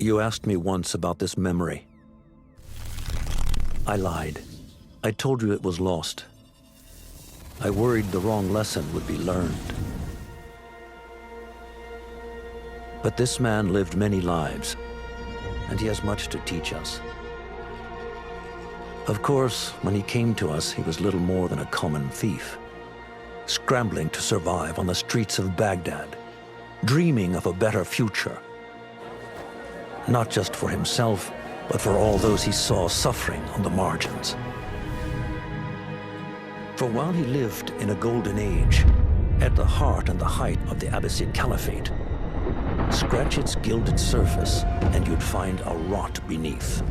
You asked me once about this memory. I lied. I told you it was lost. I worried the wrong lesson would be learned. But this man lived many lives, and he has much to teach us. Of course, when he came to us, he was little more than a common thief, scrambling to survive on the streets of Baghdad, dreaming of a better future. Not just for himself, but for all those he saw suffering on the margins. For while he lived in a golden age, at the heart and the height of the Abbasid Caliphate, scratch its gilded surface and you'd find a rot beneath.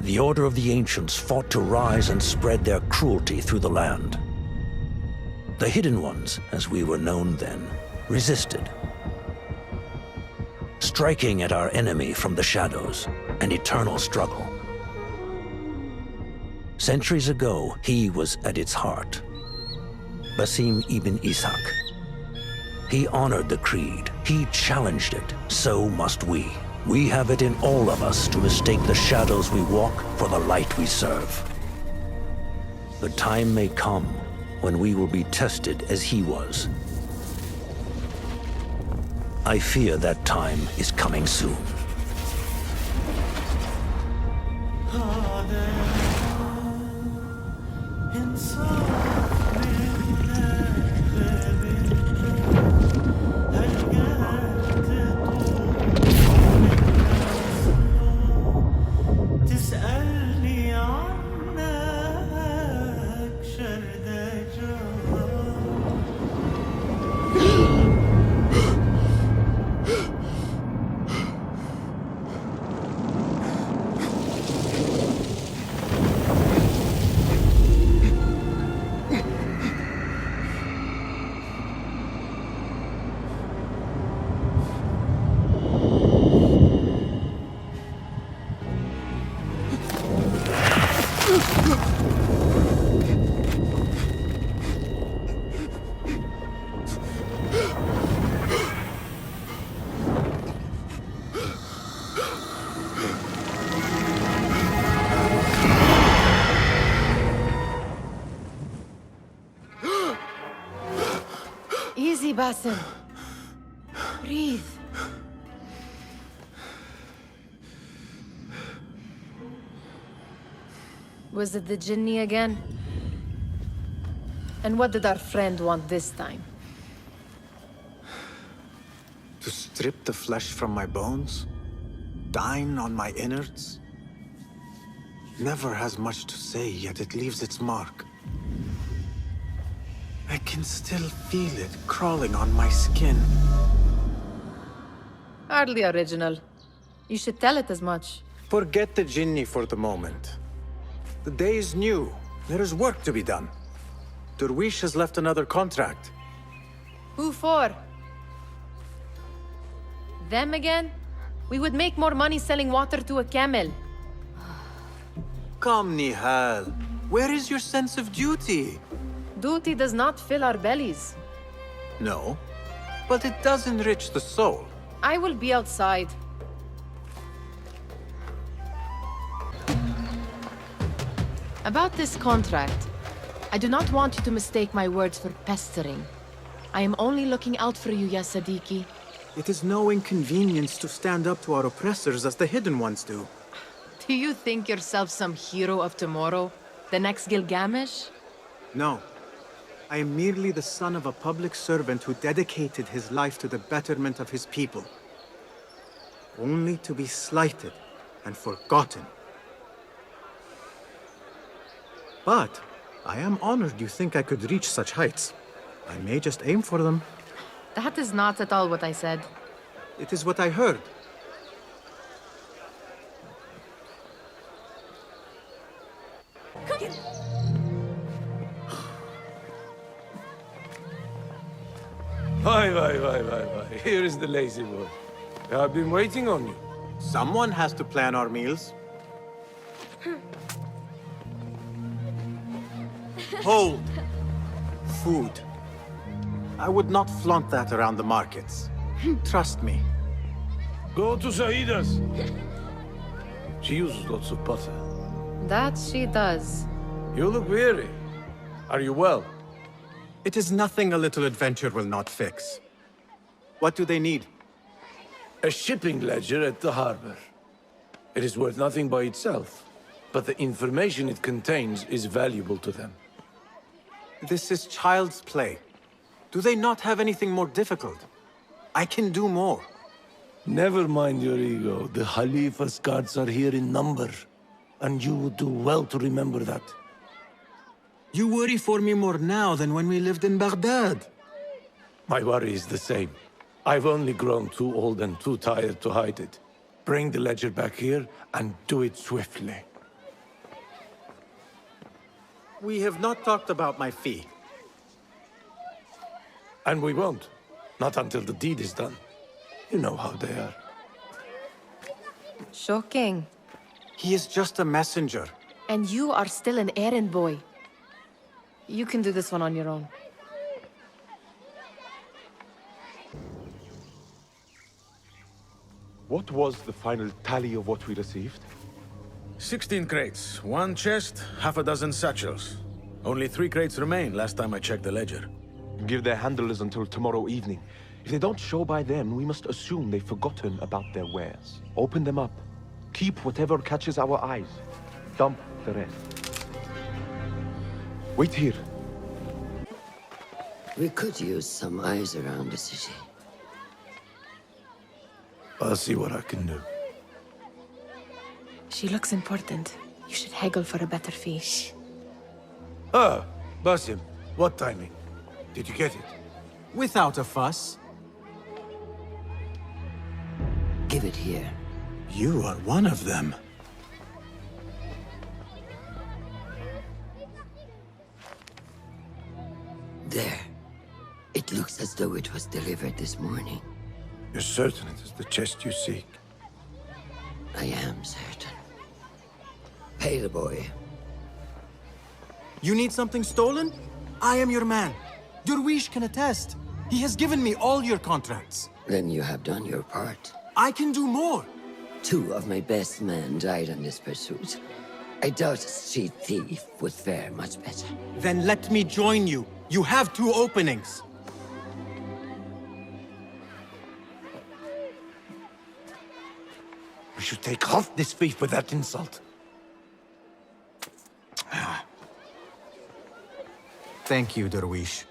The Order of the Ancients fought to rise and spread their cruelty through the land. The Hidden Ones, as we were known then, resisted, striking at our enemy from the shadows, an eternal struggle. Centuries ago, he was at its heart, Basim ibn Ishaq. He honored the creed, he challenged it, so must we. We have it in all of us to mistake the shadows we walk for the light we serve. The time may come when we will be tested as he was. I fear that time is coming soon. Easy, Basim. Breathe. Was it the Jinni again? And what did our friend want this time? To strip the flesh from my bones? Dine on my innards? Never has much to say, yet it leaves its mark. I can still feel it crawling on my skin. Hardly original. You should tell it as much. Forget the Jinni for the moment. The day is new. There is work to be done. Derwish has left another contract. Who for? Them again? We would make more money selling water to a camel. Come, Nihal. Where is your sense of duty? Duty does not fill our bellies. No, but it does enrich the soul. I will be outside. About this contract, I do not want you to mistake my words for pestering. I am only looking out for you, Ya Sadiki. It is no inconvenience to stand up to our oppressors as the Hidden Ones do. Do you think yourself some hero of tomorrow? The next Gilgamesh? No. I am merely the son of a public servant who dedicated his life to the betterment of his people. Only to be slighted and forgotten. But I am honored you think I could reach such heights. I may just aim for them. That is not at all what I said. It is what I heard. Why. Here is the lazy boy. I've been waiting on you. Someone has to plan our meals. Hold! Food. I would not flaunt that around the markets. Trust me. Go to Saida's. She uses lots of butter. That she does. You look weary. Are you well? It is nothing a little adventure will not fix. What do they need? A shipping ledger at the harbor. It is worth nothing by itself, but the information it contains is valuable to them. This is child's play. Do they not have anything more difficult? I can do more. Never mind your ego. The Khalifa's guards are here in number, and you would do well to remember that. You worry for me more now than when we lived in Baghdad. My worry is the same. I've only grown too old and too tired to hide it. Bring the ledger back here, and do it swiftly. We have not talked about my fee. And we won't. Not until the deed is done. You know how they are. Shocking. He is just a messenger. And you are still an errand boy. You can do this one on your own. What was the final tally of what we received? 16 crates, 1 chest, half a dozen satchels. Only 3 crates remain last time I checked the ledger. Give their handlers until tomorrow evening. If they don't show by then, we must assume they've forgotten about their wares. Open them up. Keep whatever catches our eyes. Dump the rest. Wait here. We could use some eyes around the city. I'll see what I can do. She looks important. You should haggle for a better fee. Ah, Basim, what timing? Did you get it? Without a fuss. Give it here. You are one of them. There. It looks as though it was delivered this morning. You're certain it is the chest you seek? I am certain. Pay the boy. You need something stolen? I am your man. Derwish can attest. He has given me all your contracts. Then you have done your part. I can do more. 2 of my best men died in this pursuit. I doubt a street thief would fare much better. Then let me join you. You have 2 openings. We should take off this thief with that insult. Thank you, Derwish.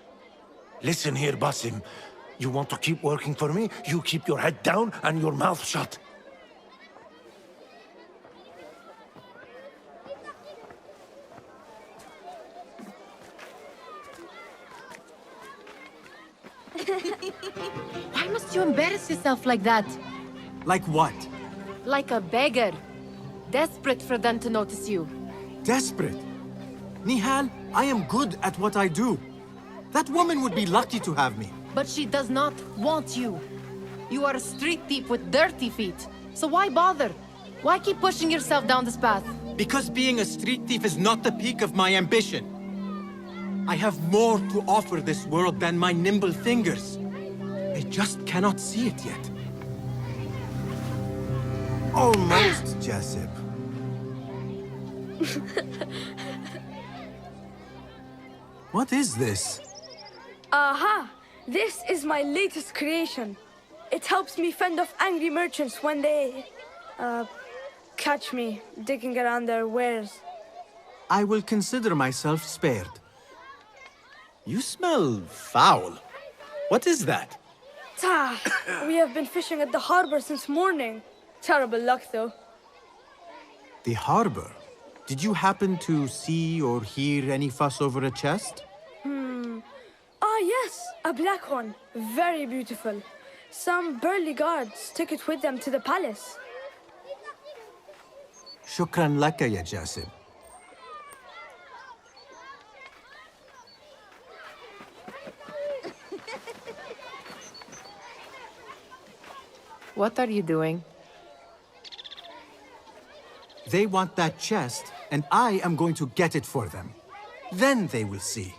Listen here, Basim. You want to keep working for me? You keep your head down and your mouth shut. Why must you embarrass yourself like that? Like what? Like a beggar. Desperate for them to notice you. Desperate? Nihal, I am good at what I do. That woman would be lucky to have me. But she does not want you. You are a street thief with dirty feet. So why bother? Why keep pushing yourself down this path? Because being a street thief is not the peak of my ambition. I have more to offer this world than my nimble fingers. They just cannot see it yet. Almost, Jessup. What is this? Aha! This is my latest creation. It helps me fend off angry merchants when they... catch me digging around their wares. I will consider myself spared. You smell foul. What is that? Ta! We have been fishing at the harbor since morning. Terrible luck, though. The harbor? Did you happen to see or hear any fuss over a chest? Ah, yes, a black one. Very beautiful. Some burly guards took it with them to the palace. Shukran laka, ya Jasib. What are you doing? They want that chest, and I am going to get it for them. Then they will see.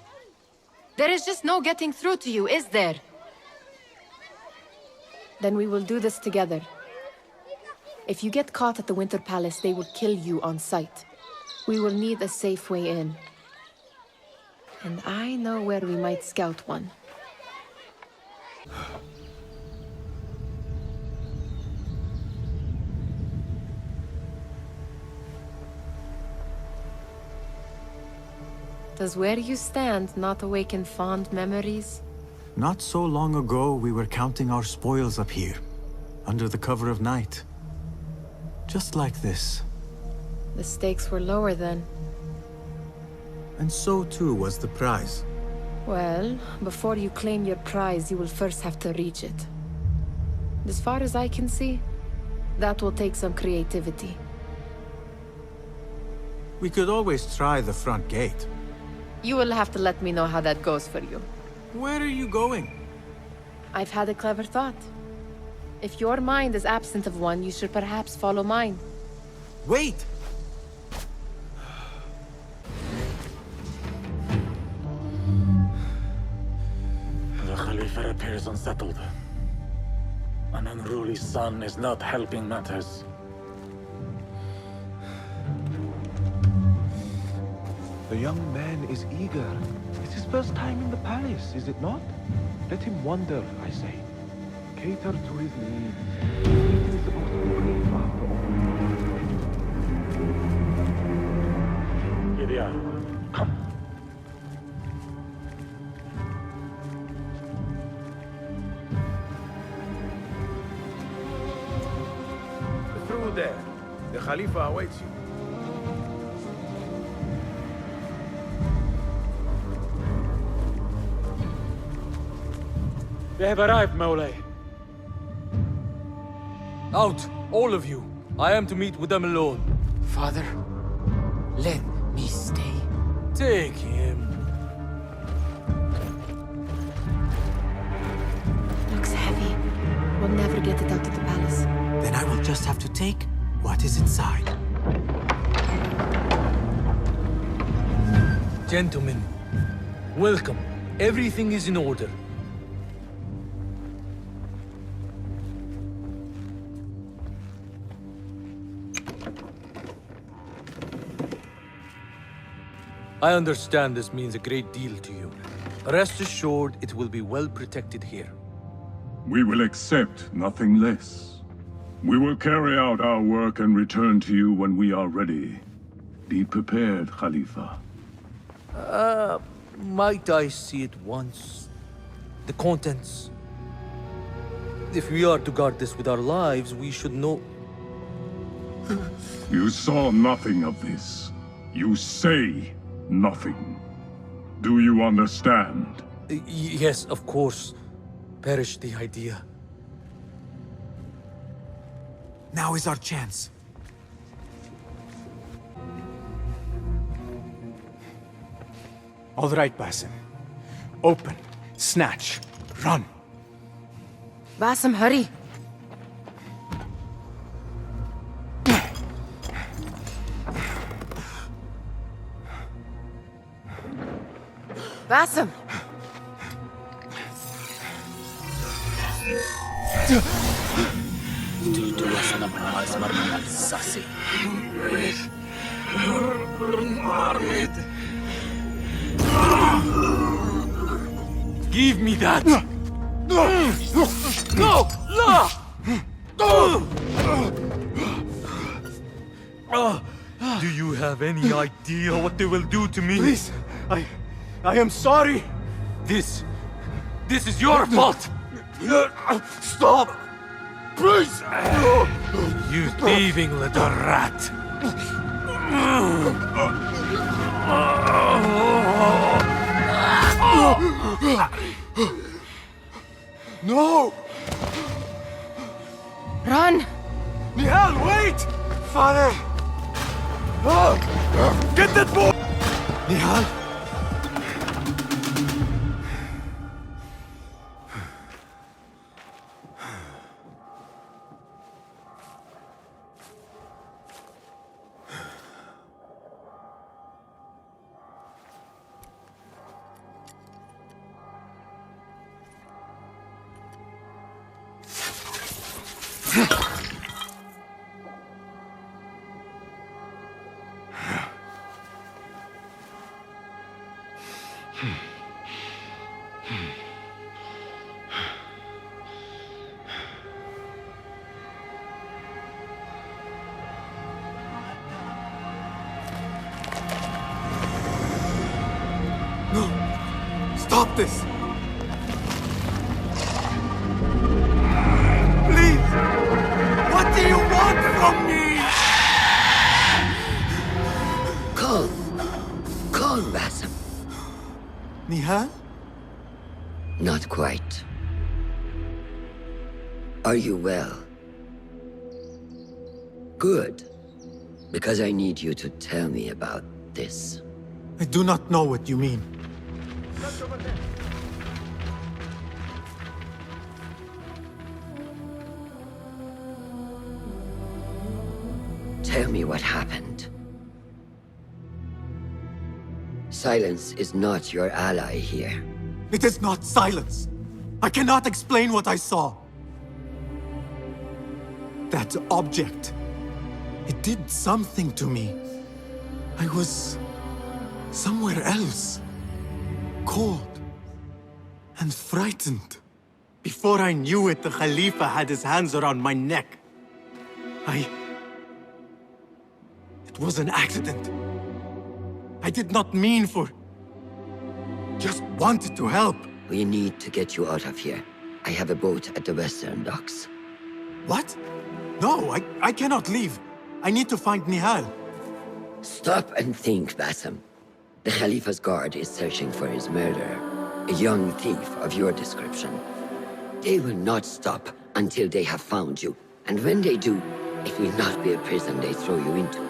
There is just no getting through to you, is there? Then we will do this together. If you get caught at the Winter Palace, they will kill you on sight. We will need a safe way in. And I know where we might scout one. Does where you stand not awaken fond memories? Not so long ago, we were counting our spoils up here, under the cover of night. Just like this. The stakes were lower then. And so too was the prize. Well, before you claim your prize, you will first have to reach it. As far as I can see, that will take some creativity. We could always try the front gate. You will have to let me know how that goes for you. Where are you going? I've had a clever thought. If your mind is absent of one, you should perhaps follow mine. Wait! The Khalifa appears unsettled. An unruly son is not helping matters. The young man is eager. It's his first time in the palace, is it not? Let him wander, I say. Cater to his needs. He is supposed to be brave after all. Lydia, come. Through there. The Khalifa awaits you. They have arrived, Mawlay. Out, all of you. I am to meet with them alone. Father, let me stay. Take him. Looks heavy. We'll never get it out of the palace. Then I will just have to take what is inside. Gentlemen, welcome. Everything is in order. I understand this means a great deal to you. Rest assured, it will be well protected here. We will accept nothing less. We will carry out our work and return to you when we are ready. Be prepared, Khalifa. Might I see it once? The contents. If we are to guard this with our lives, we should know... You saw nothing of this. You say nothing. Do you understand? Yes, of course. Perish the idea. Now is our chance. All right, Basim. Open, snatch, run. Basim, hurry! Basim! Give me that! No! No! Do you have any idea what they will do to me? Please, I am sorry. This is your fault! Stop! Please! You thieving little rat! No! Run! Nihal, wait! Father! Get that boy! Nihal? Stop this! Please! What do you want from me? Calm. Calm, Basim. Nihal? Not quite. Are you well? Good. Because I need you to tell me about this. I do not know what you mean. Tell me what happened. Silence is not your ally here. It is not silence. I cannot explain what I saw. That object. It did something to me. I was somewhere else. Cold and frightened. Before I knew it, the Khalifa had his hands around my neck. It was an accident. I did not mean for... Just wanted to help. We need to get you out of here. I have a boat at the western docks. What? No, I cannot leave. I need to find Nihal. Stop and think, Basim. The Khalifa's guard is searching for his murderer, a young thief of your description. They will not stop until they have found you. And when they do, it will not be a prison they throw you into.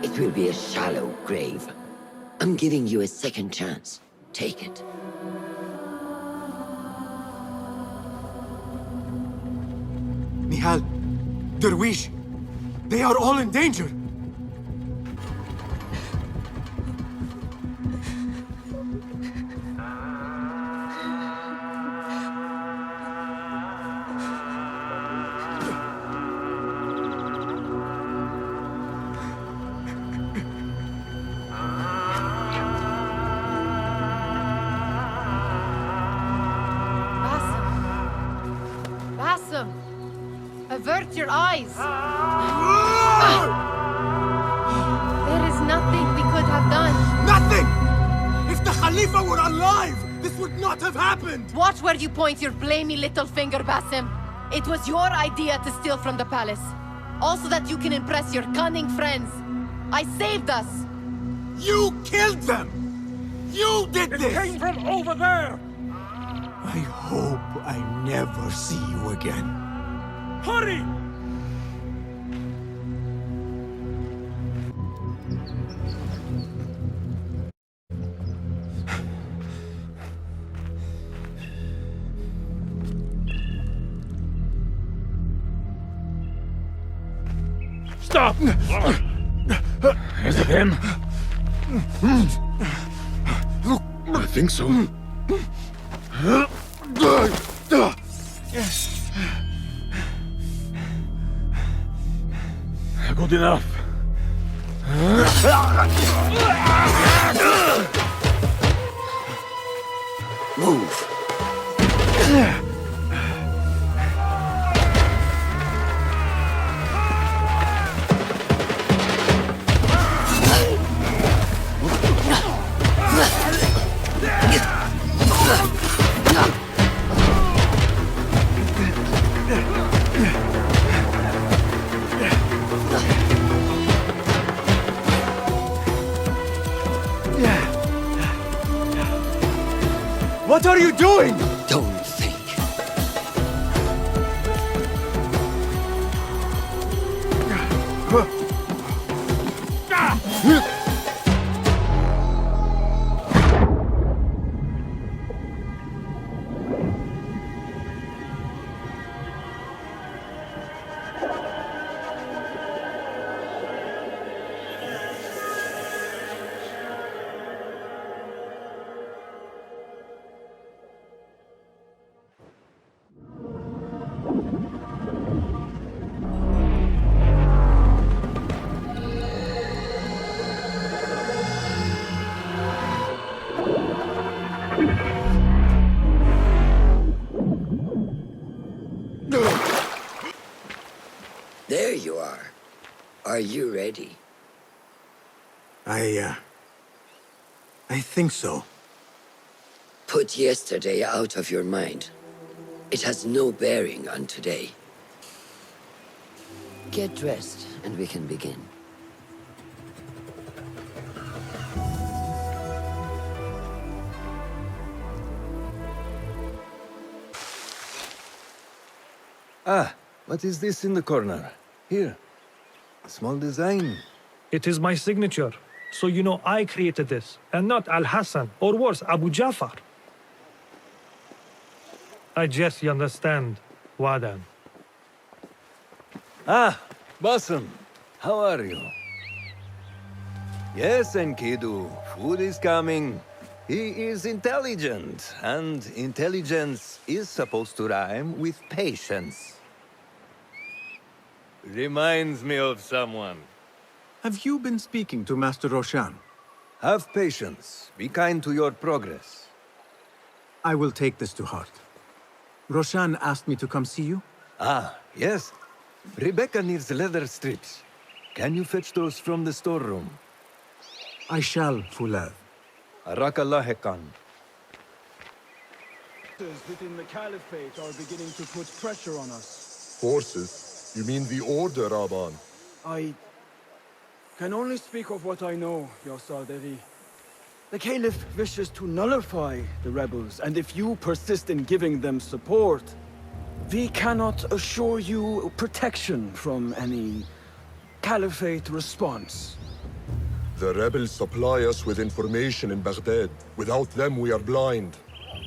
It will be a shallow grave. I'm giving you a second chance. Take it. Nihal, Derwish, they are all in danger. Basim! Avert your eyes! There is nothing we could have done. Nothing! If the Khalifa were alive, this would not have happened! Watch where you point your blamey little finger, Basim. It was your idea to steal from the palace. Also that you can impress your cunning friends. I saved us! You killed them! You did this! It came from over there! I hope I never see you again. Hurry! Stop! Is it him? I think so. Good enough. Move. What are you doing? Don't think. There you are. Are you ready? I think so. Put yesterday out of your mind. It has no bearing on today. Get dressed, and we can begin. Ah, what is this in the corner? Here. A small design. It is my signature. So you know I created this, and not Al-Hassan, or worse, Abu Jafar. I guess you understand, Wadan. Ah, Bassam. How are you? Yes, Enkidu. Food is coming. He is intelligent, and intelligence is supposed to rhyme with patience. Reminds me of someone. Have you been speaking to Master Roshan? Have patience. Be kind to your progress. I will take this to heart. Roshan asked me to come see you? Ah, yes. Rebecca needs leather strips. Can you fetch those from the storeroom? I shall, Fulad. Arakallah Khan. Within the Caliphate are beginning to put pressure on us. Forces? You mean the Order, Aban? I can only speak of what I know, Yasar Devi. The Caliph wishes to nullify the rebels, and if you persist in giving them support, we cannot assure you protection from any Caliphate response. The rebels supply us with information in Baghdad. Without them, we are blind.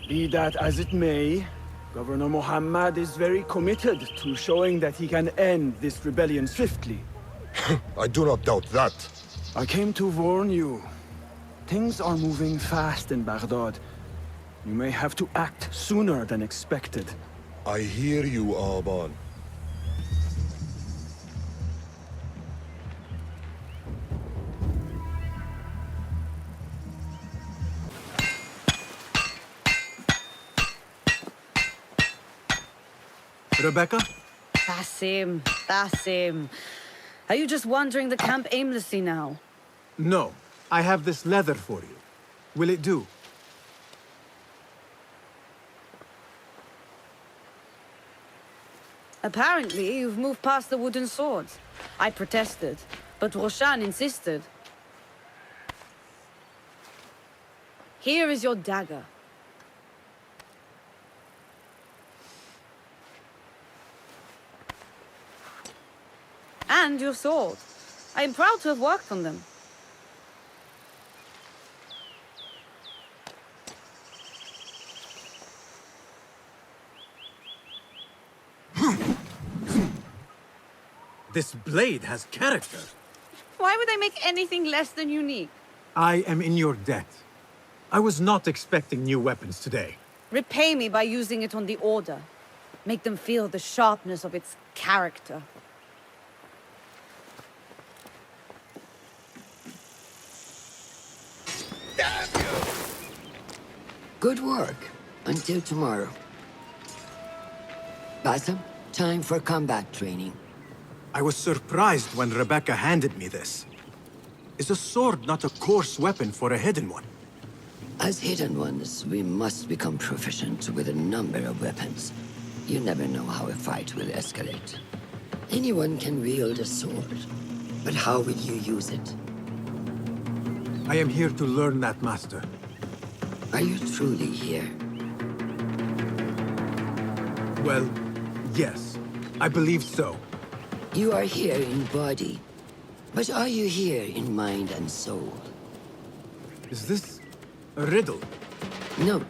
Be that as it may, Governor Muhammad is very committed to showing that he can end this rebellion swiftly. I do not doubt that. I came to warn you. Things are moving fast in Baghdad. You may have to act sooner than expected. I hear you, Aban. Rebecca? Basim, Basim. Are you just wandering the camp aimlessly now? No. I have this leather for you. Will it do? Apparently, you've moved past the wooden swords. I protested, but Roshan insisted. Here is your dagger. And your sword. I am proud to have worked on them. This blade has character. Why would I make anything less than unique? I am in your debt. I was not expecting new weapons today. Repay me by using it on the Order. Make them feel the sharpness of its character. Good work. Until tomorrow. Bassam, time for combat training. I was surprised when Rebecca handed me this. Is a sword not a coarse weapon for a hidden one? As hidden ones, we must become proficient with a number of weapons. You never know how a fight will escalate. Anyone can wield a sword, but how will you use it? I am here to learn that, Master. Are you truly here? Well, yes. I believe so. You are here in body, but are you here in mind and soul? Is this a riddle? No.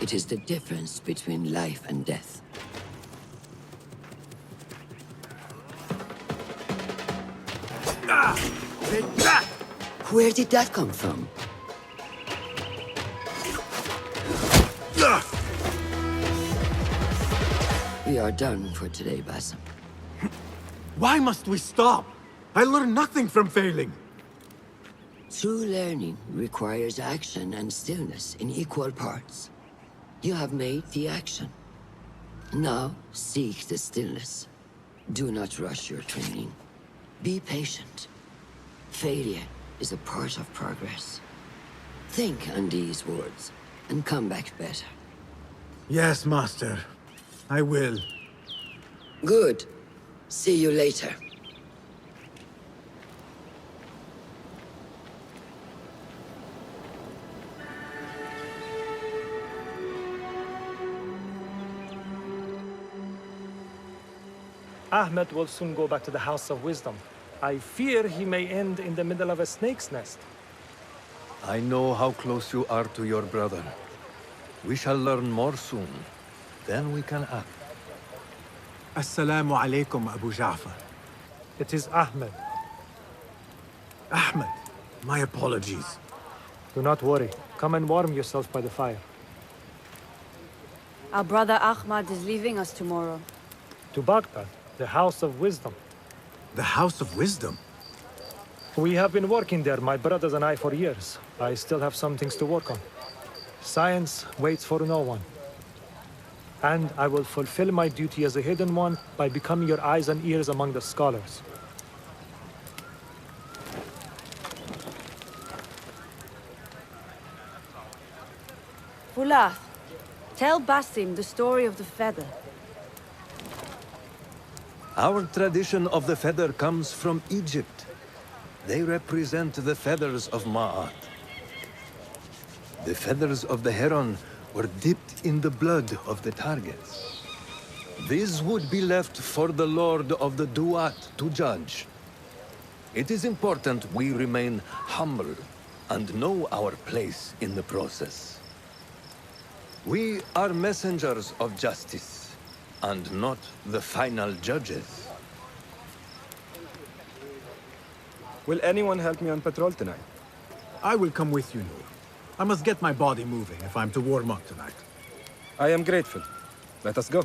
It is the difference between life and death. Ah! Take that! Where did that come from? We are done for today, Bassam. Why must we stop? I learn nothing from failing. True learning requires action and stillness in equal parts. You have made the action. Now, seek the stillness. Do not rush your training. Be patient. Failure is a part of progress. Think on these words. and come back better. Yes, Master. I will. Good. See you later. Ahmed will soon go back to the House of Wisdom. I fear he may end in the middle of a snake's nest. I know how close you are to your brother. We shall learn more soon. Then we can act. Assalamu alaikum, Abu Ja'far. It is Ahmed. Ahmed, my apologies. Do not worry. Come and warm yourself by the fire. Our brother Ahmad is leaving us tomorrow. To Baghdad, the House of Wisdom. The House of Wisdom? We have been working there, my brothers and I, for years. I still have some things to work on. Science waits for no one. And I will fulfill my duty as a hidden one by becoming your eyes and ears among the scholars. Fulath, tell Basim the story of the feather. Our tradition of the feather comes from Egypt. They represent the feathers of Ma'at. The feathers of the heron were dipped in the blood of the targets. These would be left for the Lord of the Duat to judge. It is important we remain humble and know our place in the process. We are messengers of justice, and not the final judges. Will anyone help me on patrol tonight? I will come with you, Noor. I must get my body moving if I'm to warm up tonight. I am grateful. Let us go.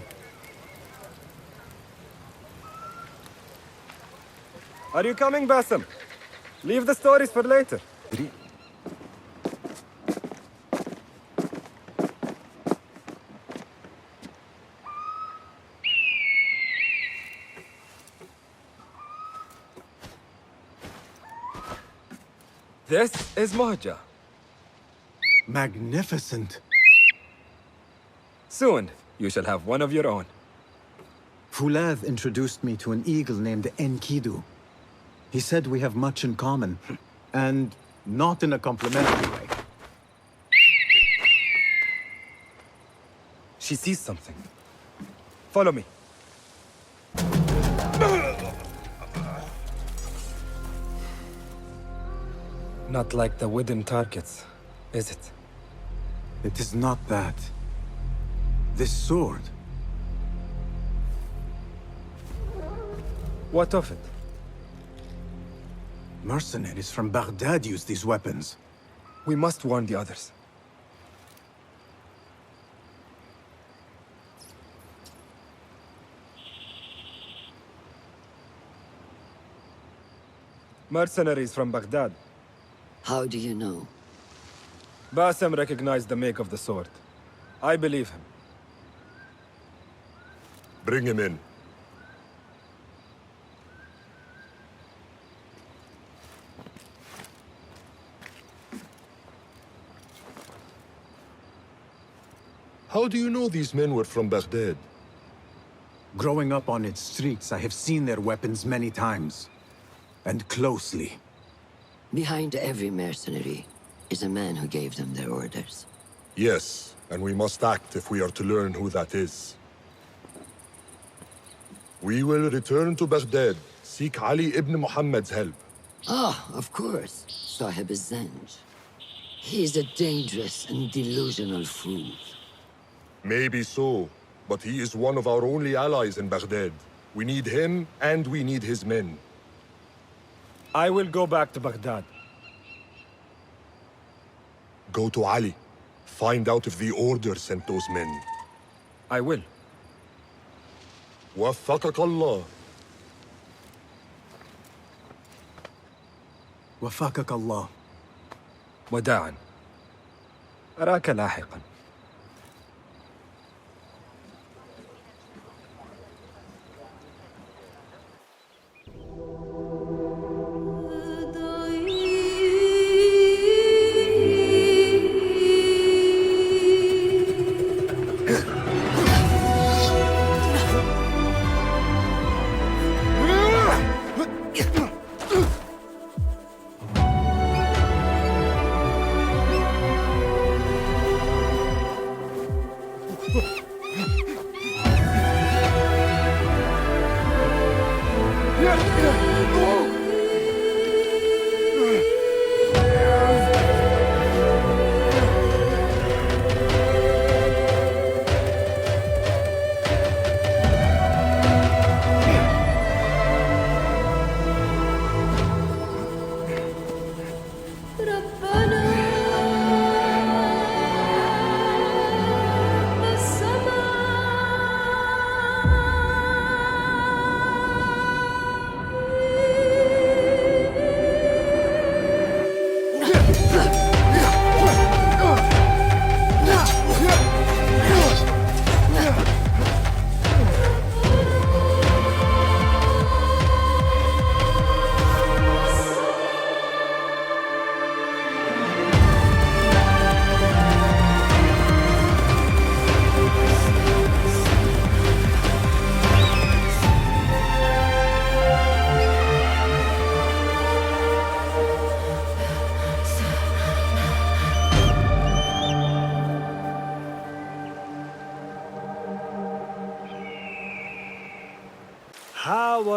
Are you coming, Basim? Leave the stories for later. This is Mohaja. Magnificent. Soon, you shall have one of your own. Fulath introduced me to an eagle named Enkidu. He said we have much in common, and not in a complimentary way. She sees something. Follow me. Not like the wooden targets, is it? It is not that. This sword. What of it? Mercenaries from Baghdad use these weapons. We must warn the others. Mercenaries from Baghdad. How do you know? Basim recognized the make of the sword. I believe him. Bring him in. How do you know these men were from Baghdad? Growing up on its streets, I have seen their weapons many times. And closely. Behind every mercenary is a man who gave them their orders. Yes, and we must act if we are to learn who that is. We will return to Baghdad, seek Ali ibn Muhammad's help. Ah, of course. Sahib Zanj. He's a dangerous and delusional fool. Maybe so, but he is one of our only allies in Baghdad. We need him, and we need his men. I will go back to Baghdad. Go to Ali. Find out if the Order sent those men. I will. وفقك الله. وفقك الله. وداعا. أراك لاحقا.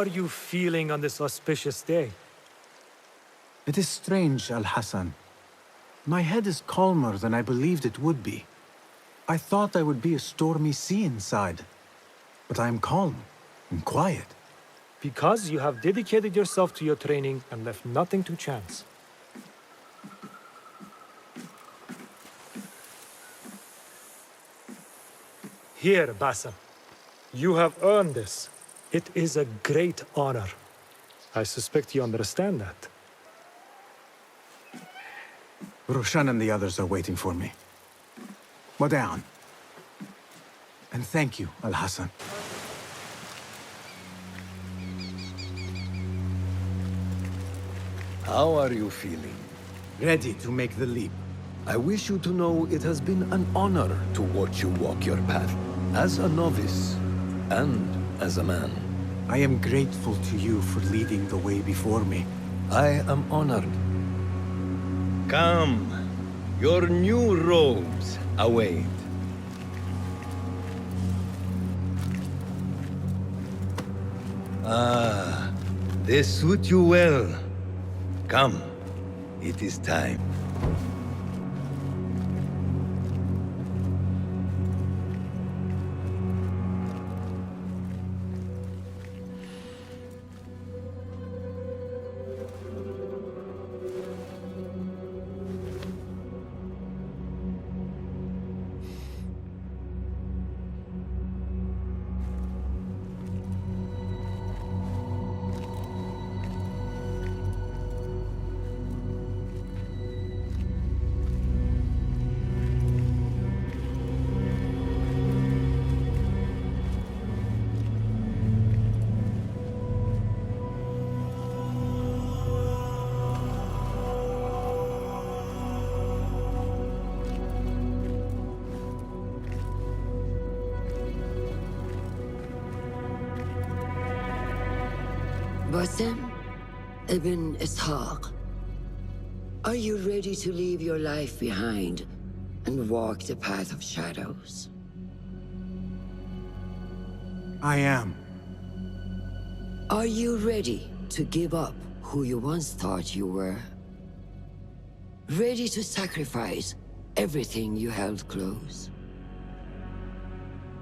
are you feeling on this auspicious day? It is strange, Al-Hassan. My head is calmer than I believed it would be. I thought there would be a stormy sea inside. But I am calm and quiet. Because you have dedicated yourself to your training and left nothing to chance. Here, Bassam. You have earned this. It is a great honor. I suspect you understand that. Roshan and the others are waiting for me. Down. And thank you, Al-Hassan. How are you feeling? Ready to make the leap. I wish you to know it has been an honor to watch you walk your path, as a novice and as a man. I am grateful to you for leading the way before me. I am honored. Come, your new robes await. Ah, they suit you well. Come, it is time. Bassem Ibn Ishaq, are you ready to leave your life behind and walk the path of shadows? I am. Are you ready to give up who you once thought you were? Ready to sacrifice everything you held close?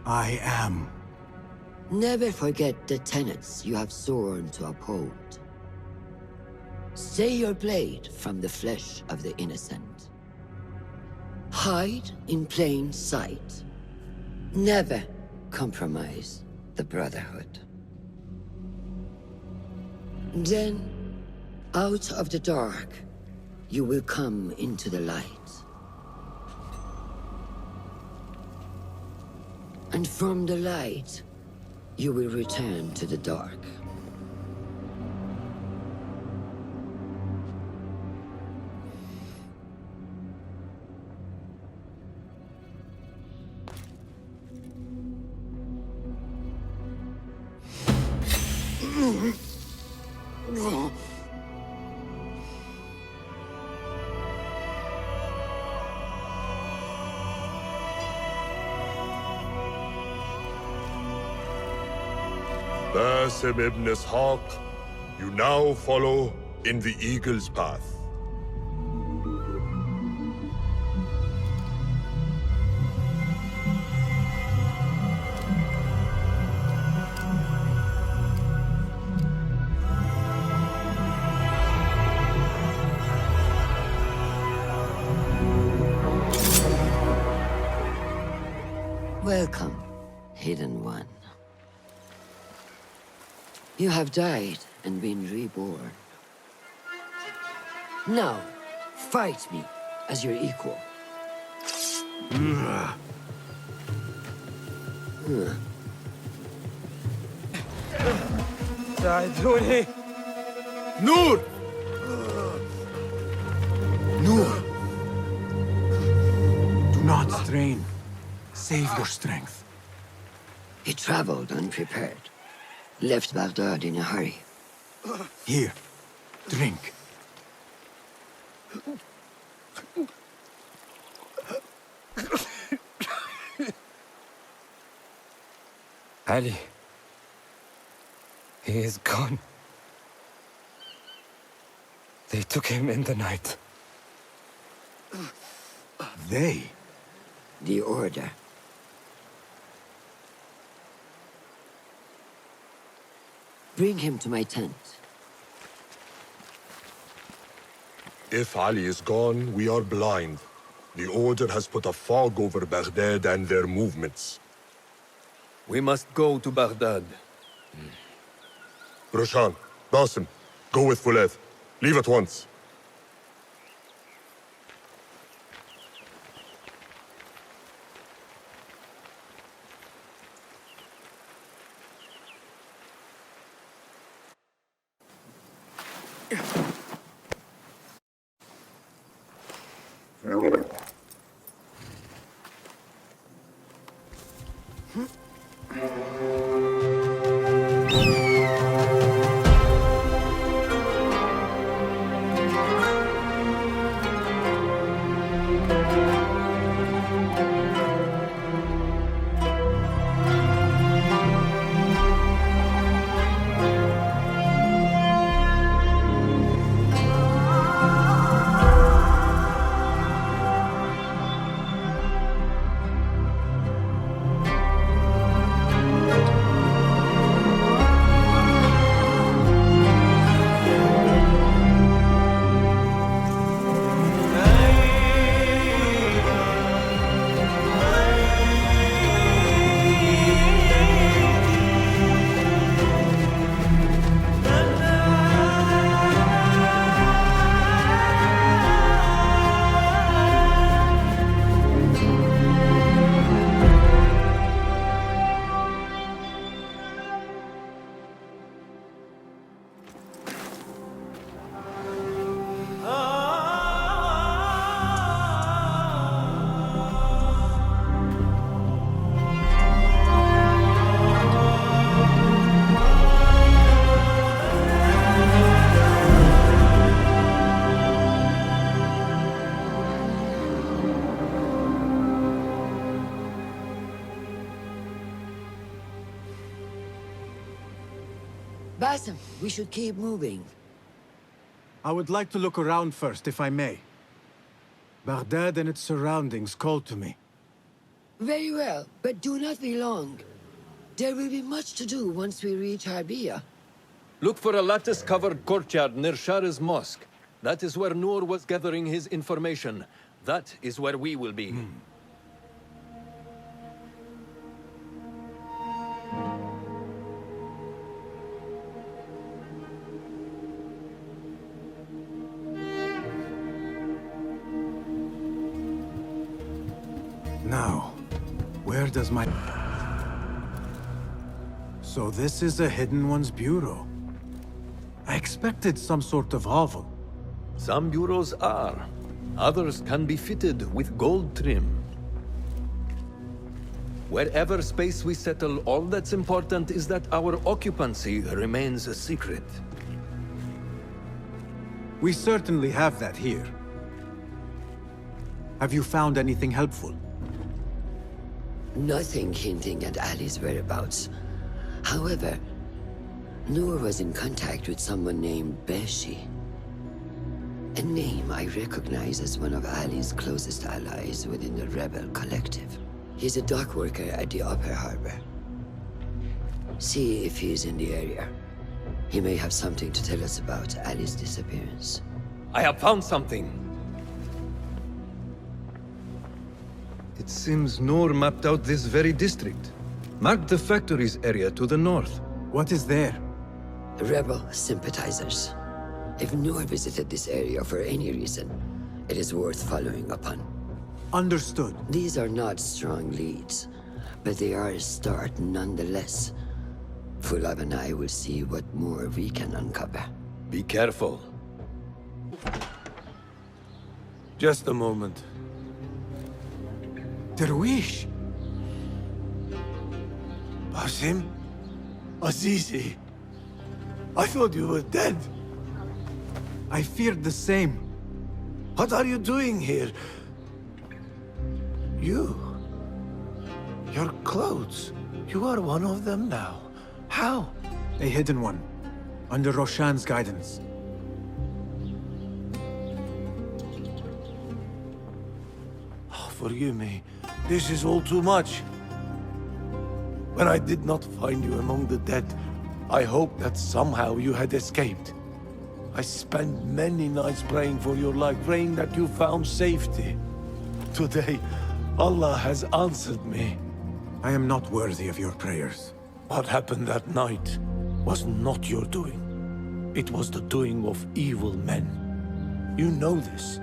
I am. Never forget the tenets you have sworn to uphold. Stay your blade from the flesh of the innocent. Hide in plain sight. Never compromise the Brotherhood. Then, out of the dark, you will come into the light. And from the light, you will return to the dark. Bassem Ibn Ishaq, you now follow in the Eagle's path. Welcome, Hidden One. You have died and been reborn. Now, fight me as your equal. ساعدوني نور Noor! Do not strain. Save your strength. He traveled unprepared. Left Baghdad in a hurry. Here, drink. Ali. He is gone. They took him in the night. They? The Order. Bring him to my tent. If Ali is gone, we are blind. The Order has put a fog over Baghdad and their movements. We must go to Baghdad. Roshan, Basim, go with Fuleth. Leave at once. Basim, we should keep moving. I would like to look around first, if I may. Baghdad and its surroundings call to me. Very well, but do not be long. There will be much to do once we reach Harbiya. Look for a lattice-covered courtyard near Shah's mosque. That is where Noor was gathering his information. That is where we will be. Now, where does my... So this is a Hidden One's bureau. I expected some sort of hovel. Some bureaus are. Others can be fitted with gold trim. Wherever space we settle, all that's important is that our occupancy remains a secret. We certainly have that here. Have you found anything helpful? Nothing hinting at Ali's whereabouts. However, Noor was in contact with someone named Beshi. A name I recognize as one of Ali's closest allies within the rebel collective. He's a dock worker at the Upper Harbor. See if he's in the area. He may have something to tell us about Ali's disappearance. I have found something. It seems Noor mapped out this very district. Marked the factories area to the north. What is there? Rebel sympathizers. If Noor visited this area for any reason, it is worth following upon. Understood. These are not strong leads, but they are a start nonetheless. Fulab and I will see what more we can uncover. Be careful. Just a moment. Darwish! Basim? Azizi? I thought you were dead. I feared the same. What are you doing here? You? Your clothes. You are one of them now. How? A hidden one, under Roshan's guidance. Forgive me. This is all too much. When I did not find you among the dead, I hoped that somehow you had escaped. I spent many nights praying for your life, praying that you found safety. Today, Allah has answered me. I am not worthy of your prayers. What happened that night was not your doing. It was the doing of evil men. You know this.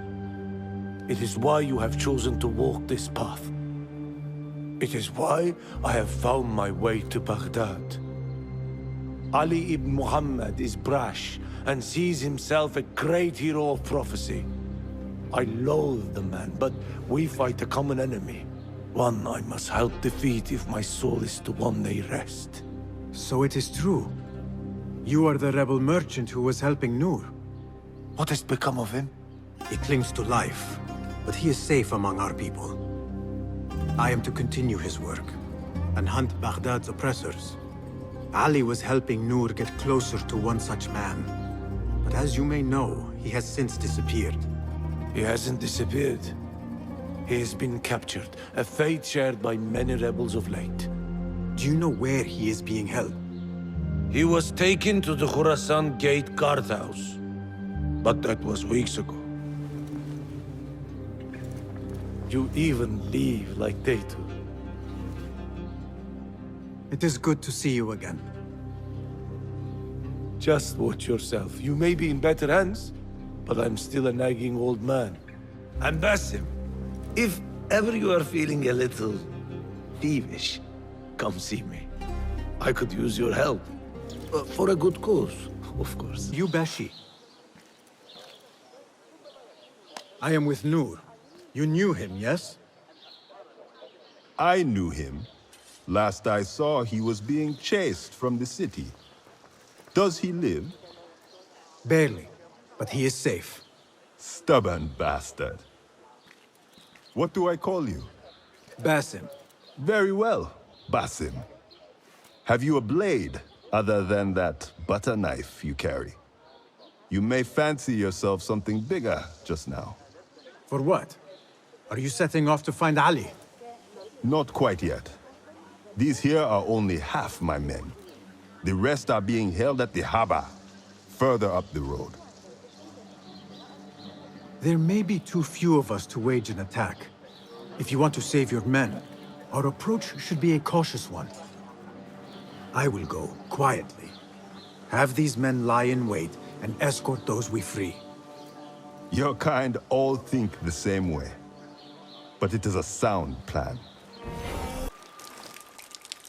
It is why you have chosen to walk this path. It is why I have found my way to Baghdad. Ali ibn Muhammad is brash and sees himself a great hero of prophecy. I loathe the man, but we fight a common enemy. One I must help defeat if my soul is to one day rest. So it is true. You are the rebel merchant who was helping Nur. What has become of him? He clings to life, but he is safe among our people. I am to continue his work and hunt Baghdad's oppressors. Ali was helping Nur get closer to one such man. But as you may know, he has since disappeared. He hasn't disappeared. He has been captured, a fate shared by many rebels of late. Do you know where he is being held? He was taken to the Khurasan Gate guardhouse, but that was weeks ago. You even leave like they do. It is good to see you again. Just watch yourself. You may be in better hands, but I'm still a nagging old man. And Basim, if ever you are feeling a little peevish, come see me. I could use your help. For a good cause, of course. You Bashi. I am with Nur. You knew him, yes? I knew him. Last I saw, he was being chased from the city. Does he live? Barely, but he is safe. Stubborn bastard. What do I call you? Basim. Very well, Basim. Have you a blade, other than that butter knife you carry? You may fancy yourself something bigger just now. For what? Are you setting off to find Ali? Not quite yet. These here are only half my men. The rest are being held at the harbor, further up the road. There may be too few of us to wage an attack. If you want to save your men, our approach should be a cautious one. I will go, quietly. Have these men lie in wait and escort those we free. Your kind all think the same way. But it is a sound plan.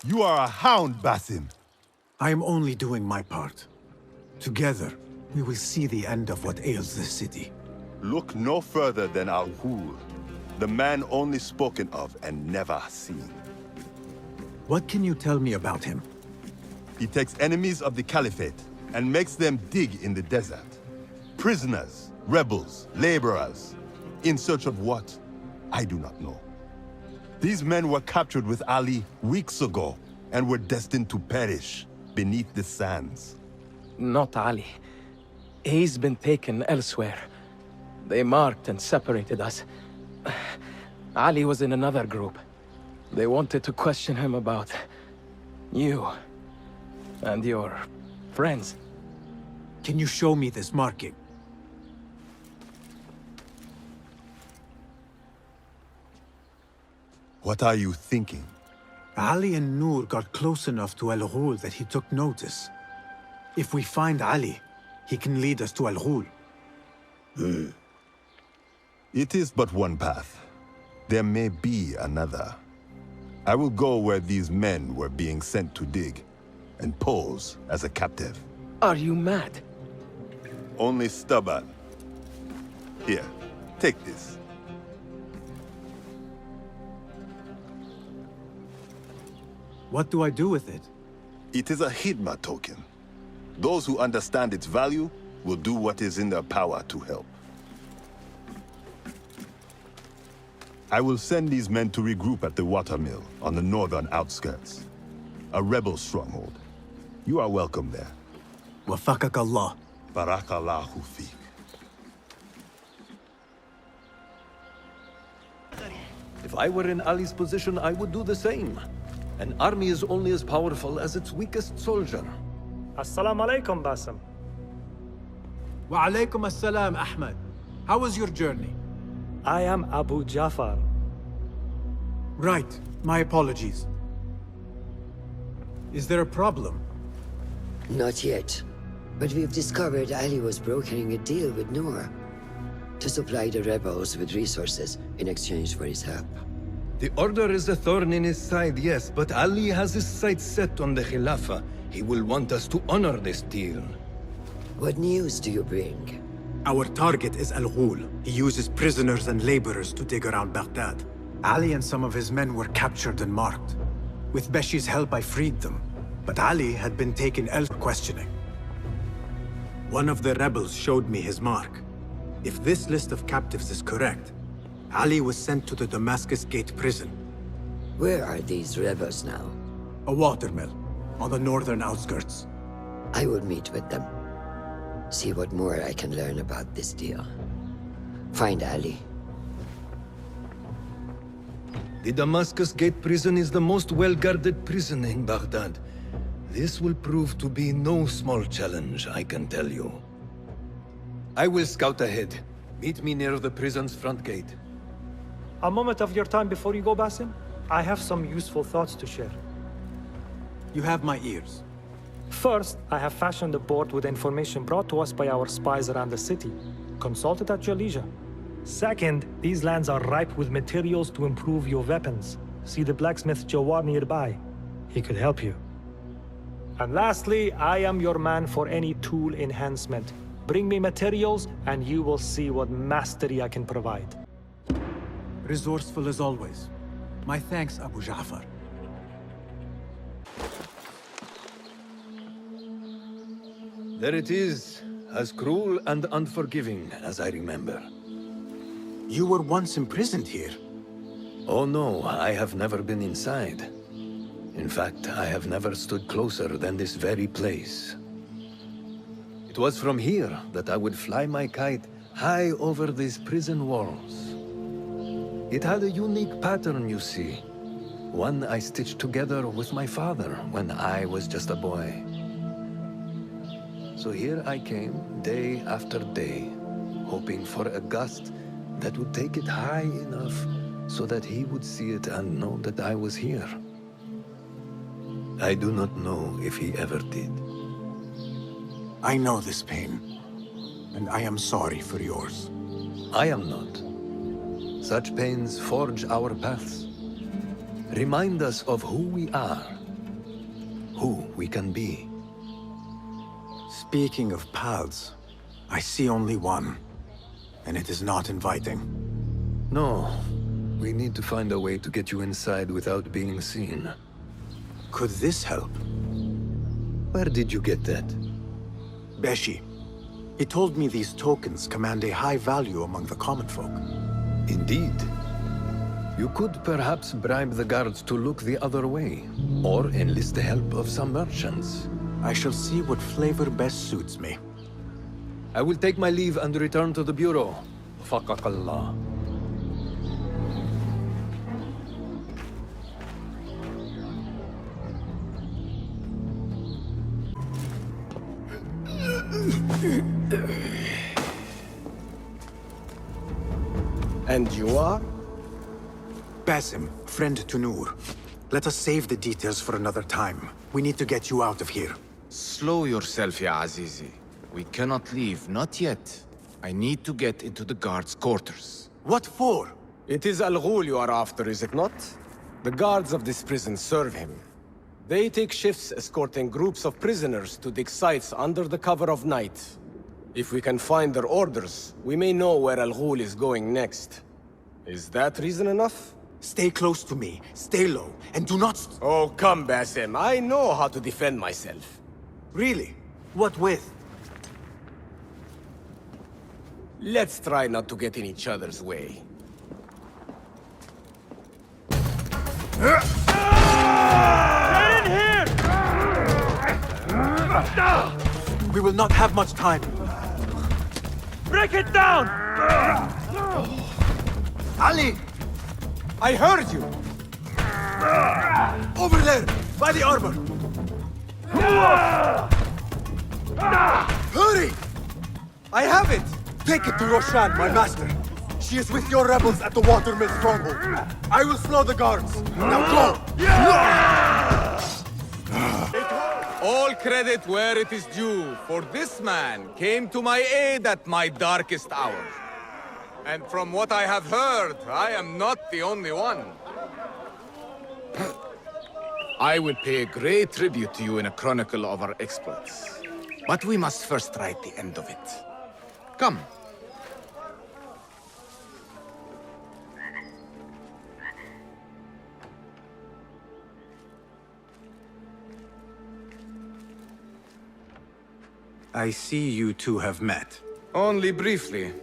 You are a hound, Basim. I am only doing my part. Together, we will see the end of what ails this city. Look no further than Al-Ghul, the man only spoken of and never seen. What can you tell me about him? He takes enemies of the Caliphate and makes them dig in the desert. Prisoners, rebels, laborers. In search of what? I do not know. These men were captured with Ali weeks ago and were destined to perish beneath the sands. Not Ali. He's been taken elsewhere. They marked and separated us. Ali was in another group. They wanted to question him about you and your friends. Can you show me this marking? What are you thinking? Ali and Nur got close enough to Al-Ghul that he took notice. If we find Ali, he can lead us to Al-Ghul. It is but one path. There may be another. I will go where these men were being sent to dig, and pose as a captive. Are you mad? Only stubborn. Here, take this. What do I do with it? It is a Hidma token. Those who understand its value will do what is in their power to help. I will send these men to regroup at the watermill on the northern outskirts. A rebel stronghold. You are welcome there. Wafakak Allah. Barakallahu feek. If I were in Ali's position, I would do the same. An army is only as powerful as its weakest soldier. Assalamu alaikum, Basim. Wa alaykum assalam, Ahmed. How was your journey? I am Abu Jafar. Right. My apologies. Is there a problem? Not yet. But we've discovered Ali was brokering a deal with Noor to supply the rebels with resources in exchange for his help. The Order is a thorn in his side, yes, but Ali has his sights set on the Khilafah. He will want us to honor this deal. What news do you bring? Our target is Al Ghul. He uses prisoners and laborers to dig around Baghdad. Ali and some of his men were captured and marked. With Beshi's help, I freed them. But Ali had been taken elsewhere for questioning. One of the rebels showed me his mark. If this list of captives is correct, Ali was sent to the Damascus Gate prison. Where are these rebels now? A watermill, on the northern outskirts. I will meet with them. See what more I can learn about this deal. Find Ali. The Damascus Gate prison is the most well-guarded prison in Baghdad. This will prove to be no small challenge, I can tell you. I will scout ahead. Meet me near the prison's front gate. A moment of your time before you go, Basim. I have some useful thoughts to share. You have my ears. First, I have fashioned a board with information brought to us by our spies around the city. Consult it at your leisure. Second, these lands are ripe with materials to improve your weapons. See the blacksmith Jawar nearby. He could help you. And lastly, I am your man for any tool enhancement. Bring me materials, and you will see what mastery I can provide. Resourceful as always. My thanks, Abu Ja'far. There it is, as cruel and unforgiving as I remember. You were once imprisoned here. Oh no, I have never been inside. In fact, I have never stood closer than this very place. It was from here that I would fly my kite high over these prison walls. It had a unique pattern, you see. One I stitched together with my father when I was just a boy. So here I came, day after day, hoping for a gust that would take it high enough so that he would see it and know that I was here. I do not know if he ever did. I know this pain, and I am sorry for yours. I am not. Such pains forge our paths. Remind us of who we are, who we can be. Speaking of paths, I see only one, and it is not inviting. No, we need to find a way to get you inside without being seen. Could this help? Where did you get that? Beshi. He told me these tokens command a high value among the common folk. Indeed. You could perhaps bribe the guards to look the other way, or enlist the help of some merchants. I shall see what flavor best suits me. I will take my leave and return to the Bureau. Faqaqallah. And you are? Basim, friend to Noor. Let us save the details for another time. We need to get you out of here. Slow yourself, ya Azizi. We cannot leave, not yet. I need to get into the guards' quarters. What for? It is Al Ghul you are after, is it not? The guards of this prison serve him. They take shifts escorting groups of prisoners to dig sites under the cover of night. If we can find their orders, we may know where Al Ghul is going next. Is that reason enough? Stay close to me, stay low, and do not... Oh, come, Basim. I know how to defend myself. Really? What with? Let's try not to get in each other's way. Get in here! We will not have much time. Break it down! Ali! I heard you! Over there, by the armor! Hurry! I have it! Take it to Roshan, my master. She is with your rebels at the watermill stronghold. I will slow the guards. Now go! All credit where it is due, for this man came to my aid at my darkest hour. And from what I have heard, I am not the only one. I will pay a great tribute to you in a chronicle of our exploits. But we must first write the end of it. Come. I see you two have met. Only briefly.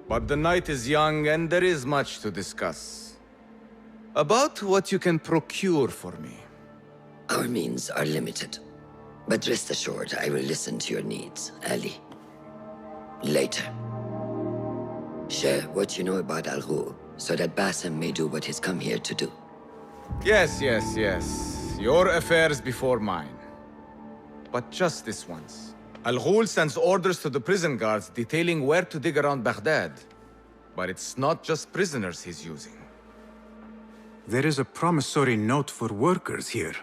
But the night is young and there is much to discuss. About what you can procure for me. Our means are limited. But rest assured, I will listen to your needs, Ali. Later. Share what you know about Al Ghul, so that Basim may do what he's come here to do. Yes. Your affairs before mine. But just this once. Al Ghul sends orders to the prison guards detailing where to dig around Baghdad. But it's not just prisoners he's using. There is a promissory note for workers here.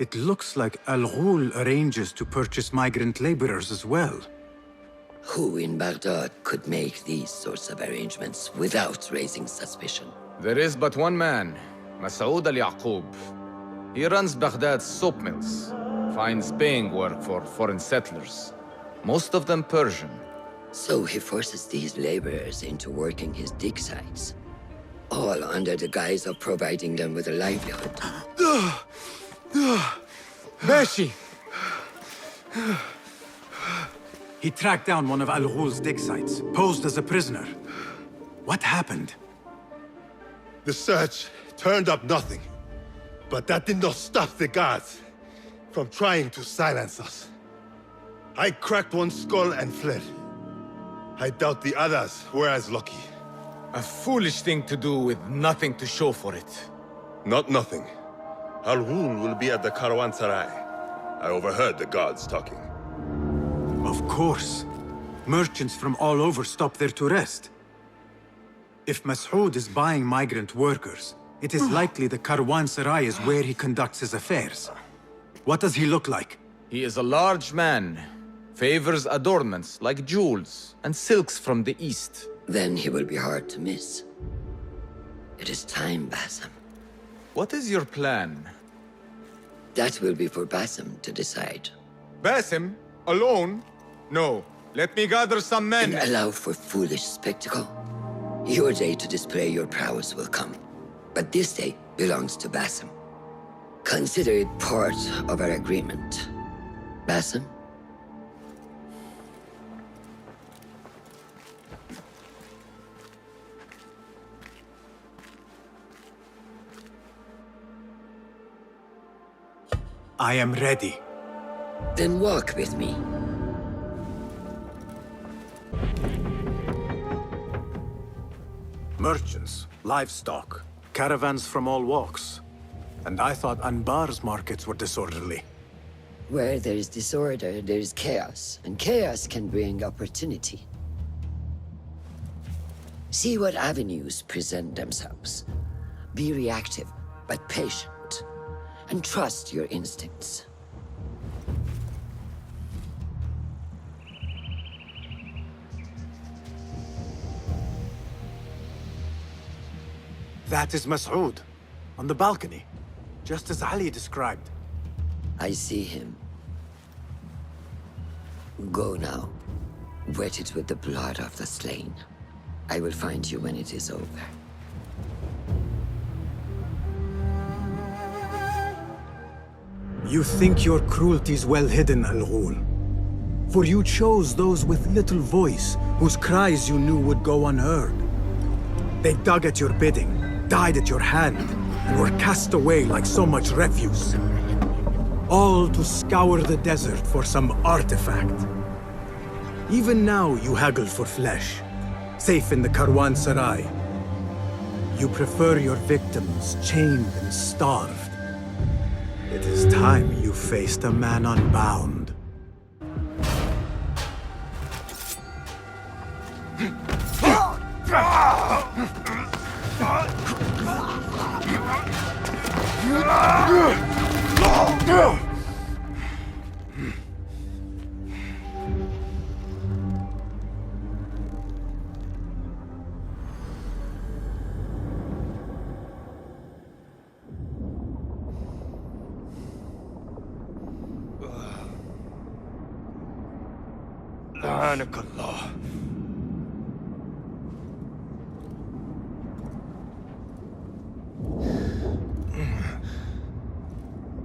It looks like Al Ghul arranges to purchase migrant laborers as well. Who in Baghdad could make these sorts of arrangements without raising suspicion? There is but one man, Masoud al-Yaqub. He runs Baghdad's soap mills, finds paying work for foreign settlers, most of them Persian. So he forces these laborers into working his dig sites, all under the guise of providing them with a livelihood. Meshi! He tracked down one of Al Ghul's dig sites, posed as a prisoner. What happened? The search turned up nothing. But that did not stop the guards from trying to silence us. I cracked one skull and fled. I doubt the others were as lucky. A foolish thing to do with nothing to show for it. Not nothing. Al Ghul will be at the Caravanserai. I overheard the guards talking. Of course. Merchants from all over stop there to rest. If Masoud is buying migrant workers, it is likely the Caravanserai is where he conducts his affairs. What does he look like? He is a large man. Favors adornments like jewels and silks from the east. Then he will be hard to miss. It is time, Basim. What is your plan? That will be for Basim to decide. Basim? Alone? No. Let me gather some men. And allow for foolish spectacle. Your day to display your prowess will come. But this day belongs to Basim. Consider it part of our agreement. Basim? I am ready. Then walk with me. Merchants, livestock, caravans from all walks. And I thought Anbar's markets were disorderly. Where there is disorder, there is chaos. And chaos can bring opportunity. See what avenues present themselves. Be reactive, but patient. And trust your instincts. That is Masoud, on the balcony, just as Ali described. I see him. Go now. Wet it with the blood of the slain. I will find you when it is over. You think your cruelty is well hidden, Al Ghul. For you chose those with little voice, whose cries you knew would go unheard. They dug at your bidding, died at your hand, and were cast away like so much refuse. all to scour the desert for some artifact. Even now you haggle for flesh, safe in the Caravanserai. You prefer your victims chained and starved. It is time you faced a man unbound. Subhanakallah.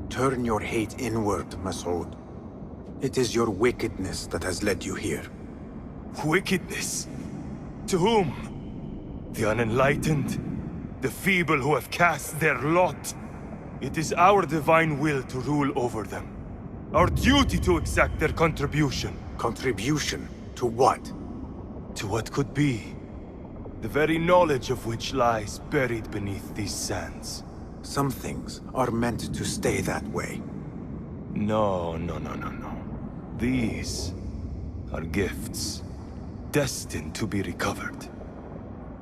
Turn your hate inward, Masood. It is your wickedness that has led you here. Wickedness? To whom? The unenlightened? The feeble who have cast their lot? It is our divine will to rule over them. Our duty to exact their contribution. Contribution? To what? To what could be. The very knowledge of which lies buried beneath these sands. Some things are meant to stay that way. No. These are gifts, destined to be recovered.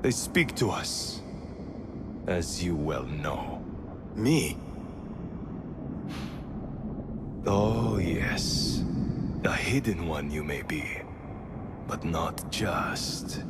They speak to us, as you well know. Me? Oh, yes. A hidden one you may be, but not just.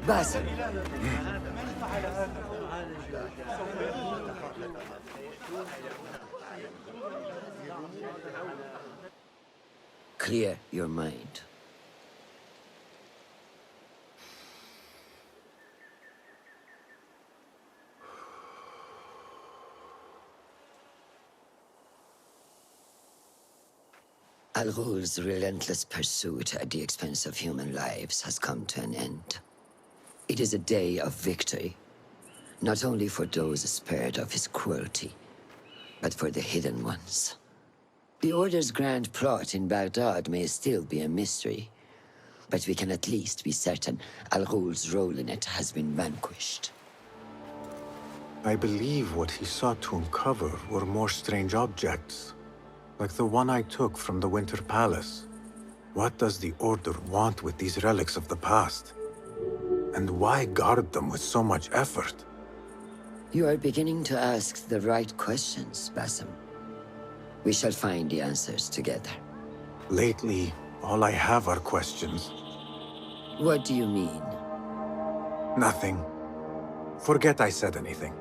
Basim. Clear your mind. Al-Ghul's relentless pursuit at the expense of human lives has come to an end. It is a day of victory, not only for those spared of his cruelty, but for the hidden ones. The Order's grand plot in Baghdad may still be a mystery, but we can at least be certain Al-Ghul's role in it has been vanquished. I believe what he sought to uncover were more strange objects, like the one I took from the Winter Palace. What does the Order want with these relics of the past? And why guard them with so much effort? You are beginning to ask the right questions, Basim. We shall find the answers together. Lately, all I have are questions. What do you mean? Nothing. Forget I said anything.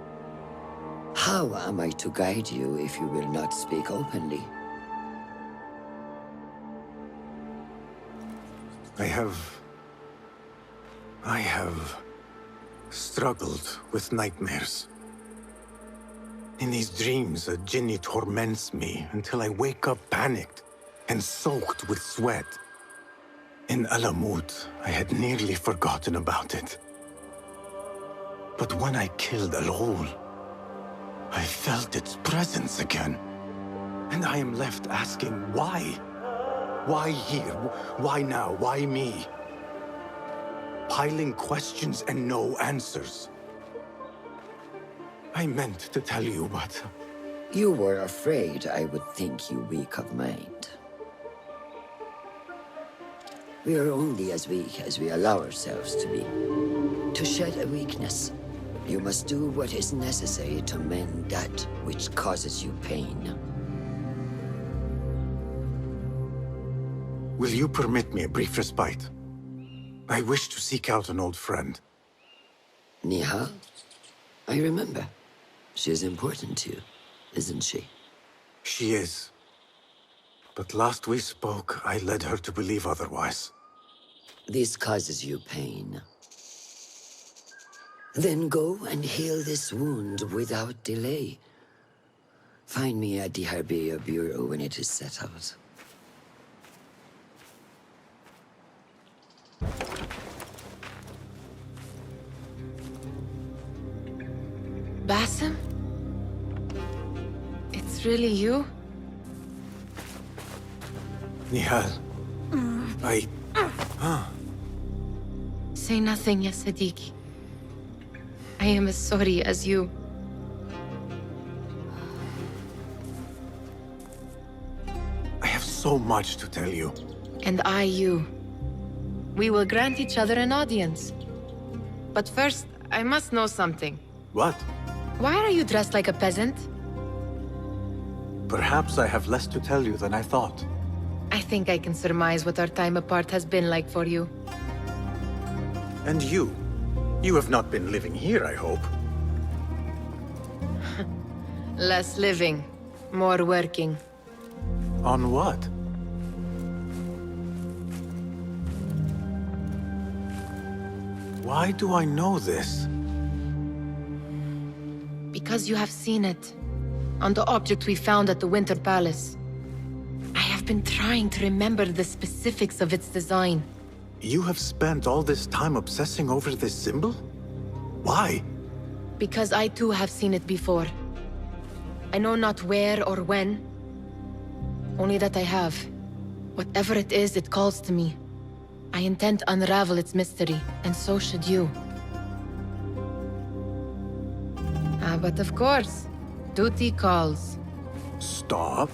How am I to guide you if you will not speak openly? I have struggled with nightmares. In these dreams, a jinni torments me until I wake up panicked and soaked with sweat. In Alamut, I had nearly forgotten about it. But when I killed Al-Ghul, I felt its presence again. And I am left asking why? Why here? Why now? Why me? Piling questions and no answers. I meant to tell you, but... You were afraid I would think you weak of mind. We are only as weak as we allow ourselves to be. To shed a weakness, you must do what is necessary to mend that which causes you pain. Will you permit me a brief respite? I wish to seek out an old friend. Nihal? I remember. She is important to you, isn't she? She is. But last we spoke, I led her to believe otherwise. This causes you pain. Then go and heal this wound without delay. Find me at the Harbiya Bureau when it is settled. Basim? It's really you? Nihal. Say nothing, ya Sadiqi. I am as sorry as you. I have so much to tell you. And I you. We will grant each other an audience. But first, I must know something. What? Why are you dressed like a peasant? Perhaps I have less to tell you than I thought. I think I can surmise what our time apart has been like for you. And you? You have not been living here, I hope. Less living, more working. On what? Why do I know this? Because you have seen it. On the object we found at the Winter Palace. I have been trying to remember the specifics of its design. You have spent all this time obsessing over this symbol? Why? Because I too have seen it before. I know not where or when. Only that I have. Whatever it is, it calls to me. I intend to unravel its mystery, and so should you. But of course, duty calls. Stop.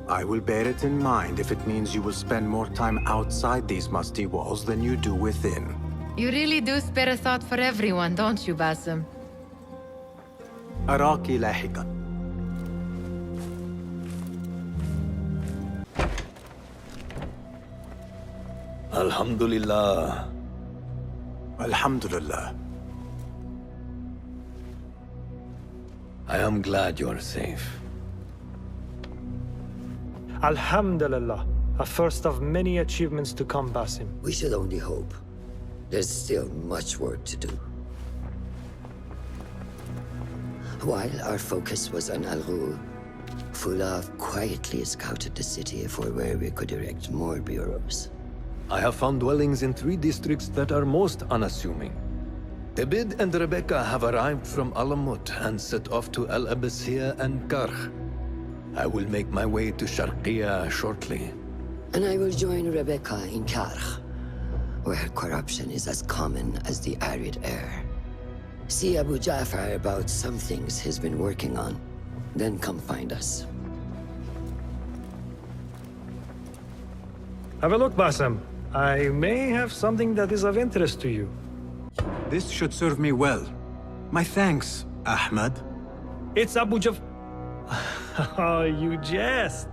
I will bear it in mind if it means you will spend more time outside these musty walls than you do within. You really do spare a thought for everyone, don't you, Basim? أراكِ لاحقاً. Alhamdulillah. Alhamdulillah. I am glad you're safe. Alhamdulillah. A first of many achievements to come, Basim. We should only hope. There's still much work to do. While our focus was on Al Ghul, Fulav quietly scouted the city for where we could erect more bureaus. I have found dwellings in 3 districts that are most unassuming. Abid and Rebecca have arrived from Alamut and set off to Al Abbasiyah and Karh. I will make my way to Sharqiyya shortly. And I will join Rebecca in Karh, where corruption is as common as the arid air. See Abu Ja'far about some things he's been working on. Then come find us. Have a look, Basim. I may have something that is of interest to you. This should serve me well. My thanks, Ahmad. It's Abu Ja'far. Oh, you jest.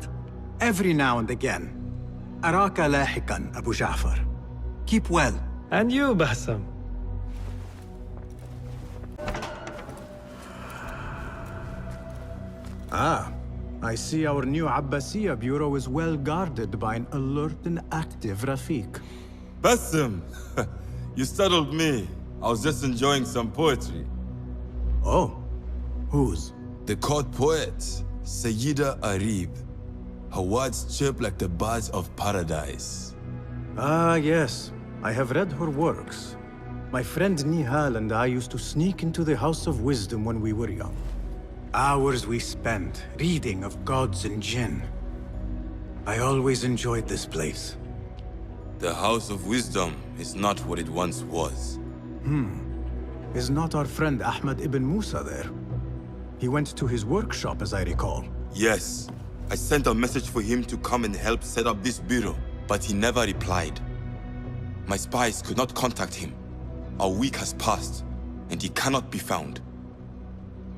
Every now and again. أراك لاحقاً, Abu Ja'far. Keep well. And you, Basim. Ah, I see our new Abbasiyah bureau is well guarded by an alert and active Rafiq. Basim! You startled me. I was just enjoying some poetry. Oh? Whose? The court poet, Sayyida Arib. Her words chirp like the birds of paradise. Ah, yes. I have read her works. My friend Nihal and I used to sneak into the House of Wisdom when we were young. Hours we spent reading of gods and jinn. I always enjoyed this place. The House of Wisdom is not what it once was. Is not our friend Ahmad ibn Musa there? He went to his workshop, as I recall. Yes. I sent a message for him to come and help set up this bureau, but he never replied. My spies could not contact him. A week has passed, and he cannot be found.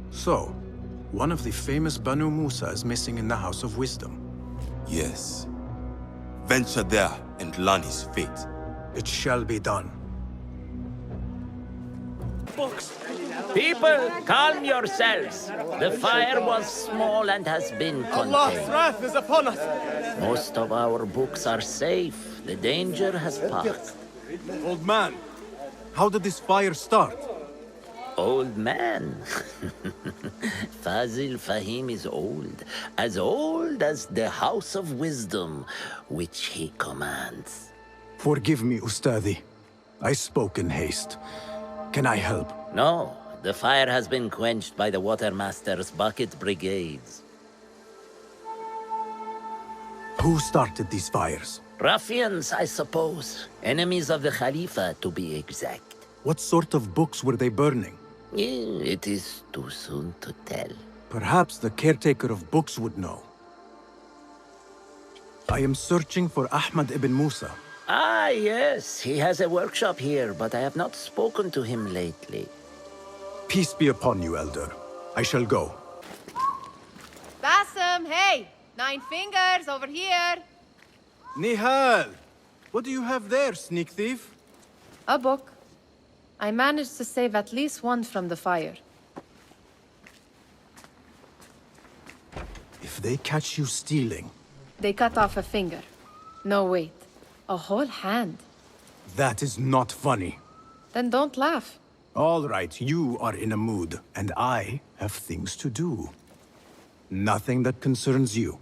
So, one of the famous Banu Musa is missing in the House of Wisdom. Yes. Venture there and learn his fate. It shall be done. People, calm yourselves. The fire was small and has been contained. Allah's wrath is upon us! Most of our books are safe. The danger has passed. Old man, how did this fire start? Old man? Fazil Fahim is old as the House of Wisdom, which he commands. Forgive me, Ustadi. I spoke in haste. Can I help? No, the fire has been quenched by the Watermaster's bucket brigades. Who started these fires? Ruffians, I suppose. Enemies of the Khalifa, to be exact. What sort of books were they burning? It is too soon to tell. Perhaps the caretaker of books would know. I am searching for Ahmad ibn Musa. Ah, yes. He has a workshop here, but I have not spoken to him lately. Peace be upon you, Elder. I shall go. Bassem, hey! 9 fingers over here! Nihal! What do you have there, sneak thief? A book. I managed to save at least one from the fire. If they catch you stealing... They cut off a finger. No, wait. A whole hand. That is not funny. Then don't laugh. All right, you are in a mood, and I have things to do. Nothing that concerns you.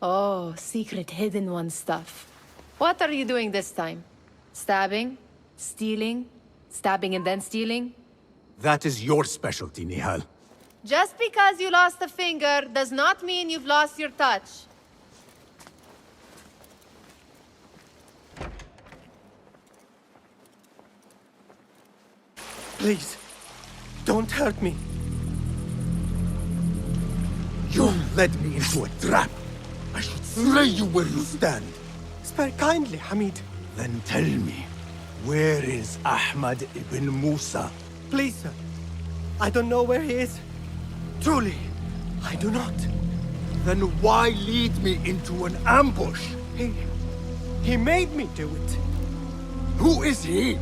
Oh, secret hidden one stuff. What are you doing this time? Stabbing? Stealing? Stabbing and then stealing? That is your specialty, Nihal. Just because you lost a finger does not mean you've lost your touch. Please, don't hurt me. You led me into a trap. I should slay you where you stand. Spare kindly, Hamid. Then tell me, where is Ahmad ibn Musa? Please, sir. I don't know where he is. Truly, I do not. Then why lead me into an ambush? He made me do it. Who is he?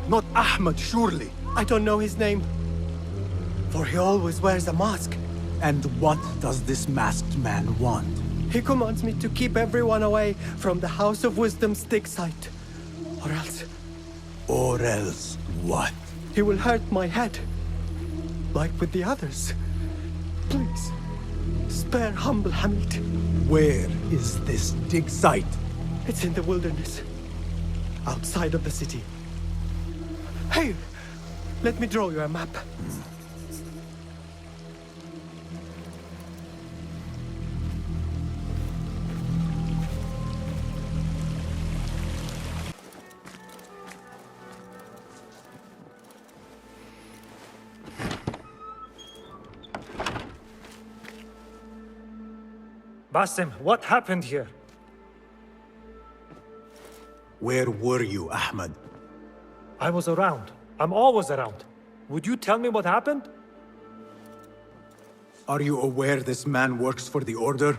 Not Ahmad, surely. I don't know his name. For he always wears a mask. And what does this masked man want? He commands me to keep everyone away from the House of Wisdom's dig site. Or else... Or else what? He will hurt my head. Like with the others. Please, spare humble Hamid. Where is this dig site? It's in the wilderness. Outside of the city. Hey! Let me draw you a map. Bassem, what happened here? Where were you, Ahmad? I was around. I'm always around. Would you tell me what happened? Are you aware this man works for the Order?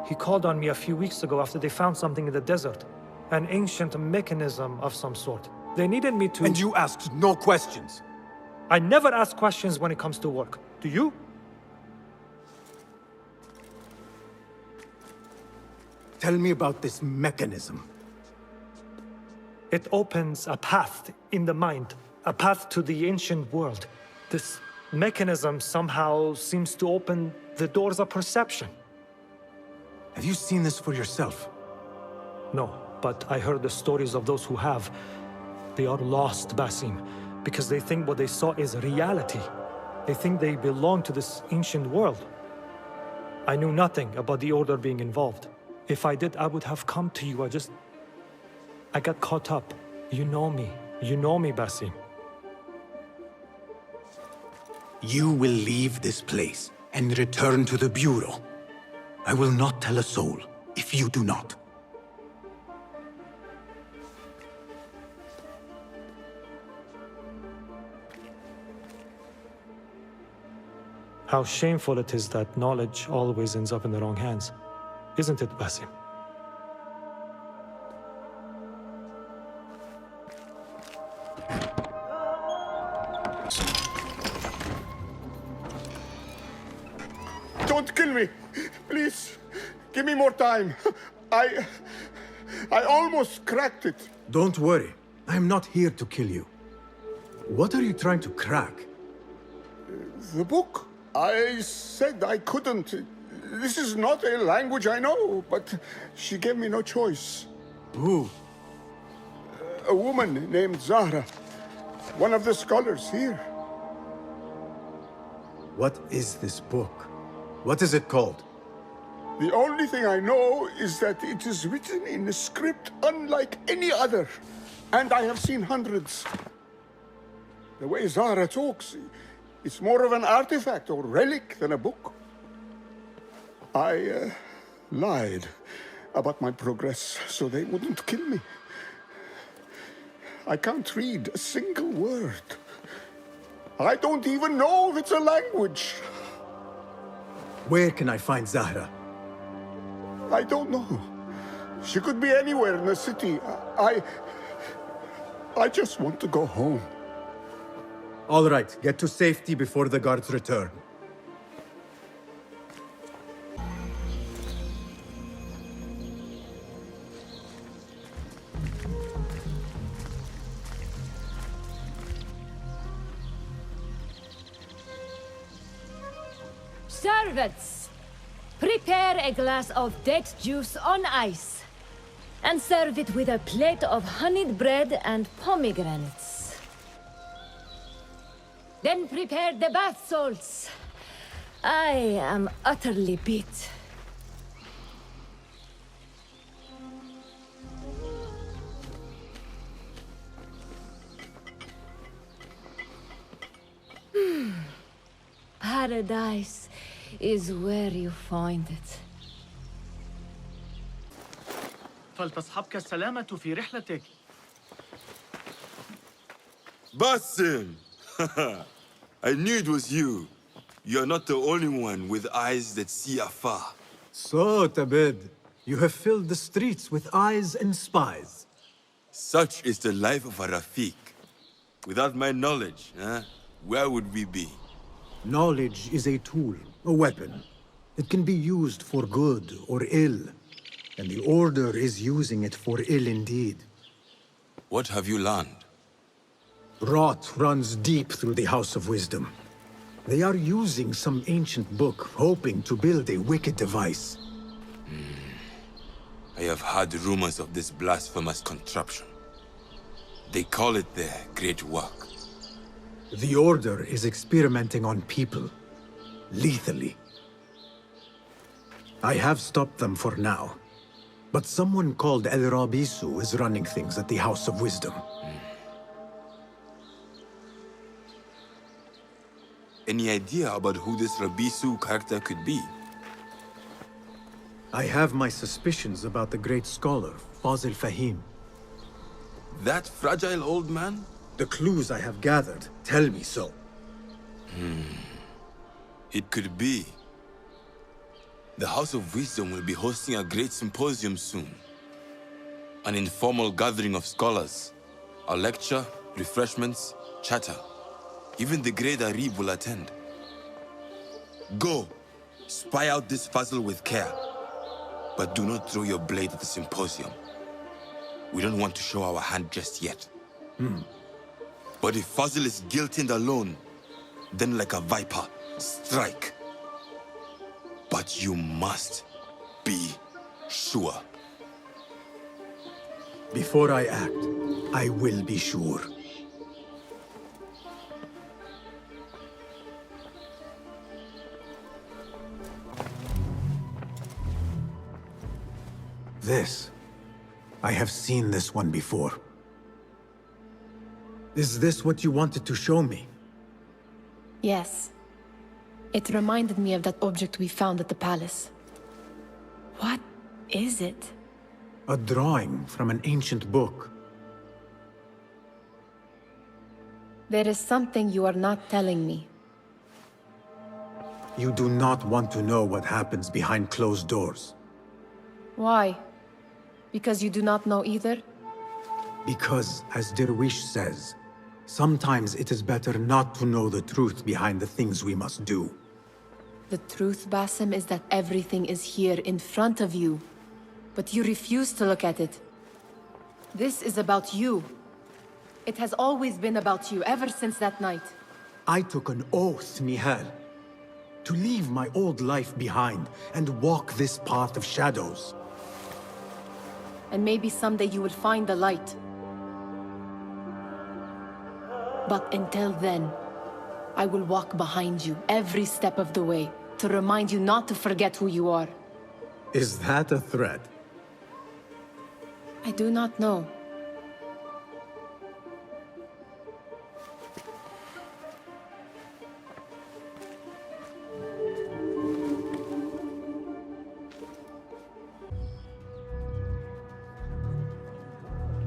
He called on me a few weeks ago after they found something in the desert. An ancient mechanism of some sort. They needed me to... And you asked no questions? I never ask questions when it comes to work. Do you? Tell me about this mechanism. It opens a path in the mind, a path to the ancient world. This mechanism somehow seems to open the doors of perception. Have you seen this for yourself? No, but I heard the stories of those who have. They are lost, Basim, because they think what they saw is reality. They think they belong to this ancient world. I knew nothing about the Order being involved. If I did, I would have come to you. I got caught up. You know me. You know me, Basim. You will leave this place and return to the Bureau. I will not tell a soul. if you do not. How shameful it is that knowledge always ends up in the wrong hands. Isn't it, Basim? Don't kill me! Please, give me more time. I almost cracked it. Don't worry. I'm not here to kill you. What are you trying to crack? The book. I said I couldn't. This is not a language I know, but she gave me no choice. Who? A woman named Zahra. One of the scholars here. What is this book? What is it called? The only thing I know is that it is written in a script unlike any other. And I have seen hundreds. The way Zahra talks, it's more of an artifact or relic than a book. I lied about my progress so they wouldn't kill me. I can't read a single word. I don't even know if it's a language. Where can I find Zahra? I don't know. She could be anywhere in the city. I just want to go home. All right, get to safety before the guards return. Servants, prepare a glass of date juice on ice, and serve it with a plate of honeyed bread and pomegranates. Then prepare the bath salts. I am utterly beat. Paradise is where you find it. فلتصحبك السلامة في رحلتك. Basim! I knew it was you. You're not the only one with eyes that see afar. So, Tabid, you have filled the streets with eyes and spies. Such is the life of a Rafiq. Without my knowledge, where would we be? Knowledge is a tool, a weapon. It can be used for good or ill. And the Order is using it for ill indeed. What have you learned? Rot runs deep through the House of Wisdom. They are using some ancient book, hoping to build a wicked device. I have heard rumors of this blasphemous contraption. They call it their great work. The Order is experimenting on people, lethally. I have stopped them for now, but someone called El Rabisu is running things at the House of Wisdom. Any idea about who this Rabisu character could be? I have my suspicions about the great scholar, Fazil Fahim. That fragile old man? The clues I have gathered tell me so. It could be. The House of Wisdom will be hosting a great symposium soon. An informal gathering of scholars. A lecture, refreshments, chatter. Even the great Arib will attend. Go, spy out this puzzle with care. But do not throw your blade at the symposium. We don't want to show our hand just yet. But if Fazil is guilty and alone, then like a viper, strike. But you must be sure. Before I act, I will be sure. This. I have seen this one before. Is this what you wanted to show me? Yes. It reminded me of that object we found at the palace. What is it? A drawing from an ancient book. There is something you are not telling me. You do not want to know what happens behind closed doors. Why? Because you do not know either? Because, as Derwish says, sometimes it is better not to know the truth behind the things we must do. The truth, Basim, is that everything is here in front of you. But you refuse to look at it. This is about you. It has always been about you, ever since that night. I took an oath, Nihal, to leave my old life behind and walk this path of shadows. And maybe someday you will find the light. But until then, I will walk behind you every step of the way to remind you not to forget who you are. Is that a threat? I do not know.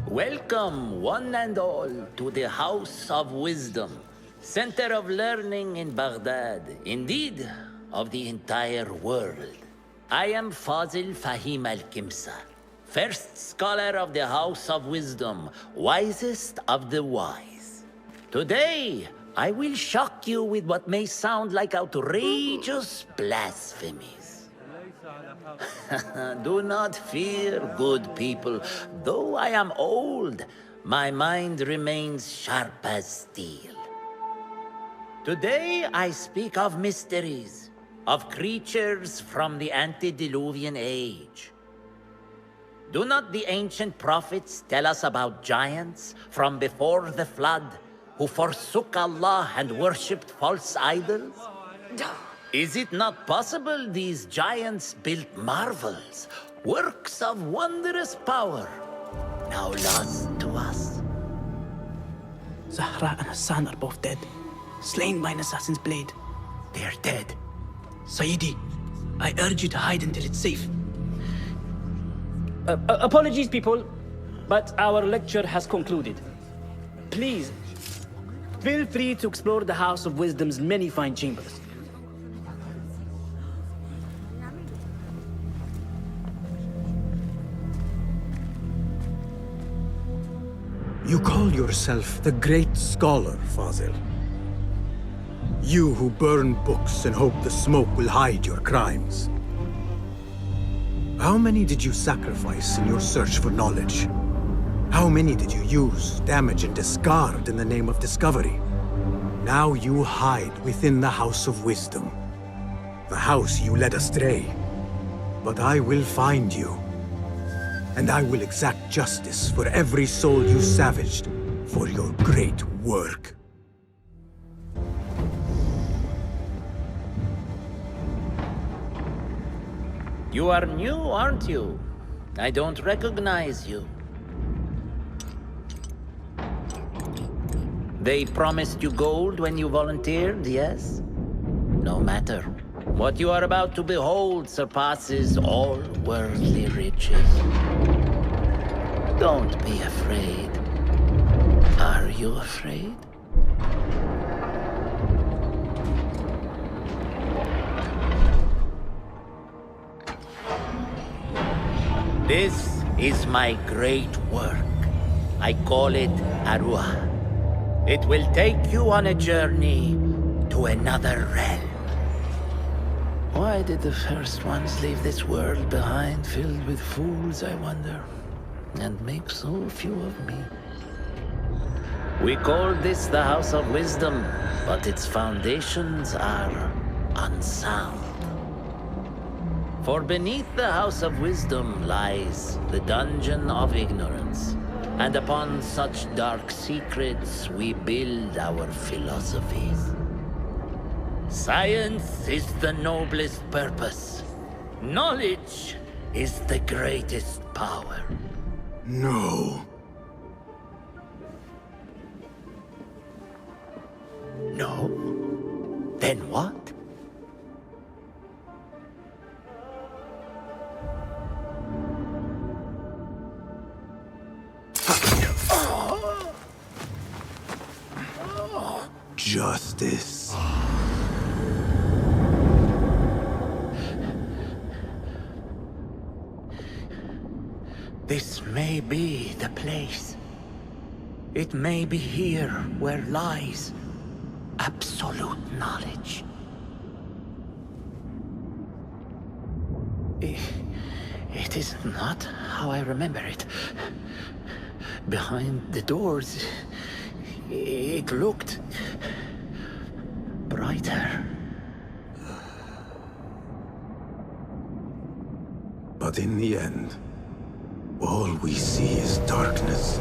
Welcome, one and all, to the House of Wisdom, center of learning in Baghdad, indeed, of the entire world. I am Fazil Fahim al-Kimsa, first scholar of the House of Wisdom, wisest of the wise. Today, I will shock you with what may sound like outrageous blasphemies. Do not fear, good people. Though I am old, my mind remains sharp as steel. Today I speak of mysteries, of creatures from the antediluvian age. Do not the ancient prophets tell us about giants from before the flood who forsook Allah and worshipped false idols? Is it not possible these giants built marvels, works of wondrous power, now lost to us? Zahra and Hassan are both dead, slain by an assassin's blade. They're dead. Sayyidi, I urge you to hide until it's safe. Apologies, people, but our lecture has concluded. Please, feel free to explore the House of Wisdom's many fine chambers. You call yourself the great scholar, Fazil. You who burn books and hope the smoke will hide your crimes. How many did you sacrifice in your search for knowledge? How many did you use, damage, and discard in the name of discovery? Now you hide within the House of Wisdom. The house you led astray. But I will find you. And I will exact justice for every soul you savaged for your great work. You are new, aren't you? I don't recognize you. They promised you gold when you volunteered, yes? No matter. What you are about to behold surpasses all worldly riches. Don't be afraid. Are you afraid? This is my great work. I call it Arwah. It will take you on a journey to another realm. Why did the first ones leave this world behind, filled with fools, I wonder, and make so few of me? We call this the House of Wisdom, but its foundations are unsound. For beneath the House of Wisdom lies the Dungeon of Ignorance, and upon such dark secrets we build our philosophies. Science is the noblest purpose. Knowledge is the greatest power. No. No? Then what? justice. This may be the place. It may be here where lies absolute knowledge. It is not how I remember it. Behind the doors, it looked brighter. But in the end, all we see is darkness.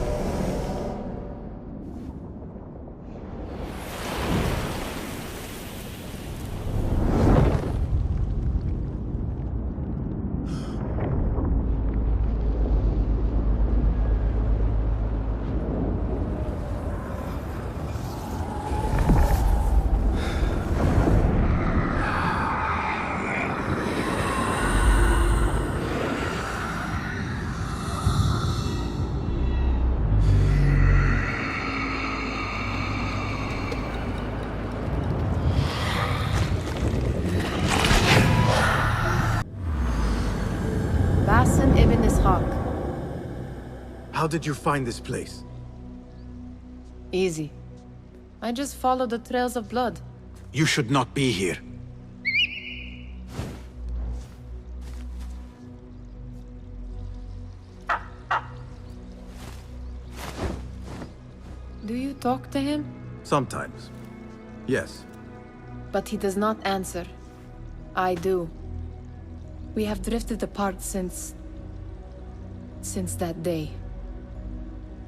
How did you find this place? Easy. I just follow the trails of blood. You should not be here. Do you talk to him? Sometimes. Yes. But he does not answer. I do. We have drifted apart since that day.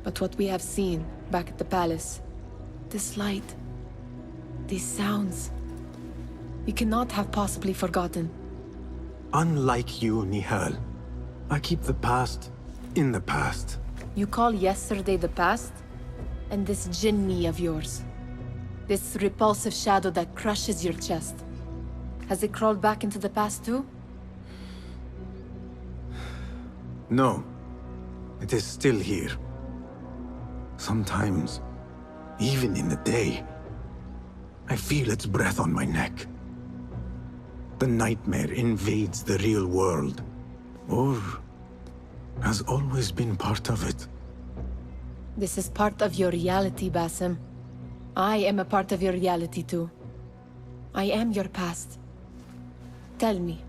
But what we have seen back at the palace, this light, these sounds, we cannot have possibly forgotten. Unlike you, Nihal, I keep the past in the past. You call yesterday the past? And this Jinni of yours, this repulsive shadow that crushes your chest, has it crawled back into the past too? No. It is still here. Sometimes, even in the day, I feel its breath on my neck. The nightmare invades the real world, or has always been part of it. This is part of your reality, Basim. I am a part of your reality too. I am your past. Tell me,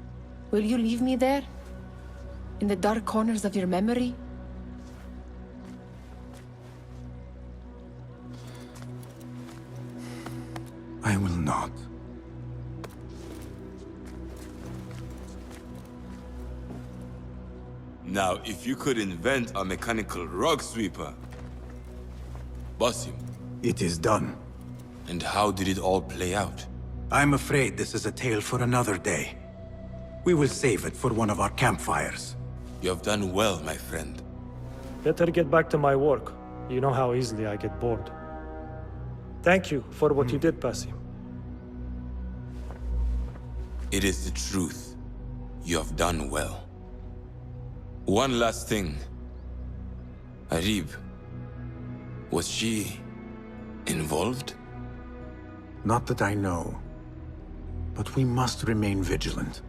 will you leave me there? In the dark corners of your memory? I will not. Now, if you could invent a mechanical rug sweeper. Basim. It is done. And how did it all play out? I'm afraid this is a tale for another day. We will save it for one of our campfires. You have done well, my friend. Better get back to my work. You know how easily I get bored. Thank you for what you did, Basim. It is the truth. You have done well. One last thing. Arib, was she involved? Not that I know. But we must remain vigilant.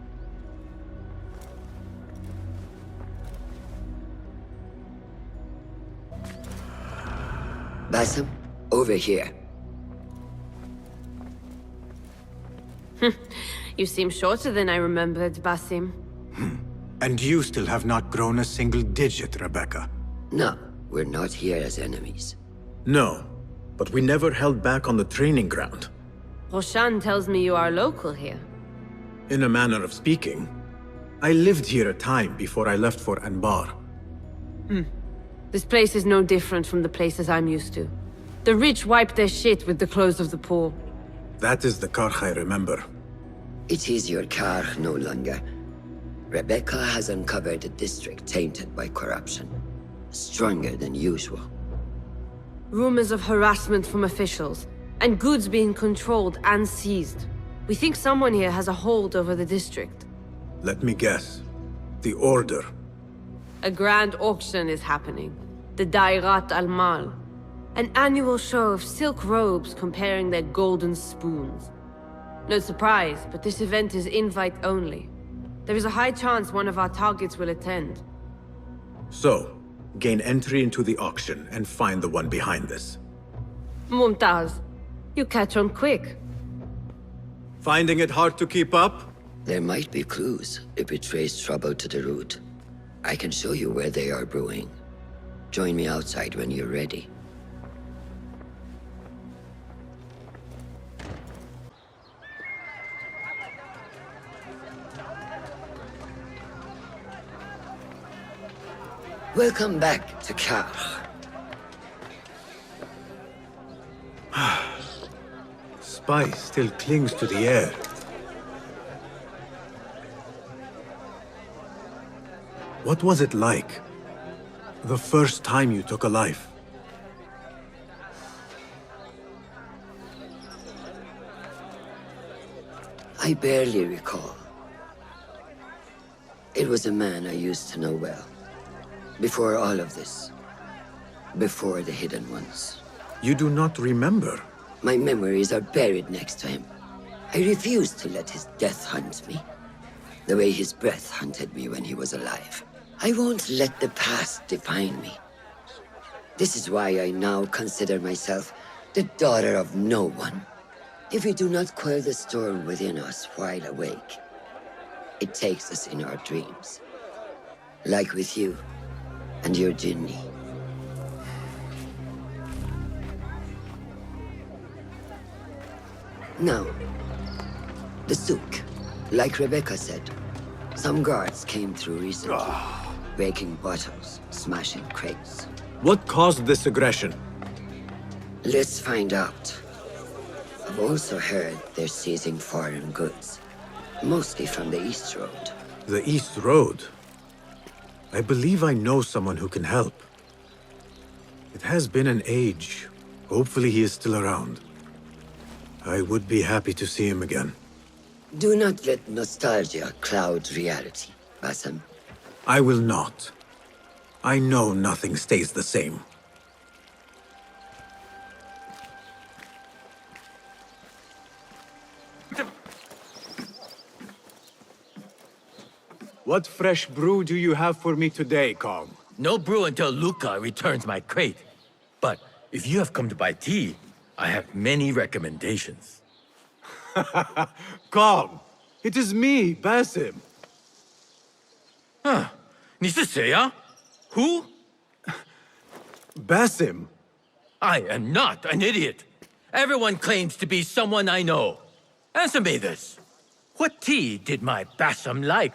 Basim, over here. You seem shorter than I remembered, Basim. And you still have not grown a single digit, Rebecca. No, we're not here as enemies. No, but we never held back on the training ground. Roshan tells me you are local here. In a manner of speaking. I lived here a time before I left for Anbar. This place is no different from the places I'm used to. The rich wipe their shit with the clothes of the poor. That is the Karch I remember. It is your Karch no longer. Rebecca has uncovered a district tainted by corruption. Stronger than usual. Rumors of harassment from officials, and goods being controlled and seized. We think someone here has a hold over the district. Let me guess. The Order. A grand auction is happening. The Dairat al-Mal. An annual show of silk robes comparing their golden spoons. No surprise, but this event is invite only. There is a high chance one of our targets will attend. So, gain entry into the auction and find the one behind this. Mumtaz, you catch on quick. Finding it hard to keep up? There might be clues if we trace trouble to the root. I can show you where they are brewing. Join me outside when you're ready. Welcome back to Kar. Spice still clings to the air. What was it like? The first time you took a life? I barely recall. It was a man I used to know well. Before all of this. Before the Hidden Ones. You do not remember? My memories are buried next to him. I refuse to let his death hunt me. The way his breath hunted me when he was alive. I won't let the past define me. This is why I now consider myself the daughter of no one. If we do not quell the storm within us while awake, it takes us in our dreams. Like with you and your Jinni. Now, the souk. Like Rebecca said, some guards came through recently, breaking bottles, smashing crates. What caused this aggression? Let's find out. I've also heard they're seizing foreign goods, mostly from the East Road. The East Road? I believe I know someone who can help. It has been an age. Hopefully he is still around. I would be happy to see him again. Do not let nostalgia cloud reality, Basim. I will not. I know nothing stays the same. What fresh brew do you have for me today, Kong? No brew until Luca returns my crate. But if you have come to buy tea, I have many recommendations. Kong! It is me, Basim. Huh. 你是谁啊? Who? Basim. I am not an idiot. Everyone claims to be someone I know. Answer me this. What tea did my Basim like?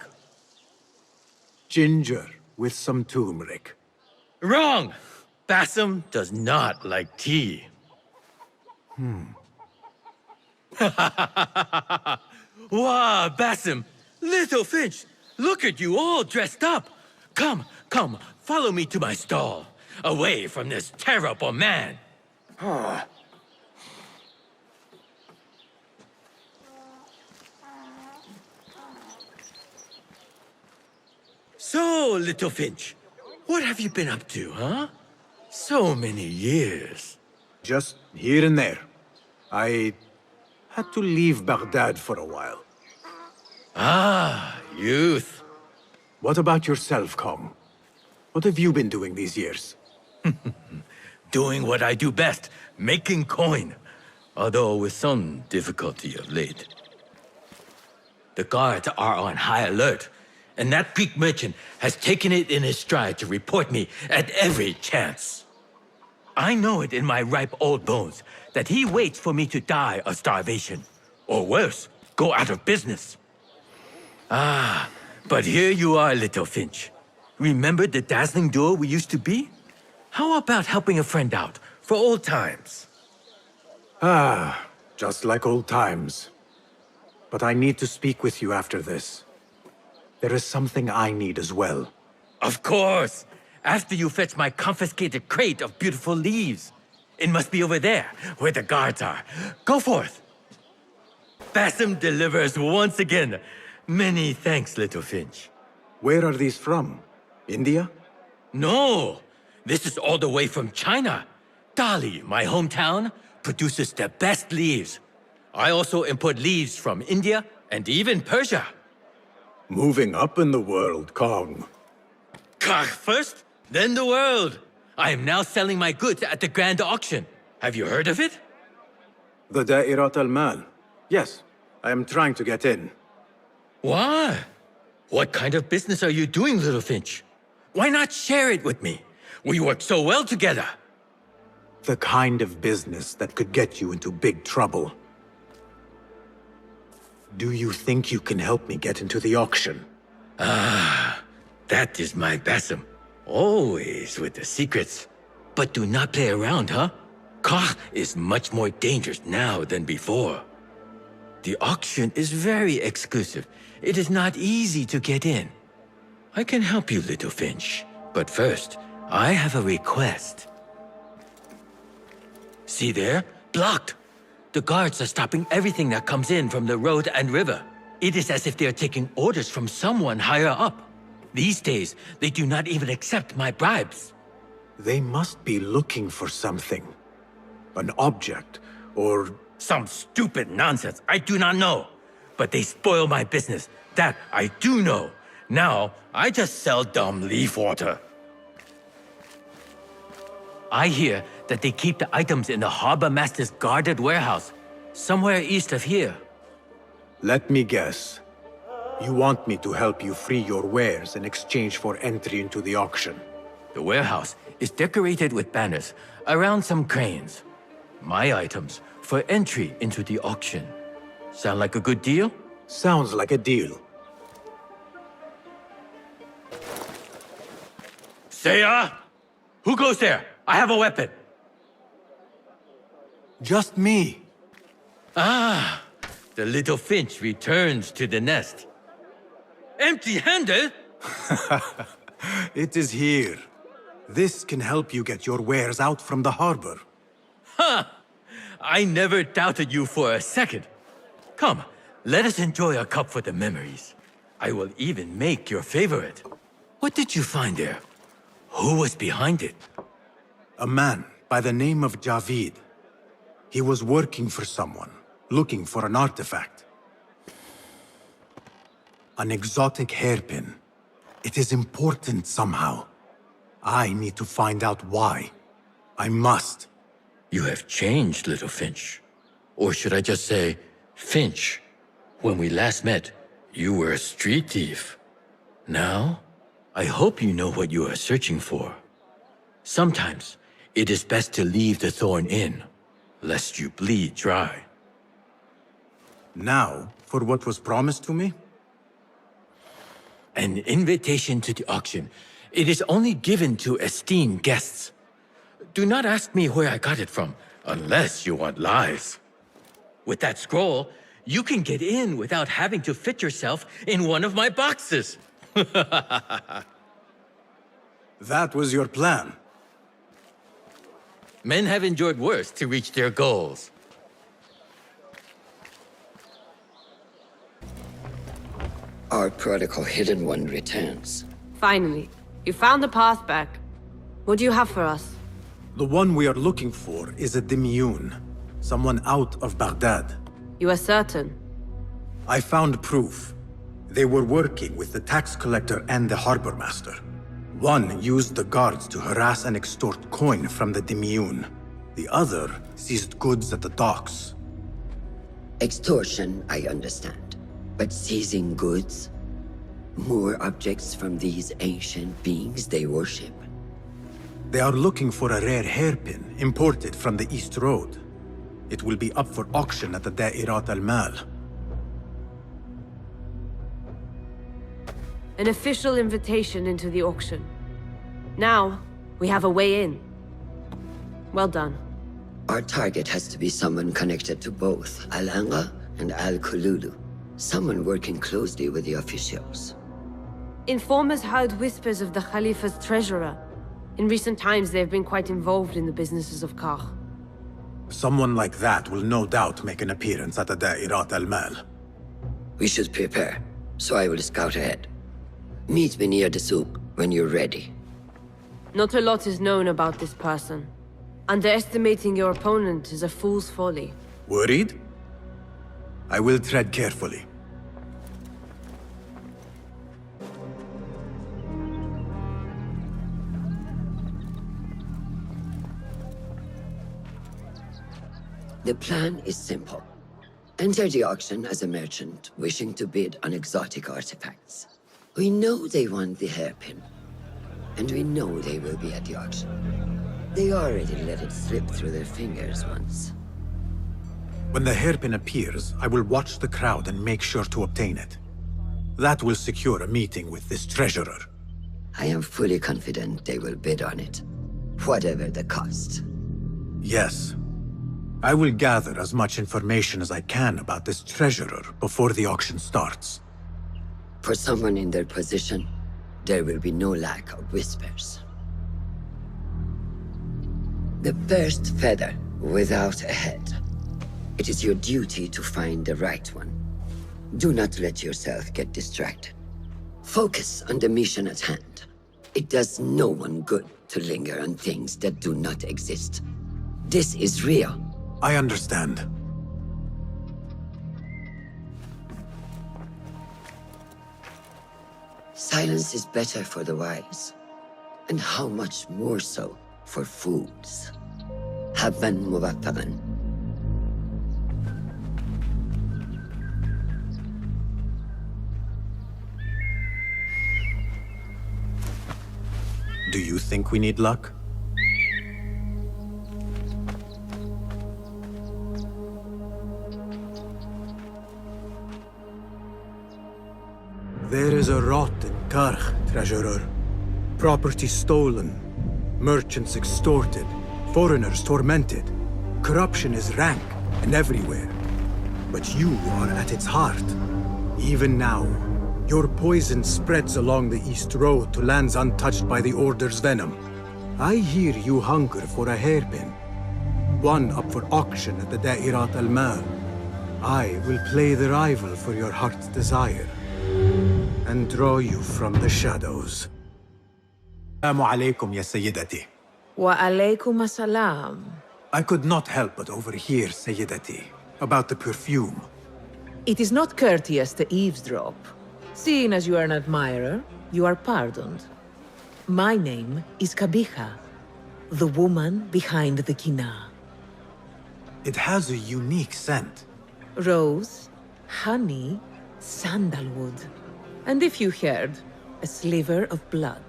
Ginger with some turmeric. Wrong! Basim does not like tea. Wow, Basim! Little Finch! Look at you all dressed up! Come, come, follow me to my stall. Away from this terrible man. So, Little Finch, what have you been up to, huh? So many years. Just here and there. I had to leave Baghdad for a while. Ah, youth. What about yourself, Kong? What have you been doing these years? Doing what I do best, making coin. Although with some difficulty of late. The guards are on high alert, and that Greek merchant has taken it in his stride to report me at every chance. I know it in my ripe old bones that he waits for me to die of starvation. Or worse, go out of business. Ah, but here you are, Little Finch. Remember the dazzling duo we used to be? How about helping a friend out, for old times? Ah, just like old times. But I need to speak with you after this. There is something I need as well. Of course! After you fetch my confiscated crate of beautiful leaves. It must be over there, where the guards are. Go forth! Basim delivers once again. Many thanks, Little Finch. Where are these from? India? No! This is all the way from China. Dali, my hometown, produces the best leaves. I also import leaves from India and even Persia. Moving up in the world, Kong. Kah first, then the world. I am now selling my goods at the grand auction. Have you heard of it? The Da'irat al-Mal. Yes, I am trying to get in. Why? What kind of business are you doing, Little Finch? Why not share it with me? We work so well together. The kind of business that could get you into big trouble. Do you think you can help me get into the auction? Ah, that is my Basim. Always with the secrets. But do not play around, huh? Kah is much more dangerous now than before. The auction is very exclusive. It is not easy to get in. I can help you, Little Finch. But first, I have a request. See there? Blocked. The guards are stopping everything that comes in from the road and river. It is as if they are taking orders from someone higher up. These days, they do not even accept my bribes. They must be looking for something. An object, or... Some stupid nonsense, I do not know. But they spoil my business, that I do know. Now, I just sell dumb leaf water. I hear that they keep the items in the harbor master's guarded warehouse, somewhere east of here. Let me guess. You want me to help you free your wares in exchange for entry into the auction. The warehouse is decorated with banners around some cranes. My items for entry into the auction. Sound like a good deal? Sounds like a deal. Seiya! Who goes there? I have a weapon. Just me. Ah, the little finch returns to the nest. Empty-handed? It is here. This can help you get your wares out from the harbor. Ha! I never doubted you for a second. Come, let us enjoy a cup for the memories. I will even make your favorite. What did you find there? Who was behind it? A man by the name of Javid. He was working for someone, looking for an artifact. An exotic hairpin. It is important somehow. I need to find out why. I must. You have changed, Little Finch. Or should I just say, Finch. When we last met, you were a street thief. Now, I hope you know what you are searching for. Sometimes, it is best to leave the thorn in, lest you bleed dry. Now, for what was promised to me? An invitation to the auction. It is only given to esteemed guests. Do not ask me where I got it from, unless you want lies. With that scroll, you can get in without having to fit yourself in one of my boxes. That was your plan. Men have endured worse to reach their goals. Our prodigal hidden one returns. Finally, you found the path back. What do you have for us? The one we are looking for is a Dimyun, someone out of Baghdad. You are certain? I found proof. They were working with the tax collector and the harbor master. One used the guards to harass and extort coin from the Dimyun. The other seized goods at the docks. Extortion, I understand. But seizing goods? More objects from these ancient beings they worship? They are looking for a rare hairpin imported from the East Road. It will be up for auction at the Da'irat al-Mal. An official invitation into the auction. Now, we have a way in. Well done. Our target has to be someone connected to both Al-Anga and Al-Kululu. Someone working closely with the officials. Informers heard whispers of the Khalifa's treasurer. In recent times, they have been quite involved in the businesses of Kah. Someone like that will no doubt make an appearance at the Da'irat al-Mal. We should prepare, so I will scout ahead. Meet me near the souk when you're ready. Not a lot is known about this person. Underestimating your opponent is a fool's folly. Worried? I will tread carefully. The plan is simple. Enter the auction as a merchant wishing to bid on exotic artifacts. We know they want the hairpin, and we know they will be at the auction. They already let it slip through their fingers once. When the hairpin appears, I will watch the crowd and make sure to obtain it. That will secure a meeting with this treasurer. I am fully confident they will bid on it, whatever the cost. Yes. I will gather as much information as I can about this treasurer before the auction starts. For someone in their position, there will be no lack of whispers. The first feather without a head. It is your duty to find the right one. Do not let yourself get distracted. Focus on the mission at hand. It does no one good to linger on things that do not exist. This is real. I understand. Silence is better for the wise. And how much more so for fools. Habban mubattagan. Do you think we need luck? There is a rot in Karch, treasurer. Property stolen, merchants extorted, foreigners tormented. Corruption is rank and everywhere. But you are at its heart. Even now, your poison spreads along the East Road to lands untouched by the Order's venom. I hear you hunger for a hairpin. One up for auction at the Da'irat al-Mal. I will play the rival for your heart's desire. And draw you from the shadows. Assalamu alaikum, ya Sayyidati. Wa alaykum assalam. I could not help but overhear, Sayyidati, about the perfume. It is not courteous to eavesdrop. Seeing as you are an admirer, you are pardoned. My name is Kabiha, the woman behind the kina. It has a unique scent. Rose, honey, sandalwood. And if you heard, a sliver of blood.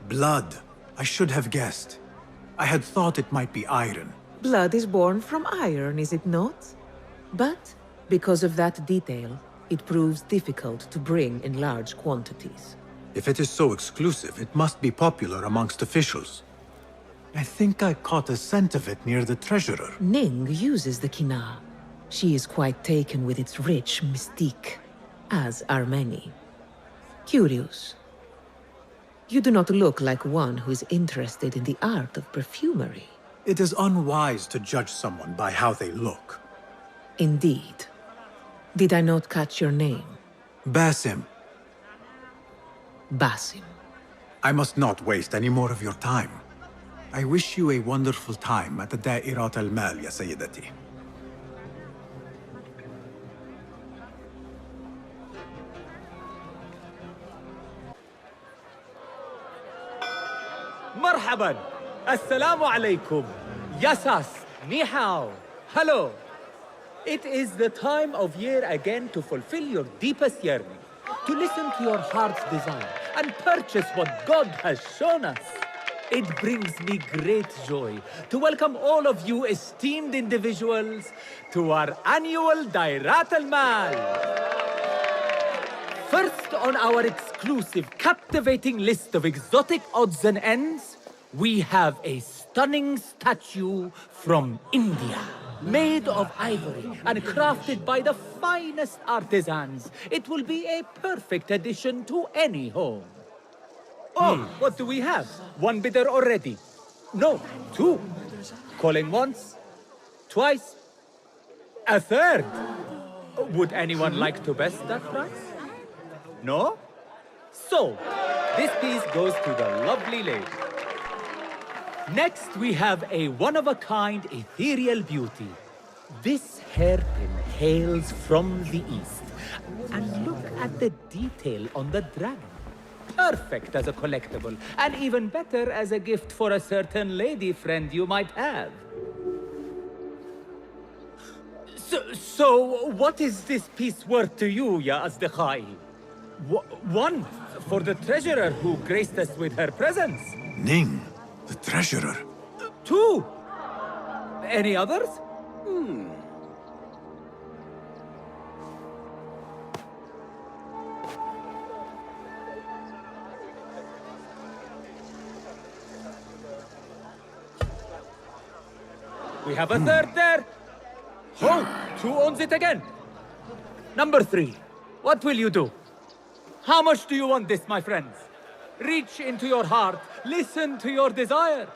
Blood. I should have guessed. I had thought it might be iron. Blood is born from iron, is it not? But because of that detail, it proves difficult to bring in large quantities. If it is so exclusive, it must be popular amongst officials. I think I caught a scent of it near the treasurer. Ning uses the kina. She is quite taken with its rich mystique, as are many. Curious. You do not look like one who is interested in the art of perfumery. It is unwise to judge someone by how they look. Indeed. Did I not catch your name? Basim. Basim. I must not waste any more of your time. I wish you a wonderful time at the Da'irat al-Mal, ya Sayyidati. Marhaban! Assalamu alaikum! Yasas! Ni hao! Hello! It is the time of year again to fulfill your deepest yearning, to listen to your heart's desire, and purchase what God has shown us. It brings me great joy to welcome all of you esteemed individuals to our annual Dairat al-Mal. First on our exclusive, captivating list of exotic odds and ends, we have a stunning statue from India. Made of ivory and crafted by the finest artisans, it will be a perfect addition to any home. Oh, what do we have? One bidder already. No, two. Calling once, twice, a third. Would anyone like to best that price? No? So, this piece goes to the lovely lady. Next, we have a one-of-a-kind ethereal beauty. This hairpin hails from the east. And look at the detail on the dragon. Perfect as a collectible, and even better as a gift for a certain lady friend you might have. So what is this piece worth to you, Ya Azdikhai? One, for the treasurer who graced us with her presence. Ning, the treasurer. Two. Any others? We have a third there. Halt! Who owns it again? Number 3. What will you do? How much do you want this, my friends? Reach into your heart. Listen to your desire.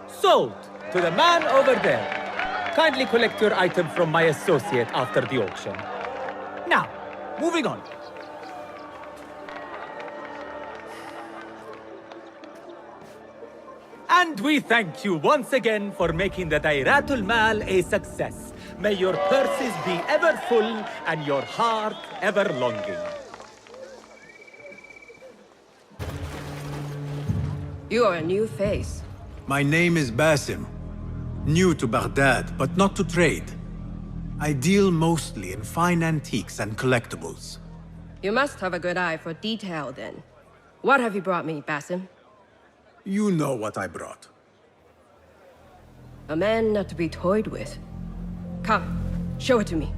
Sold to the man over there. Kindly collect your item from my associate after the auction. Now, moving on. And we thank you once again for making the Dairatul Mal a success. May your purses be ever full and your heart ever longing. You are a new face. My name is Basim. New to Baghdad, but not to trade. I deal mostly in fine antiques and collectibles. You must have a good eye for detail then. What have you brought me, Basim? You know what I brought. A man not to be toyed with. Come, show it to me.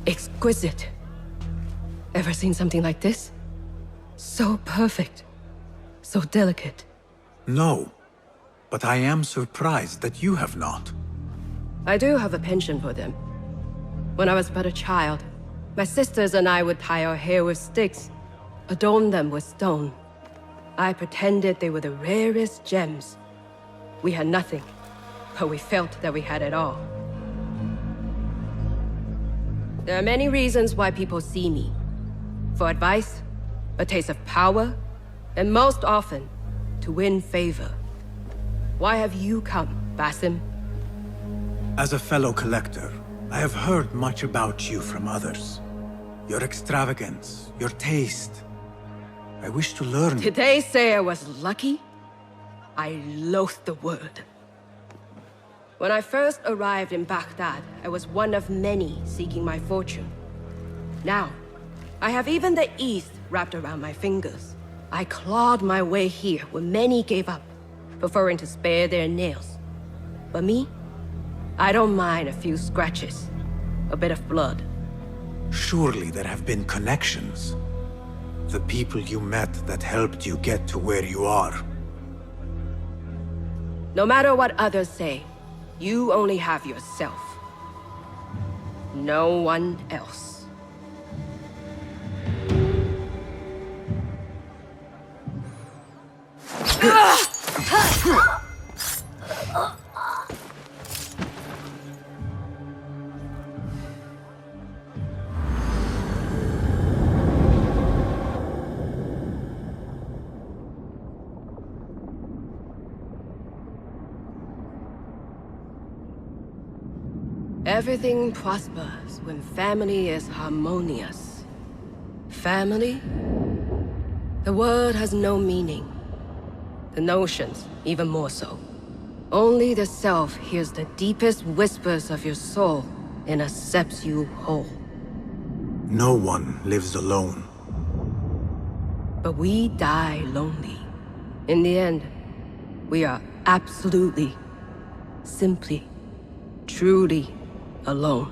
Exquisite. Ever seen something like this? So perfect. So delicate. No, but I am surprised that you have not. I do have a penchant for them. When I was but a child, my sisters and I would tie our hair with sticks, adorn them with stone. I pretended they were the rarest gems. We had nothing, but we felt that we had it all. There are many reasons why people see me. For advice, a taste of power, and most often, to win favor. Why have you come, Basim? As a fellow collector, I have heard much about you from others. Your extravagance, your taste. I wish to learn. Did they say I was lucky? I loathe the word. When I first arrived in Baghdad, I was one of many seeking my fortune. Now, I have even the East wrapped around my fingers. I clawed my way here when many gave up, preferring to spare their nails. But me? I don't mind a few scratches, a bit of blood. Surely there have been connections. The people you met that helped you get to where you are. No matter what others say, you only have yourself. No one else. Everything prospers when family is harmonious. Family? The word has no meaning. The notions, even more so. Only the self hears the deepest whispers of your soul and accepts you whole. No one lives alone. But we die lonely. In the end, we are absolutely, simply, truly alone.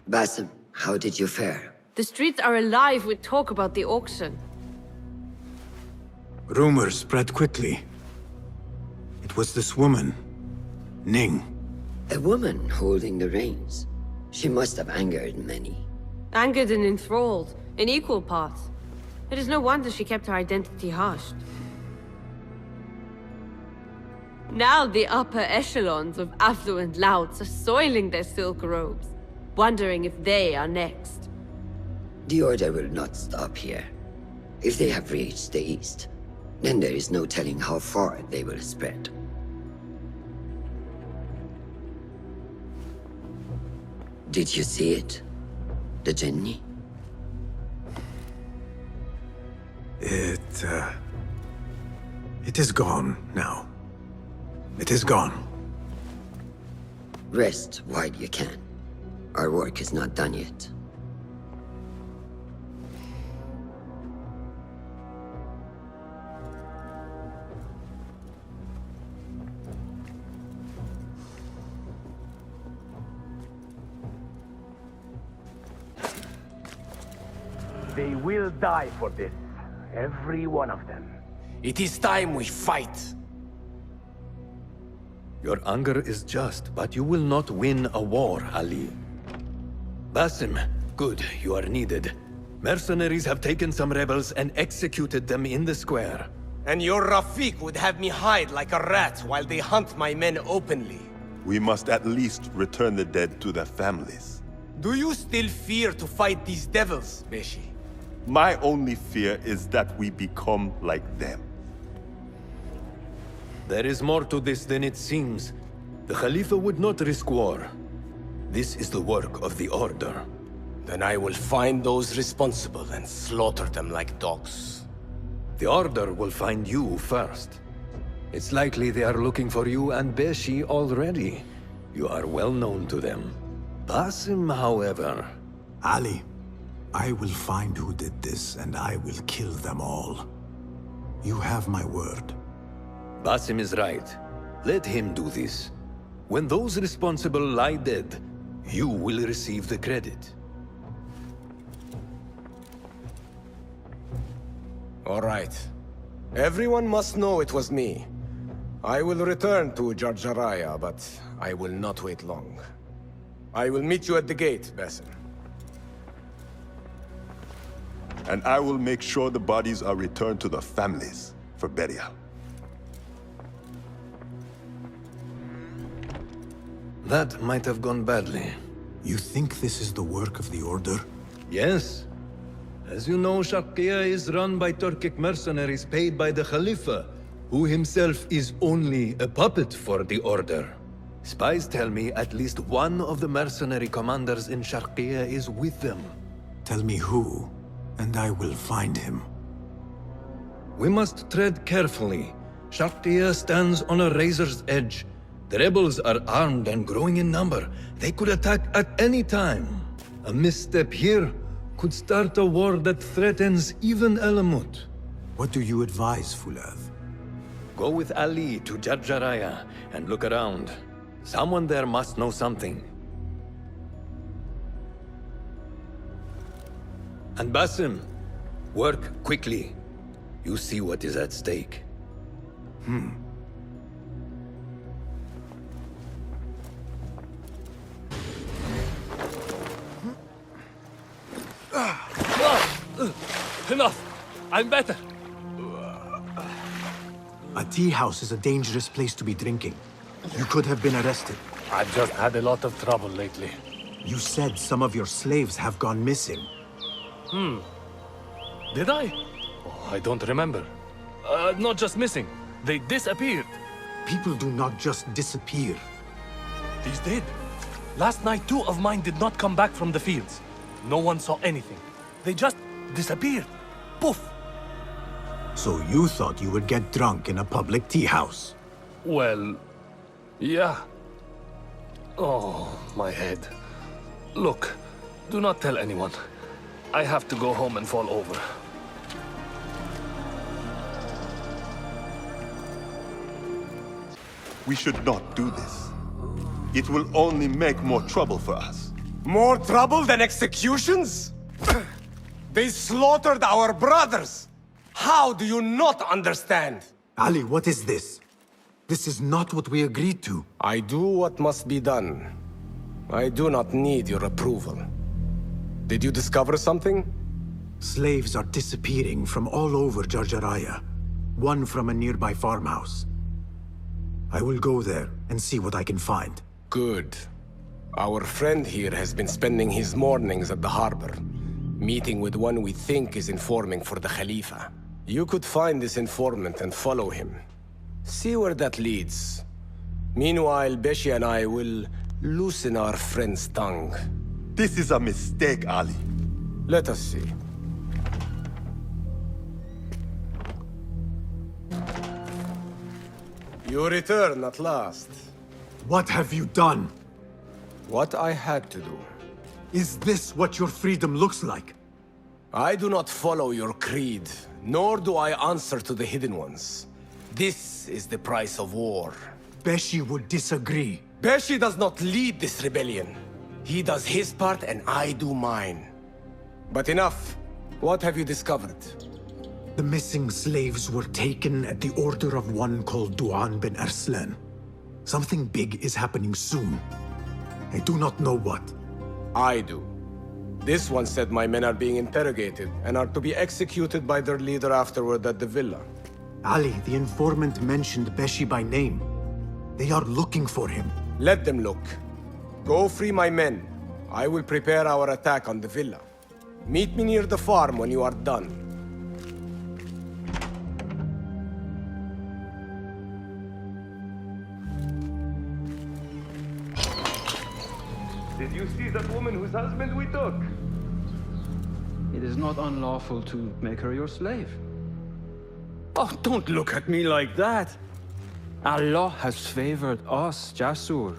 Basim, how did you fare? The streets are alive with talk about the auction. Rumors spread quickly. It was this woman, Ning. A woman holding the reins. She must have angered many. Angered and enthralled, in equal parts. It is no wonder she kept her identity hushed. Now the upper echelons of affluent louts are soiling their silk robes, wondering if they are next. The Order will not stop here. If they have reached the east, then there is no telling how far they will spread. Did you see it? The Jinni? It is gone now. It is gone. Rest while you can. Our work is not done yet. They will die for this. Every one of them. It is time we fight. Your anger is just, but you will not win a war, Ali. Basim, good, you are needed. Mercenaries have taken some rebels and executed them in the square. And your Rafik would have me hide like a rat while they hunt my men openly. We must at least return the dead to their families. Do you still fear to fight these devils, Beshi? My only fear is that we become like them. There is more to this than it seems. The Khalifa would not risk war. This is the work of the Order. Then I will find those responsible and slaughter them like dogs. The Order will find you first. It's likely they are looking for you and Beshi already. You are well known to them. Basim, however... Ali, I will find who did this, and I will kill them all. You have my word. Basim is right. Let him do this. When those responsible lie dead, you will receive the credit. All right. Everyone must know it was me. I will return to Jarjaraya, but I will not wait long. I will meet you at the gate, Basim. And I will make sure the bodies are returned to the families for burial. That might have gone badly. You think this is the work of the Order? Yes. As you know, Sharqiya is run by Turkic mercenaries paid by the Khalifa, who himself is only a puppet for the Order. Spies tell me at least one of the mercenary commanders in Sharqiya is with them. Tell me who, and I will find him. We must tread carefully. Sharqiya stands on a razor's edge. The rebels are armed and growing in number. They could attack at any time. A misstep here could start a war that threatens even Alamut. What do you advise, Fulad? Go with Ali to Jarjaraya and look around. Someone there must know something. And Basim, work quickly. You see what is at stake. Enough! I'm better! A tea house is a dangerous place to be drinking. You could have been arrested. I've just had a lot of trouble lately. You said some of your slaves have gone missing. Did I? Oh, I don't remember. Not just missing. They disappeared. People do not just disappear. These did. Last night, 2 of mine did not come back from the fields. No one saw anything. They just disappeared. Poof! So you thought you would get drunk in a public tea house? Well, yeah. Oh, my head. Look, do not tell anyone. I have to go home and fall over. We should not do this. It will only make more trouble for us. More trouble than executions? They slaughtered our brothers! How do you not understand? Ali, what is this? This is not what we agreed to. I do what must be done. I do not need your approval. Did you discover something? Slaves are disappearing from all over Jarjaraya. One from a nearby farmhouse. I will go there and see what I can find. Good. Our friend here has been spending his mornings at the harbor, meeting with one we think is informing for the Khalifa. You could find this informant and follow him. See where that leads. Meanwhile, Beshi and I will loosen our friend's tongue. This is a mistake, Ali. Let us see. You return at last. What have you done? What I had to do. Is this what your freedom looks like? I do not follow your creed, nor do I answer to the Hidden Ones. This is the price of war. Beshi would disagree. Beshi does not lead this rebellion. He does his part and I do mine. But enough. What have you discovered? The missing slaves were taken at the order of one called Duan bin Arslan. Something big is happening soon. I do not know what. I do. This one said my men are being interrogated and are to be executed by their leader afterward at the villa. Ali, the informant mentioned Beshi by name. They are looking for him. Let them look. Go free my men. I will prepare our attack on the villa. Meet me near the farm when you are done. Did you see that woman whose husband we took? It is not unlawful to make her your slave. Oh, don't look at me like that. Allah has favored us, Jasur.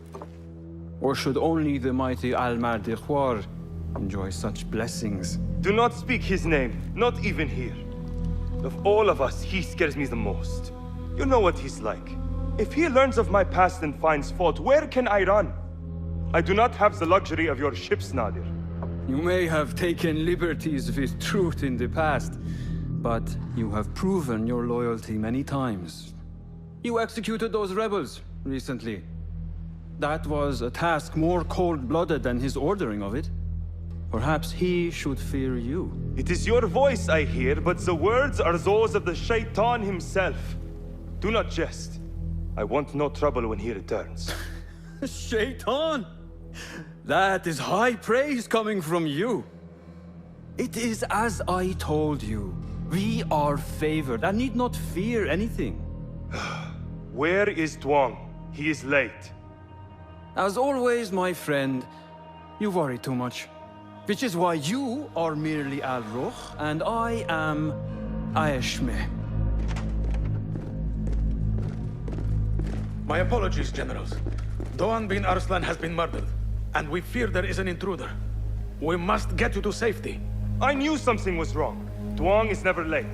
Or should only the mighty Al-Mardikhwar enjoy such blessings? Do not speak his name, not even here. Of all of us, he scares me the most. You know what he's like. If he learns of my past and finds fault, where can I run? I do not have the luxury of your ships, Nadir. You may have taken liberties with truth in the past, but you have proven your loyalty many times. You executed those rebels recently. That was a task more cold-blooded than his ordering of it. Perhaps he should fear you. It is your voice I hear, but the words are those of the Shaitan himself. Do not jest. I want no trouble when he returns. Shaitan! That is high praise coming from you. It is as I told you. We are favored and need not fear anything. Where is Tuang? He is late. As always, my friend, you worry too much. Which is why you are merely Al-Ruh, and I am Aeshmeh. My apologies, generals. Doan bin Arslan has been murdered, and we fear there is an intruder. We must get you to safety. I knew something was wrong. Tuang is never late.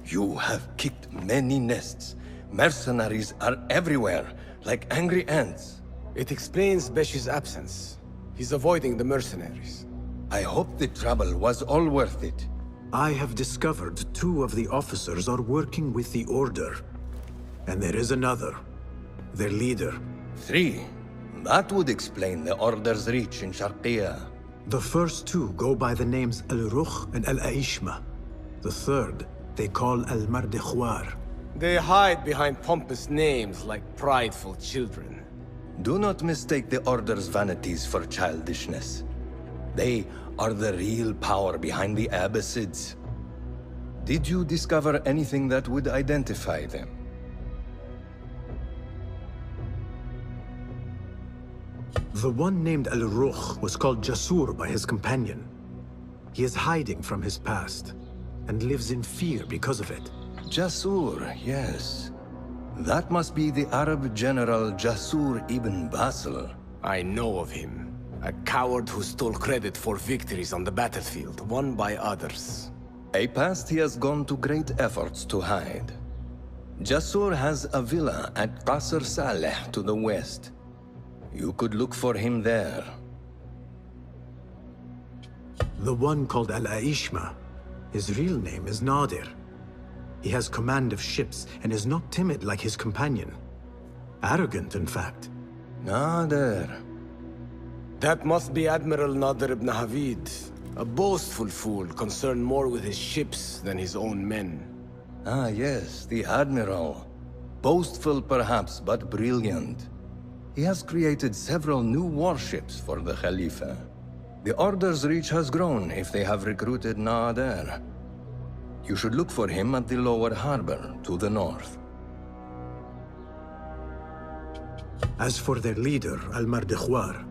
You have kicked many nests. Mercenaries are everywhere, like angry ants. It explains Beshi's absence. He's avoiding the mercenaries. I hope the trouble was all worth it. I have discovered 2 of the officers are working with the Order. And there is another. Their leader. 3. That would explain the Order's reach in Sharqiya. The first 2 go by the names Al-Ruh and Al-Aishma. The third, they call Al-Mardikhwar. They hide behind pompous names like prideful children. Do not mistake the Order's vanities for childishness. They are the real power behind the Abbasids. Did you discover anything that would identify them? The one named Al-Ruh was called Jasur by his companion. He is hiding from his past, and lives in fear because of it. Jasur, yes. That must be the Arab general Jasur ibn Basil. I know of him. A coward who stole credit for victories on the battlefield, won by others. A past he has gone to great efforts to hide. Jasur has a villa at Qasr Saleh to the west. You could look for him there. The one called Al-Aishma. His real name is Nadir. He has command of ships and is not timid like his companion. Arrogant, in fact. Nadir. That must be Admiral Nadir ibn Havid. A boastful fool concerned more with his ships than his own men. Ah, yes, the Admiral. Boastful perhaps, but brilliant. He has created several new warships for the Khalifa. The Order's reach has grown if they have recruited Nadir. You should look for him at the lower harbor, to the north. As for their leader, Al-Mardikhwar,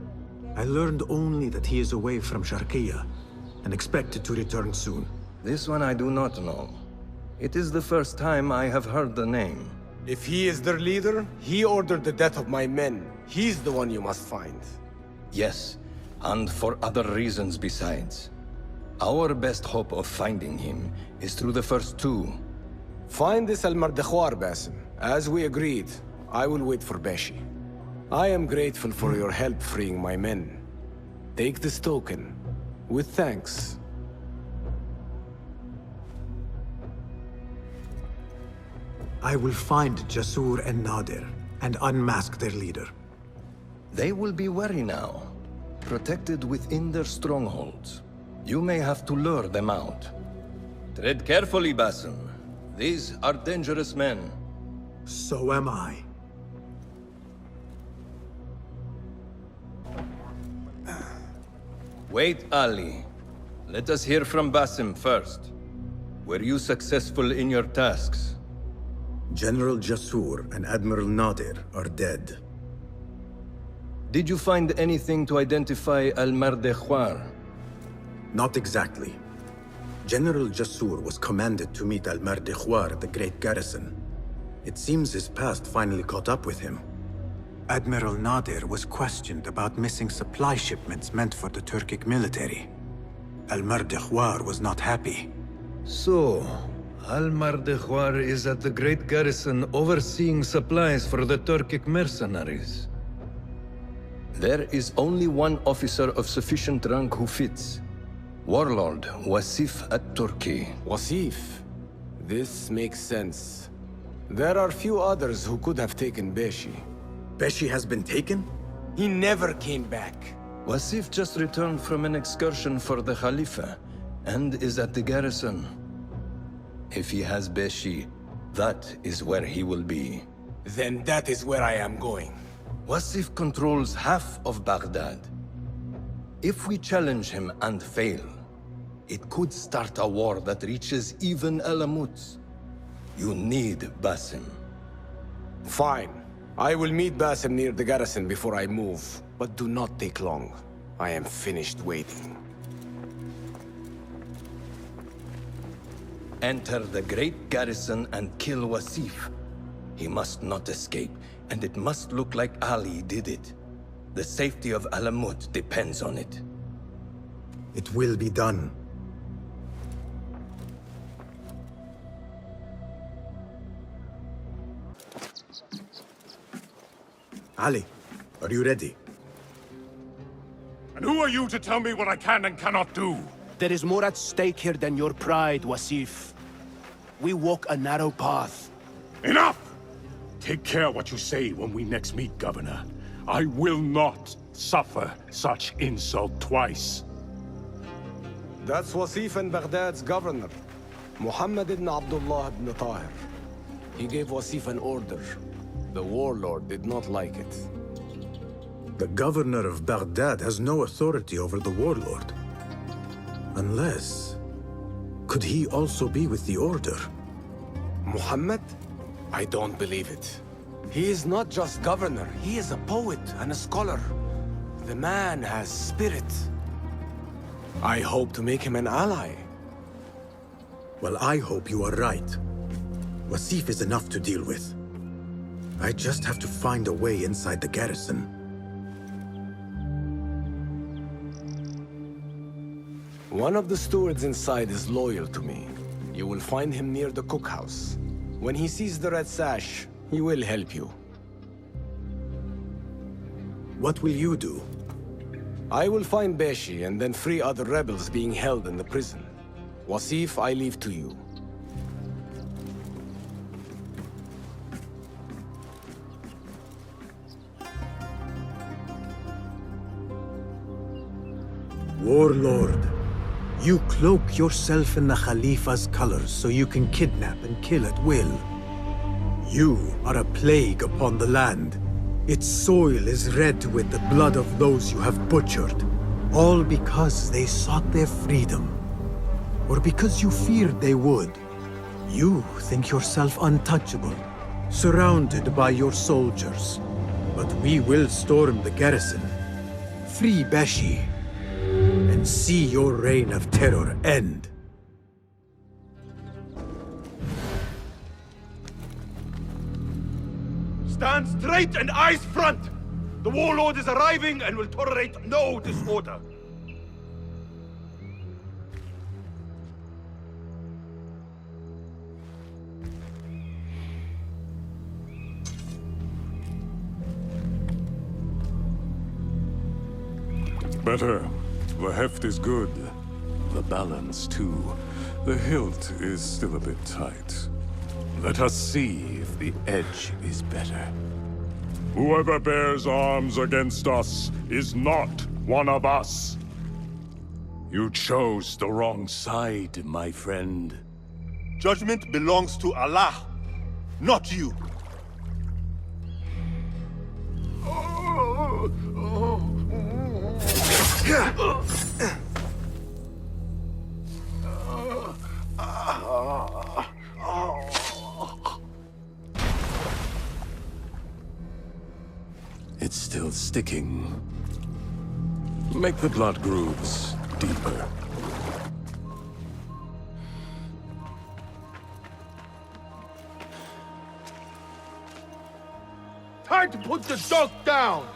I learned only that he is away from Sharqiyya and expected to return soon. This one I do not know. It is the first time I have heard the name. If he is their leader, he ordered the death of my men. He's the one you must find. Yes, and for other reasons besides. Our best hope of finding him is through the first two. Find this Al-Mardikhwar, Basim. As we agreed, I will wait for Beshi. I am grateful for your help freeing my men. Take this token, with thanks. I will find Jasur and Nadir, and unmask their leader. They will be wary now, protected within their strongholds. You may have to lure them out. Tread carefully, Basim. These are dangerous men. So am I. Wait, Ali. Let us hear from Basim first. Were you successful in your tasks? General Jasur and Admiral Nadir are dead. Did you find anything to identify Al-Mardikhwar? Not exactly. General Jasur was commanded to meet Al-Mardikhwar at the Great Garrison. It seems his past finally caught up with him. Admiral Nadir was questioned about missing supply shipments meant for the Turkic military. Al-Mardikhwar was not happy. So, Al-Mardikhwar is at the Great Garrison overseeing supplies for the Turkic mercenaries. There is only one officer of sufficient rank who fits. Warlord Wasif at-Turki. Wasif? This makes sense. There are few others who could have taken Beshi. Beshi has been taken? He never came back. Wasif just returned from an excursion for the Khalifa, and is at the garrison. If he has Beshi, that is where he will be. Then that is where I am going. Wasif controls half of Baghdad. If we challenge him and fail, it could start a war that reaches even Alamut. You need Basim. Fine. I will meet Basim near the garrison before I move, but do not take long. I am finished waiting. Enter the great garrison and kill Wasif. He must not escape, and it must look like Ali did it. The safety of Alamut depends on it. It will be done. Ali, are you ready? And who are you to tell me what I can and cannot do? There is more at stake here than your pride, Wasif. We walk a narrow path. Enough! Take care what you say when we next meet, Governor. I will not suffer such insult twice. That's Wasif and Baghdad's governor, Muhammad ibn Abdullah ibn Tahir. He gave Wasif an order. The warlord did not like it. The governor of Baghdad has no authority over the warlord. Unless... could he also be with the order? Muhammad? I don't believe it. He is not just governor, he is a poet and a scholar. The man has spirit. I hope to make him an ally. Well, I hope you are right. Wasif is enough to deal with. I just have to find a way inside the garrison. One of the stewards inside is loyal to me. You will find him near the cookhouse. When he sees the red sash, he will help you. What will you do? I will find Beshi and then free other rebels being held in the prison. Wasif, I leave to you. Warlord, you cloak yourself in the Khalifa's colors so you can kidnap and kill at will. You are a plague upon the land. Its soil is red with the blood of those you have butchered, all because they sought their freedom, or because you feared they would. You think yourself untouchable, surrounded by your soldiers. But we will storm the garrison, free Beshi, and see your reign of terror end. Stand straight and eyes front! The warlord is arriving and will tolerate no disorder. Better. The heft is good. The balance, too. The hilt is still a bit tight. Let us see if the edge is better. Whoever bears arms against us is not one of us. You chose the wrong side, my friend. Judgment belongs to Allah, not you. It's still sticking. Make the blood grooves deeper. Time to put the dog down!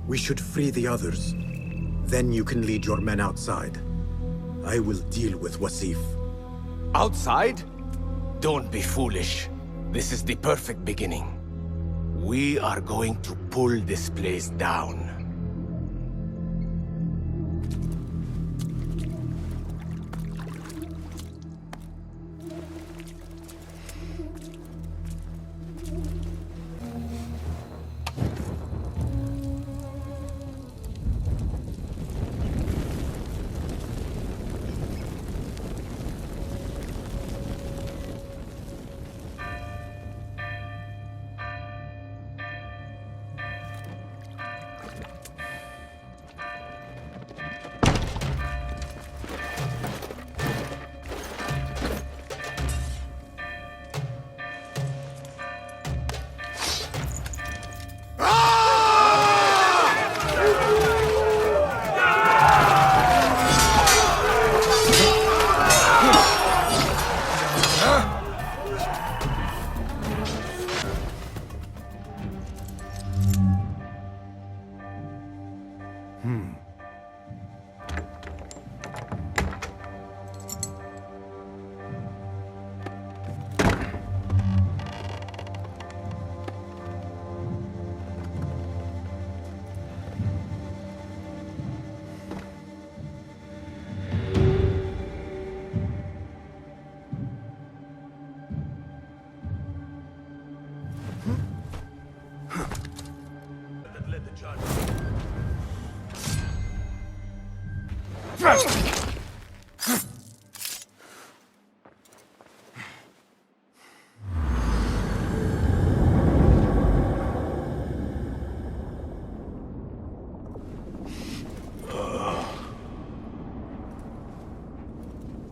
We should free the others. Then you can lead your men outside. I will deal with Wasif. Outside? Don't be foolish. This is the perfect beginning. We are going to pull this place down.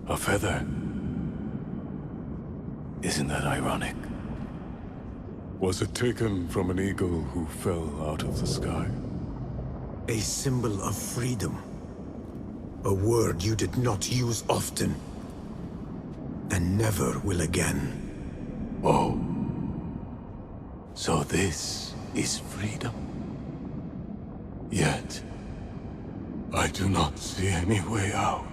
A feather. Isn't that ironic? Was it taken from an eagle who fell out of the sky? A symbol of freedom. A word you did not use often. And never will again. Oh. So this is freedom. Yet, I do not see any way out.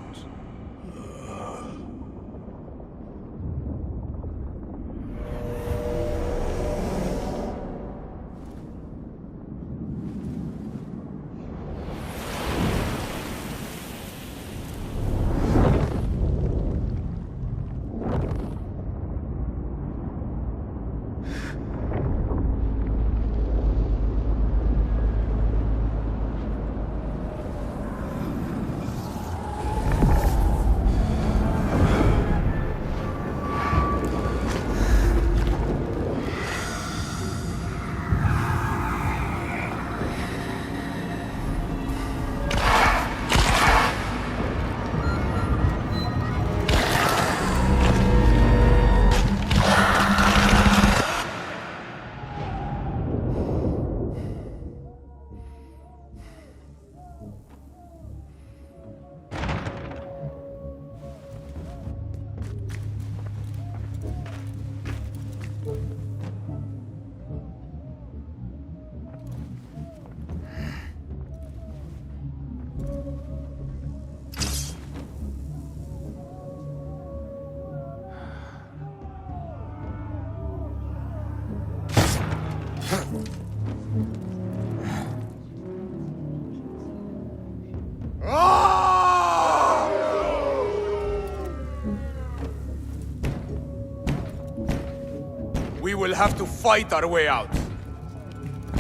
We will have to fight our way out.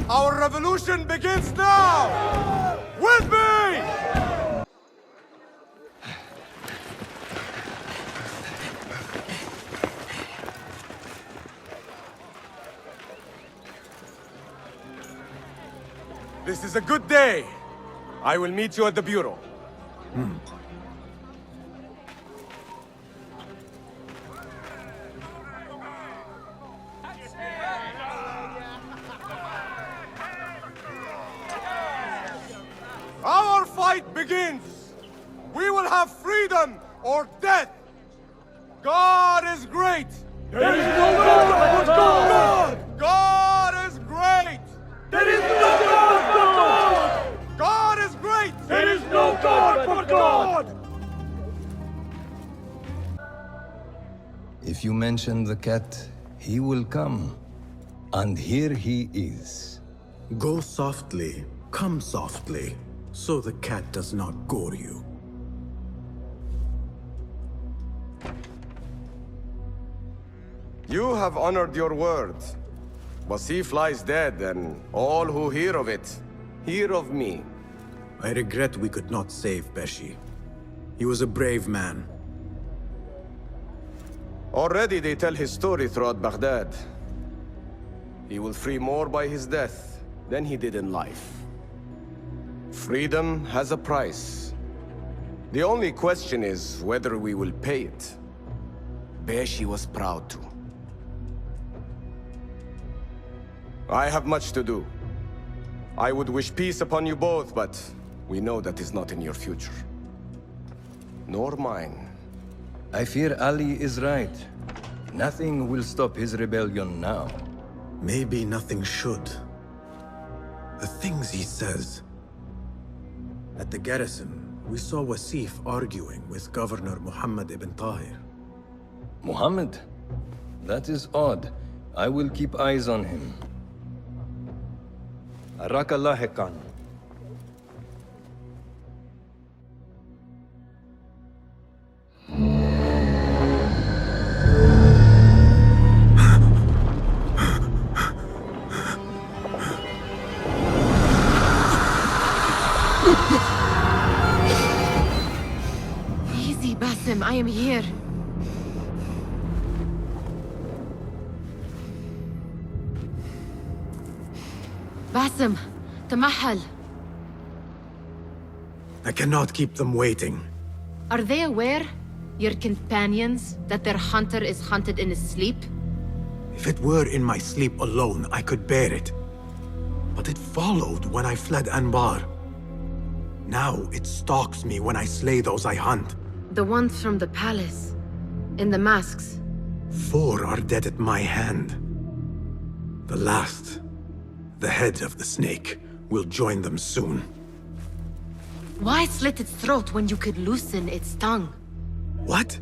Our revolution begins now! With me! This is a good day. I will meet you at the Bureau. Our fight begins! We will have freedom or death! God is great! There is no God but God! God is great! There is no God but God! God is great! There is no God but God! If you mention the cat, he will come. And here he is. Go softly, come softly, so the cat does not gore you. You have honored your word. Wasif lies dead, and all who hear of it, hear of me. I regret we could not save Beshi. He was a brave man. Already they tell his story throughout Baghdad. He will free more by his death than he did in life. Freedom has a price. The only question is whether we will pay it. Beshi was proud to. I have much to do. I would wish peace upon you both, but we know that is not in your future. Nor mine. I fear Ali is right. Nothing will stop his rebellion now. Maybe nothing should. The things he says. At the garrison, we saw Wasif arguing with Governor Muhammad ibn Tahir. Muhammad? That is odd. I will keep eyes on him. Arakallah Khan. Easy, Basim. I am here. Basim, Tamahal. I cannot keep them waiting. Are they aware, your companions, that their hunter is hunted in his sleep? A If it were in my sleep alone, I could bear it. But it followed when I fled Anbar. Now it stalks me when I slay those I hunt. The ones from the palace. In the masks. 4 are dead at my hand. The last, the head of the snake, will join them soon. Why slit its throat when you could loosen its tongue? What?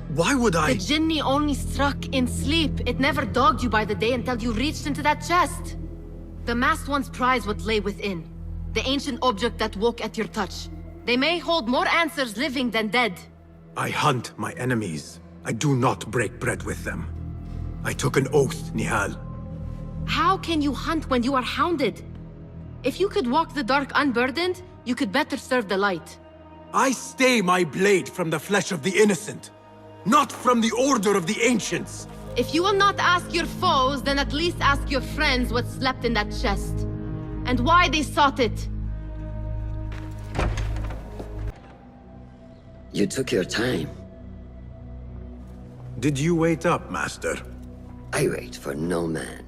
Why would I? The Jinni only struck in sleep. It never dogged you by the day until you reached into that chest. The masked ones prize what lay within. The ancient object that woke at your touch. They may hold more answers living than dead. I hunt my enemies. I do not break bread with them. I took an oath, Nihal. How can you hunt when you are hounded? If you could walk the dark unburdened, you could better serve the light. I stay my blade from the flesh of the innocent, not from the order of the ancients. If you will not ask your foes, then at least ask your friends what slept in that chest. And why they sought it. You took your time. Did you wait up, Master? I wait for no man.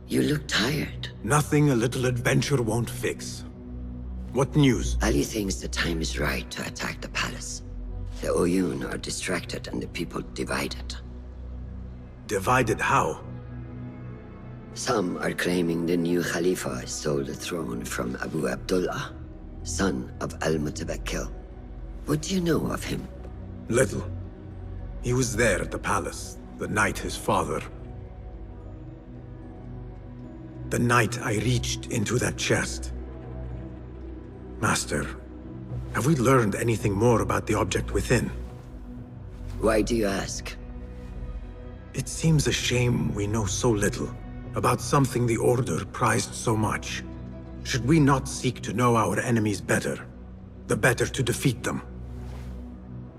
You look tired. Nothing a little adventure won't fix. What news? Ali thinks the time is right to attack the palace. The Oyun are distracted and the people divided. Divided how? Some are claiming the new Khalifa stole the throne from Abu Abdullah, son of Al-Mutawakkil. What do you know of him? Little. He was there at the palace, the night his father... The night I reached into that chest. Master, have we learned anything more about the object within? Why do you ask? It seems a shame we know so little about something the Order prized so much. Should we not seek to know our enemies better, the better to defeat them?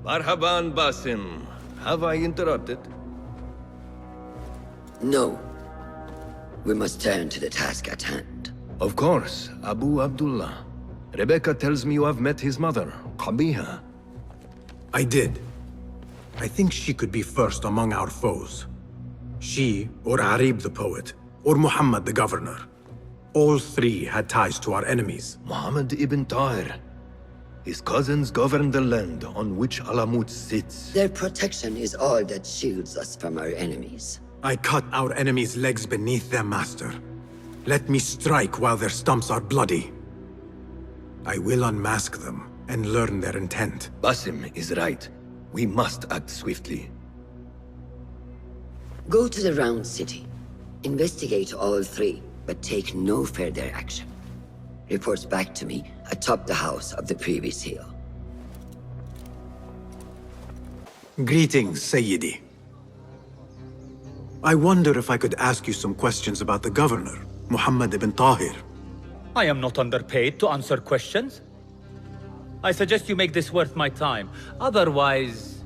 Marhaban, Basim. Have I interrupted? No. We must turn to the task at hand. Of course, Abu Abdullah. Rebecca tells me you have met his mother, Qabiha. I did. I think she could be first among our foes. She, or Arib the poet, or Muhammad the governor. All 3 had ties to our enemies. Muhammad ibn Tahir. His cousins govern the land on which Alamut sits. Their protection is all that shields us from our enemies. I cut our enemies' legs beneath them, Master. Let me strike while their stumps are bloody. I will unmask them and learn their intent. Basim is right. We must act swiftly. Go to the Round City. Investigate all 3, but take no further action. Reports back to me atop the house of the previous hill. Greetings, Sayyidi. I wonder if I could ask you some questions about the governor, Muhammad ibn Tahir. I am not underpaid to answer questions. I suggest you make this worth my time. Otherwise...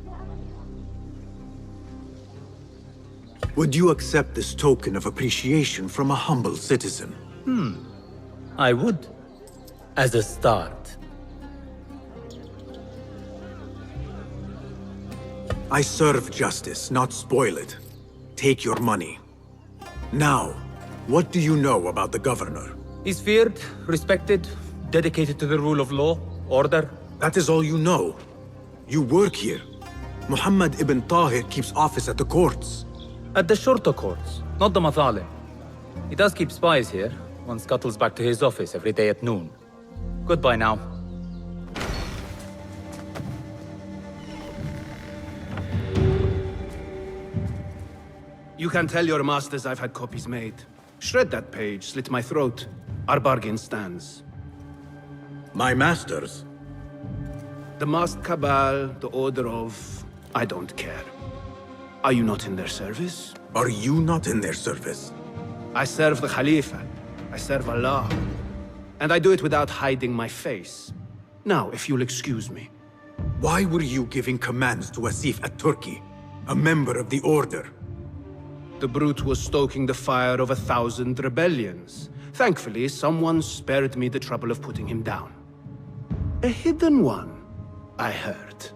Would you accept this token of appreciation from a humble citizen? I would. As a start. I serve justice, not spoil it. Take your money. Now, what do you know about the governor? He's feared, respected, dedicated to the rule of law, order. That is all you know. You work here. Muhammad ibn Tahir keeps office at the courts. At the shorter courts, not the Mathalim. He does keep spies here. One scuttles back to his office every day at noon. Goodbye now. You can tell your masters I've had copies made. Shred that page, slit my throat. Our bargain stands. My masters? The masked cabal, the order of... I don't care. Are you not in their service? Are you not in their service? I serve the Khalifa. I serve Allah. And I do it without hiding my face. Now, if you'll excuse me. Why were you giving commands to Asif at Turkey, a member of the Order? The brute was stoking the fire of 1,000 rebellions. Thankfully, someone spared me the trouble of putting him down. A hidden one, I heard.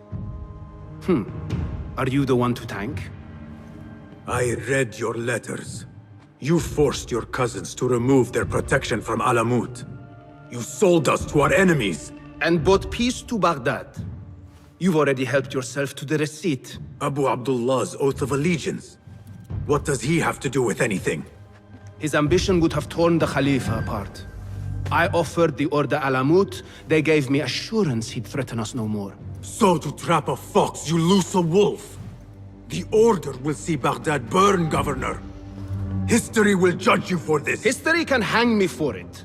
Are you the one to thank? I read your letters. You forced your cousins to remove their protection from Alamut. You sold us to our enemies. And brought peace to Baghdad. You've already helped yourself to the receipt. Abu Abdullah's oath of allegiance. What does he have to do with anything? His ambition would have torn the Khalifa apart. I offered the Order Alamut. They gave me assurance he'd threaten us no more. So to trap a fox, you loose a wolf. The Order will see Baghdad burn, Governor. History will judge you for this. History can hang me for it.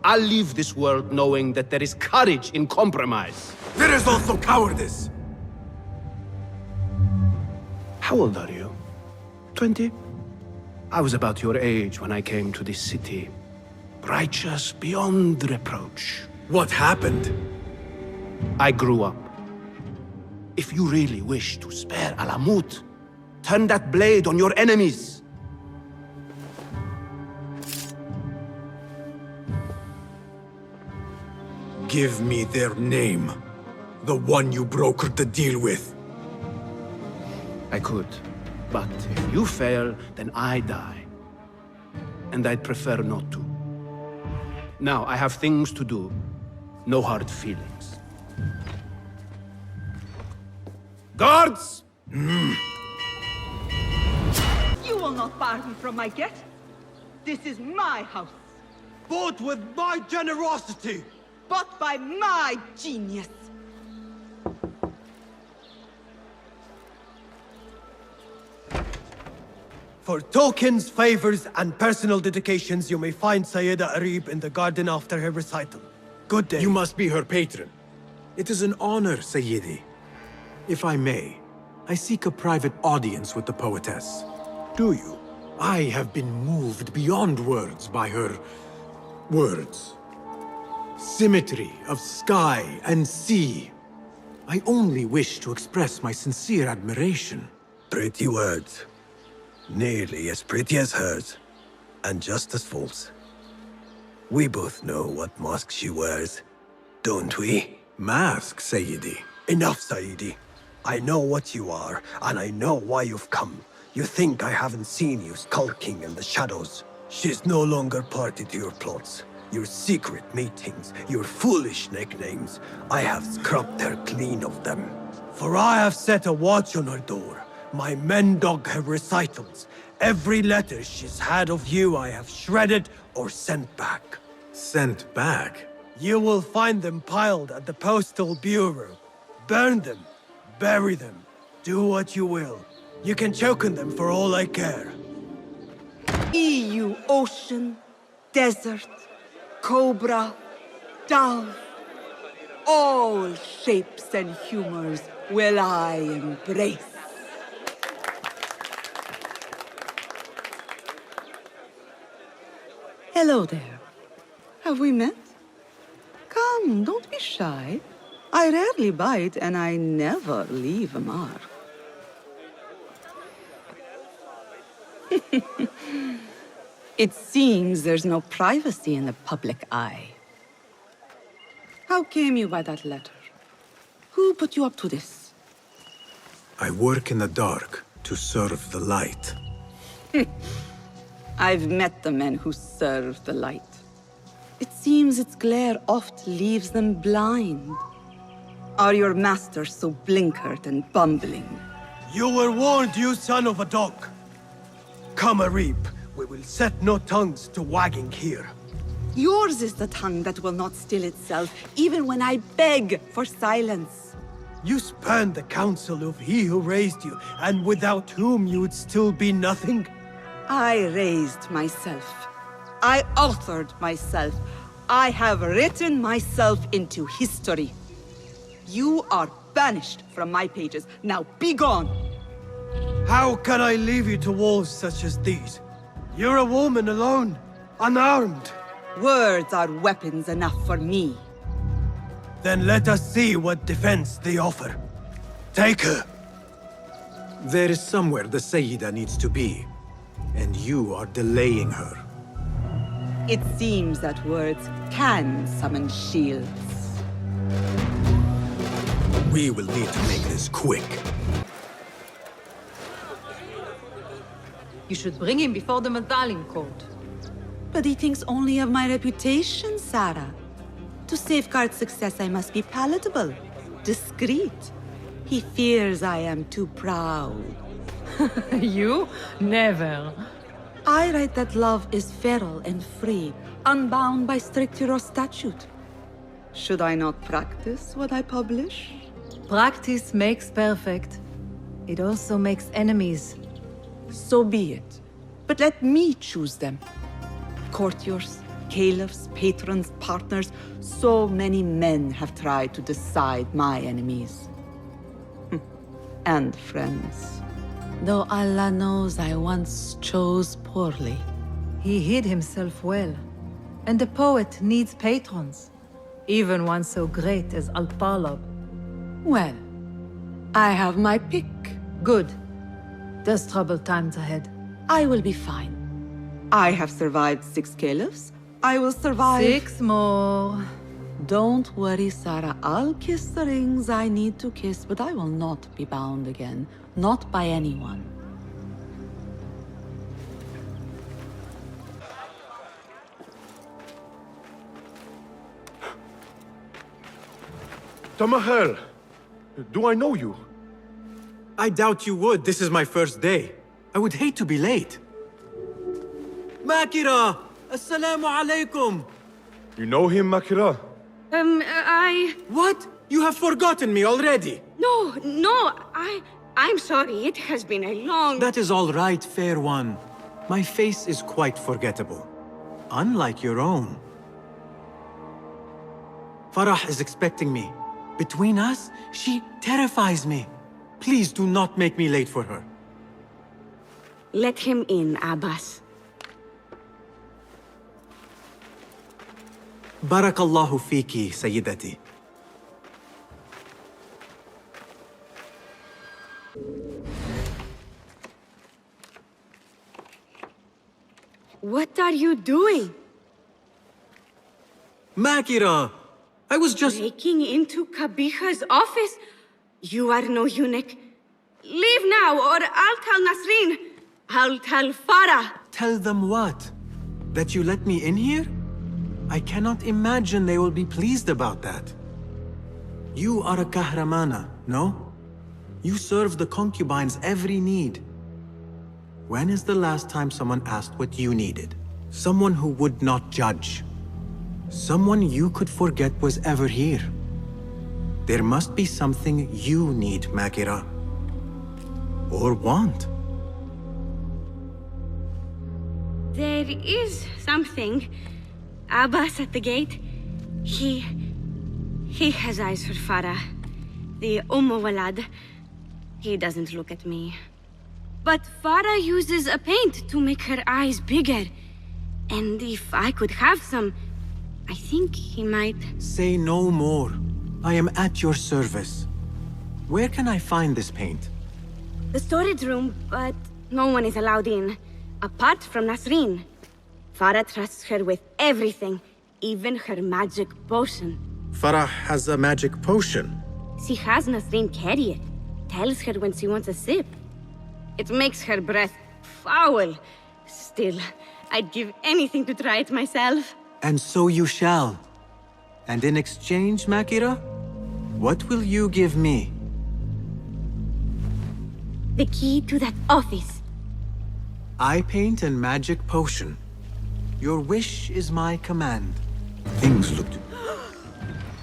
I'll leave this world knowing that there is courage in compromise. There is also cowardice. How old are you? 20? I was about your age when I came to this city. Righteous beyond reproach. What happened? I grew up. If you really wish to spare Alamut, turn that blade on your enemies. Give me their name. The one you brokered the deal with. I could. But if you fail, then I die. And I'd prefer not to. Now, I have things to do. No hard feelings. Guards! You will not bar me from my get. This is my house. Bought with my generosity! Bought by my genius. For tokens, favors, and personal dedications, you may find Sayyida Arib in the garden after her recital. Good day. You must be her patron. It is an honor, Sayyidi. If I may, I seek a private audience with the poetess. Do you? I have been moved beyond words by her words. Symmetry of sky and sea. I only wish to express my sincere admiration. Pretty words. Nearly as pretty as hers, and just as false. We both know what mask she wears, don't we? Mask, Sayyidi? Enough, Sayyidi. I know what you are, and I know why you've come. You think I haven't seen you skulking in the shadows. She's no longer party to your plots. Your secret meetings, your foolish nicknames. I have scrubbed her clean of them. For I have set a watch on her door. My men dog her recitals. Every letter she's had of you I have shredded or sent back. Sent back? You will find them piled at the Postal Bureau. Burn them. Bury them. Do what you will. You can choke on them for all I care. EU ocean, desert, cobra, dove. All shapes and humors will I embrace. Hello there. Have we met? Come, don't be shy. I rarely bite and I never leave a mark. It seems there's no privacy in the public eye. How came you by that letter? Who put you up to this? I work in the dark to serve the light. I've met the men who serve the light. It seems its glare oft leaves them blind. Are your masters so blinkered and bumbling? You were warned, you son of a dog. Come, Arib. We will set no tongues to wagging here. Yours is the tongue that will not still itself, even when I beg for silence. You spurned the counsel of he who raised you, and without whom you would still be nothing? I raised myself. I authored myself. I have written myself into history. You are banished from my pages. Now be gone! How can I leave you to wolves such as these? You're a woman alone, unarmed. Words are weapons enough for me. Then let us see what defense they offer. Take her. There is somewhere the Sayyida needs to be, and you are delaying her. It seems that words can summon shields. We will need to make this quick. You should bring him before the Medallion Court. But he thinks only of my reputation, Sarah. To safeguard success, I must be palatable, discreet. He fears I am too proud. You? Never. I write that love is feral and free, unbound by strict Euro statute. Should I not practice what I publish? Practice makes perfect. It also makes enemies. So be it. But let me choose them. Courtiers, caliphs, patrons, partners. So many men have tried to decide my enemies. And friends. Though Allah knows I once chose poorly. He hid himself well. And the poet needs patrons. Even one so great as Al-Talab. Well, I have my pick. Good. There's troubled times ahead. I will be fine. I have survived 6 caliphs. I will survive 6 more. Don't worry, Sarah. I'll kiss the rings I need to kiss, but I will not be bound again. Not by anyone. Tamahel, do I know you? I doubt you would. This is my first day. I would hate to be late. Makira! Assalamu alaikum! You know him, Makira? What? You have forgotten me already! No, I'm sorry. It has been a long... That is all right, fair one. My face is quite forgettable. Unlike your own. Farah is expecting me. Between us, she terrifies me. Please do not make me late for her. Let him in, Abbas. Barakallahu fiki, Sayyidati. What are you doing? Makira! I was just... Breaking into Kabiha's office? You are no eunuch. Leave now, or I'll tell Nasreen. I'll tell Farah. Tell them what? That you let me in here? I cannot imagine they will be pleased about that. You are a kahramana, no? You serve the concubines' every need. When is the last time someone asked what you needed? Someone who would not judge. Someone you could forget was ever here. There must be something you need, Makira. Or want. There is something. Abbas at the gate. He has eyes for Farah. The Walad. He doesn't look at me. But Farah uses a paint to make her eyes bigger. And if I could have some, I think he might... Say no more. I am at your service. Where can I find this paint? The storage room, but no one is allowed in. Apart from Nasreen. Farah trusts her with everything, even her magic potion. Farah has a magic potion. She has Nasreen carry it. Tells her when she wants a sip. It makes her breath foul. Still, I'd give anything to try it myself. And so you shall. And in exchange, Makira, what will you give me? The key to that office. Eye paint and magic potion. Your wish is my command. Things looked...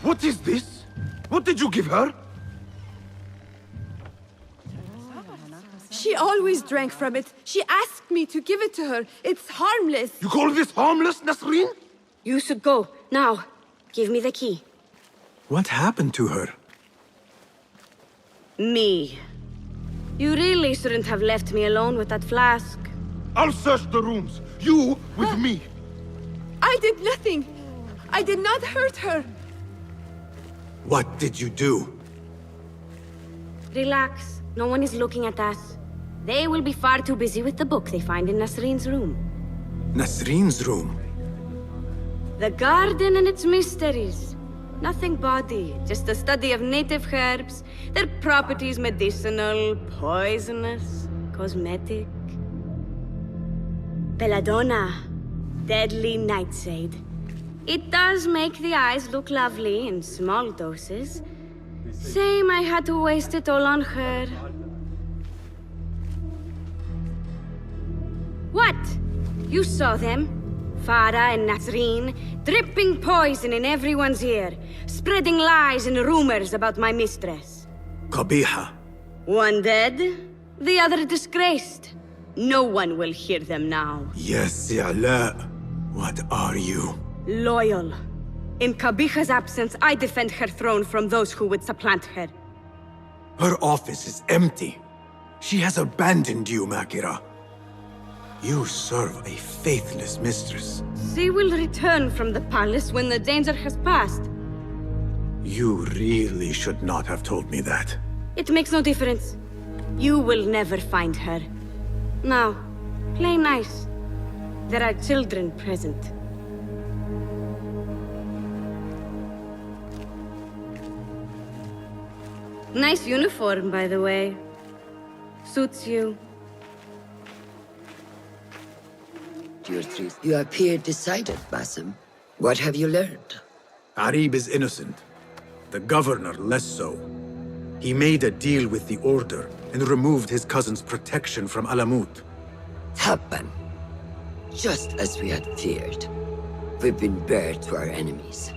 What is this? What did you give her? She always drank from it. She asked me to give it to her. It's harmless. You call this harmless, Nasreen? You should go. Now, give me the key. What happened to her? Me. You really shouldn't have left me alone with that flask. I'll search the rooms. You with me. I did nothing. I did not hurt her. What did you do? Relax. No one is looking at us. They will be far too busy with the book they find in Nasreen's room. Nasreen's room? The garden and its mysteries. Nothing bawdy, just a study of native herbs, their properties medicinal, poisonous, cosmetic. Belladonna. Deadly nightshade. It does make the eyes look lovely in small doses. Shame I had to waste it all on her. What? You saw them? Farah and Nasreen, dripping poison in everyone's ear, spreading lies and rumors about my mistress. Qabiha. One dead, the other disgraced. No one will hear them now. Yes, Ala. What are you? Loyal. In Qabiha's absence, I defend her throne from those who would supplant her. Her office is empty. She has abandoned you, Makira. You serve a faithless mistress. She will return from the palace when the danger has passed. You really should not have told me that. It makes no difference. You will never find her. Now, play nice. There are children present. Nice uniform, by the way. Suits you. You appear decided, Basim. What have you learned? Arib is innocent. The governor less so. He made a deal with the Order and removed his cousin's protection from Alamut. Happan. Just as we had feared. We've been bared to our enemies.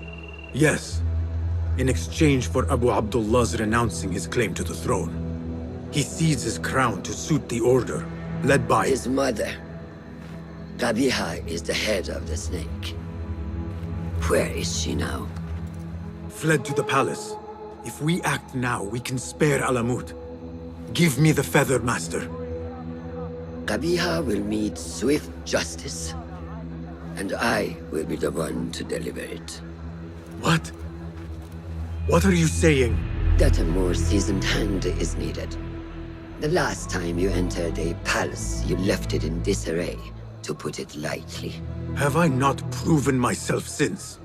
Yes. In exchange for Abu Abdullah's renouncing his claim to the throne. He cedes his crown to suit the Order, led by his mother. Qabiha is the head of the snake. Where is she now? Fled to the palace. If we act now, we can spare Alamut. Give me the feather, Master. Qabiha will meet swift justice. And I will be the one to deliver it. What? What are you saying? That a more seasoned hand is needed. The last time you entered a palace, you left it in disarray, to put it lightly. Have I not proven myself since?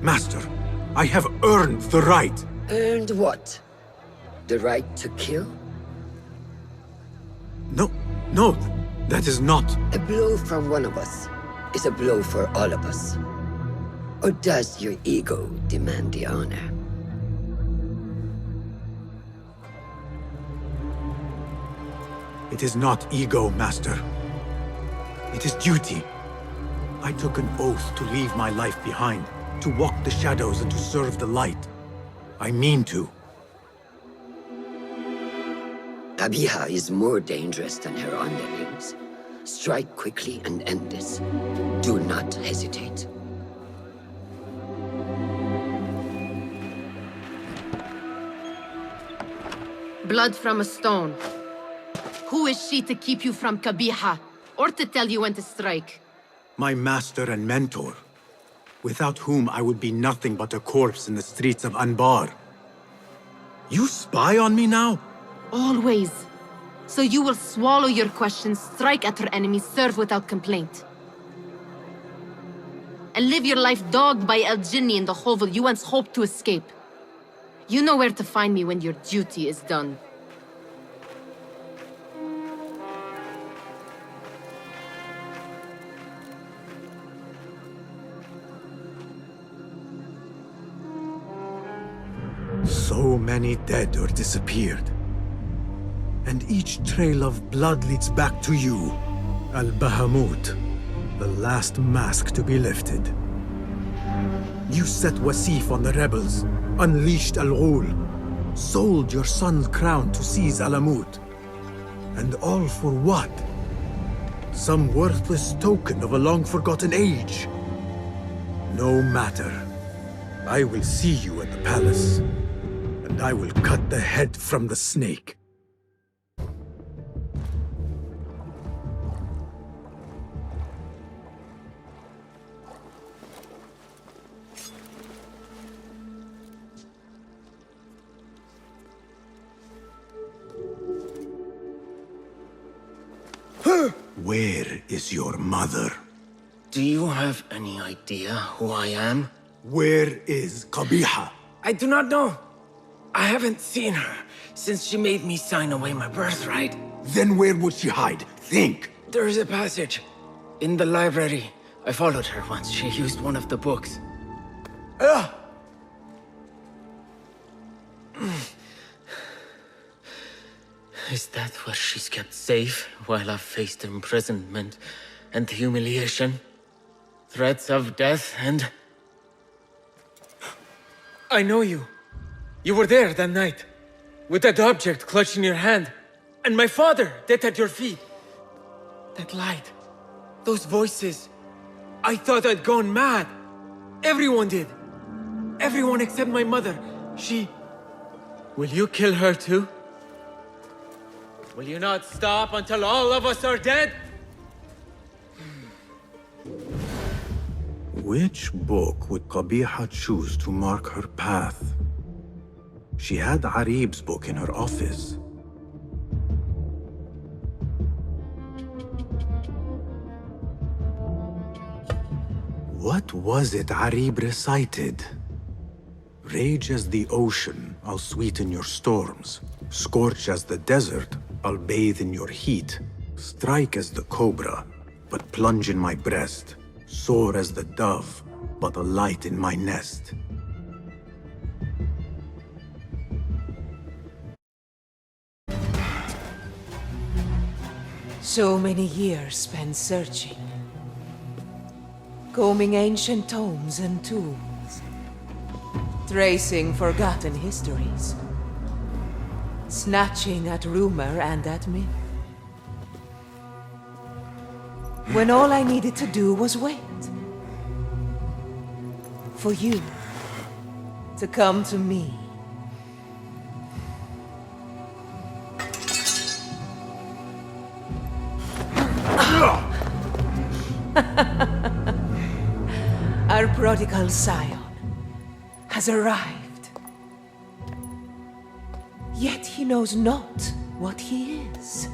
Master, I have earned the right. Earned what? The right to kill? No, that is not. A blow from one of us is a blow for all of us. Or does your ego demand the honor? It is not ego, Master. It is duty. I took an oath to leave my life behind, to walk the shadows and to serve the light. I mean to. Qabiha is more dangerous than her underlings. Strike quickly and end this. Do not hesitate. Blood from a stone. Who is she to keep you from Qabiha? Or to tell you when to strike? My master and mentor, without whom I would be nothing but a corpse in the streets of Anbar. You spy on me now? Always. So you will swallow your questions, strike at her enemies, serve without complaint. And live your life dogged by El Jinni in the hovel you once hoped to escape. You know where to find me when your duty is done. So many dead or disappeared. And each trail of blood leads back to you, Al-Bahamut, the last mask to be lifted. You set Wasif on the rebels, unleashed Al-Ghul, sold your son's crown to seize Alamut. And all for what? Some worthless token of a long-forgotten age. No matter. I will see you at the palace, and I will cut the head from the snake. Where is your mother? Do you have any idea who I am? Where is Qabiha? I do not know. I haven't seen her since she made me sign away my birthright. Then where would she hide? Think! There is a passage. In the library. I followed her once. She used one of the books. Is that where she's kept safe while I've faced imprisonment and humiliation? Threats of death and... I know you. You were there that night, with that object clutched in your hand, and my father dead at your feet. That light, those voices. I thought I'd gone mad. Everyone did. Everyone except my mother. She... Will you kill her too? Will you not stop until all of us are dead? Which book would Qabiha choose to mark her path? She had Arib's book in her office. What was it Arib recited? Rage as the ocean, I'll sweeten your storms. Scorch as the desert, I'll bathe in your heat. Strike as the cobra, but plunge in my breast. Soar as the dove, but a light in my nest. So many years spent searching. Combing ancient tomes and tombs. Tracing forgotten histories. Snatching at rumor and at myth. When all I needed to do was wait. For you to come to me. Our prodigal scion has arrived. Yet he knows not what he is.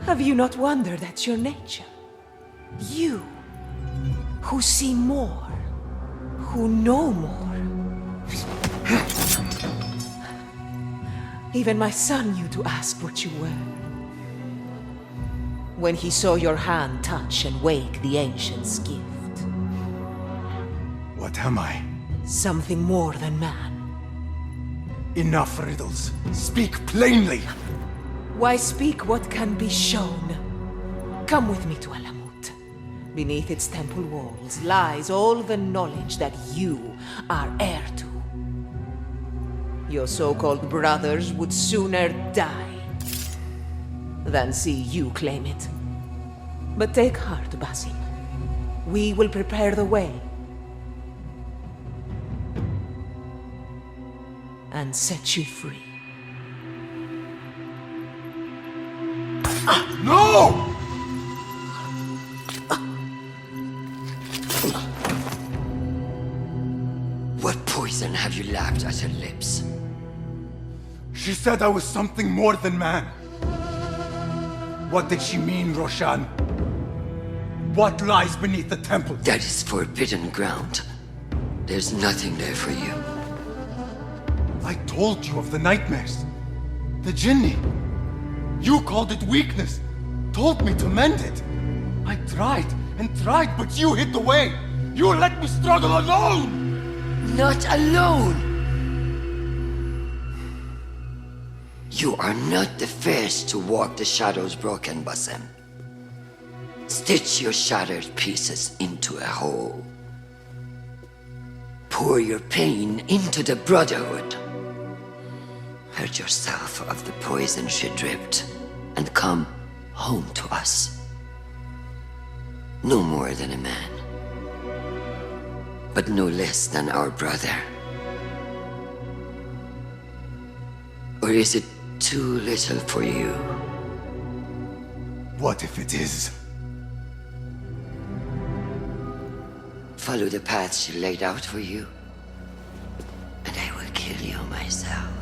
Have you not wondered at your nature? You, who see more, who know more. Even my son knew to ask what you were. When he saw your hand touch and wake the ancient's gift. What am I? Something more than man. Enough riddles. Speak plainly! Why speak what can be shown? Come with me to Alamut. Beneath its temple walls lies all the knowledge that you are heir to. Your so-called brothers would sooner die than see you claim it. But take heart, Basim. We will prepare the way. And set you free. No! What poison have you lapped at her lips? She said I was something more than man. What did she mean, Roshan? What lies beneath the temple? That is forbidden ground. There's nothing there for you. I told you of the nightmares. The Jinni. You called it weakness. Told me to mend it. I tried and tried, but you hid the way. You let me struggle alone! Not alone! You are not the first to walk the shadows broken, Basim. Stitch your shattered pieces into a whole. Pour your pain into the Brotherhood. Hurt yourself of the poison she dripped, and come home to us. No more than a man, but no less than our brother. Or is it too little for you? What if it is? Follow the path she laid out for you, and I will kill you myself.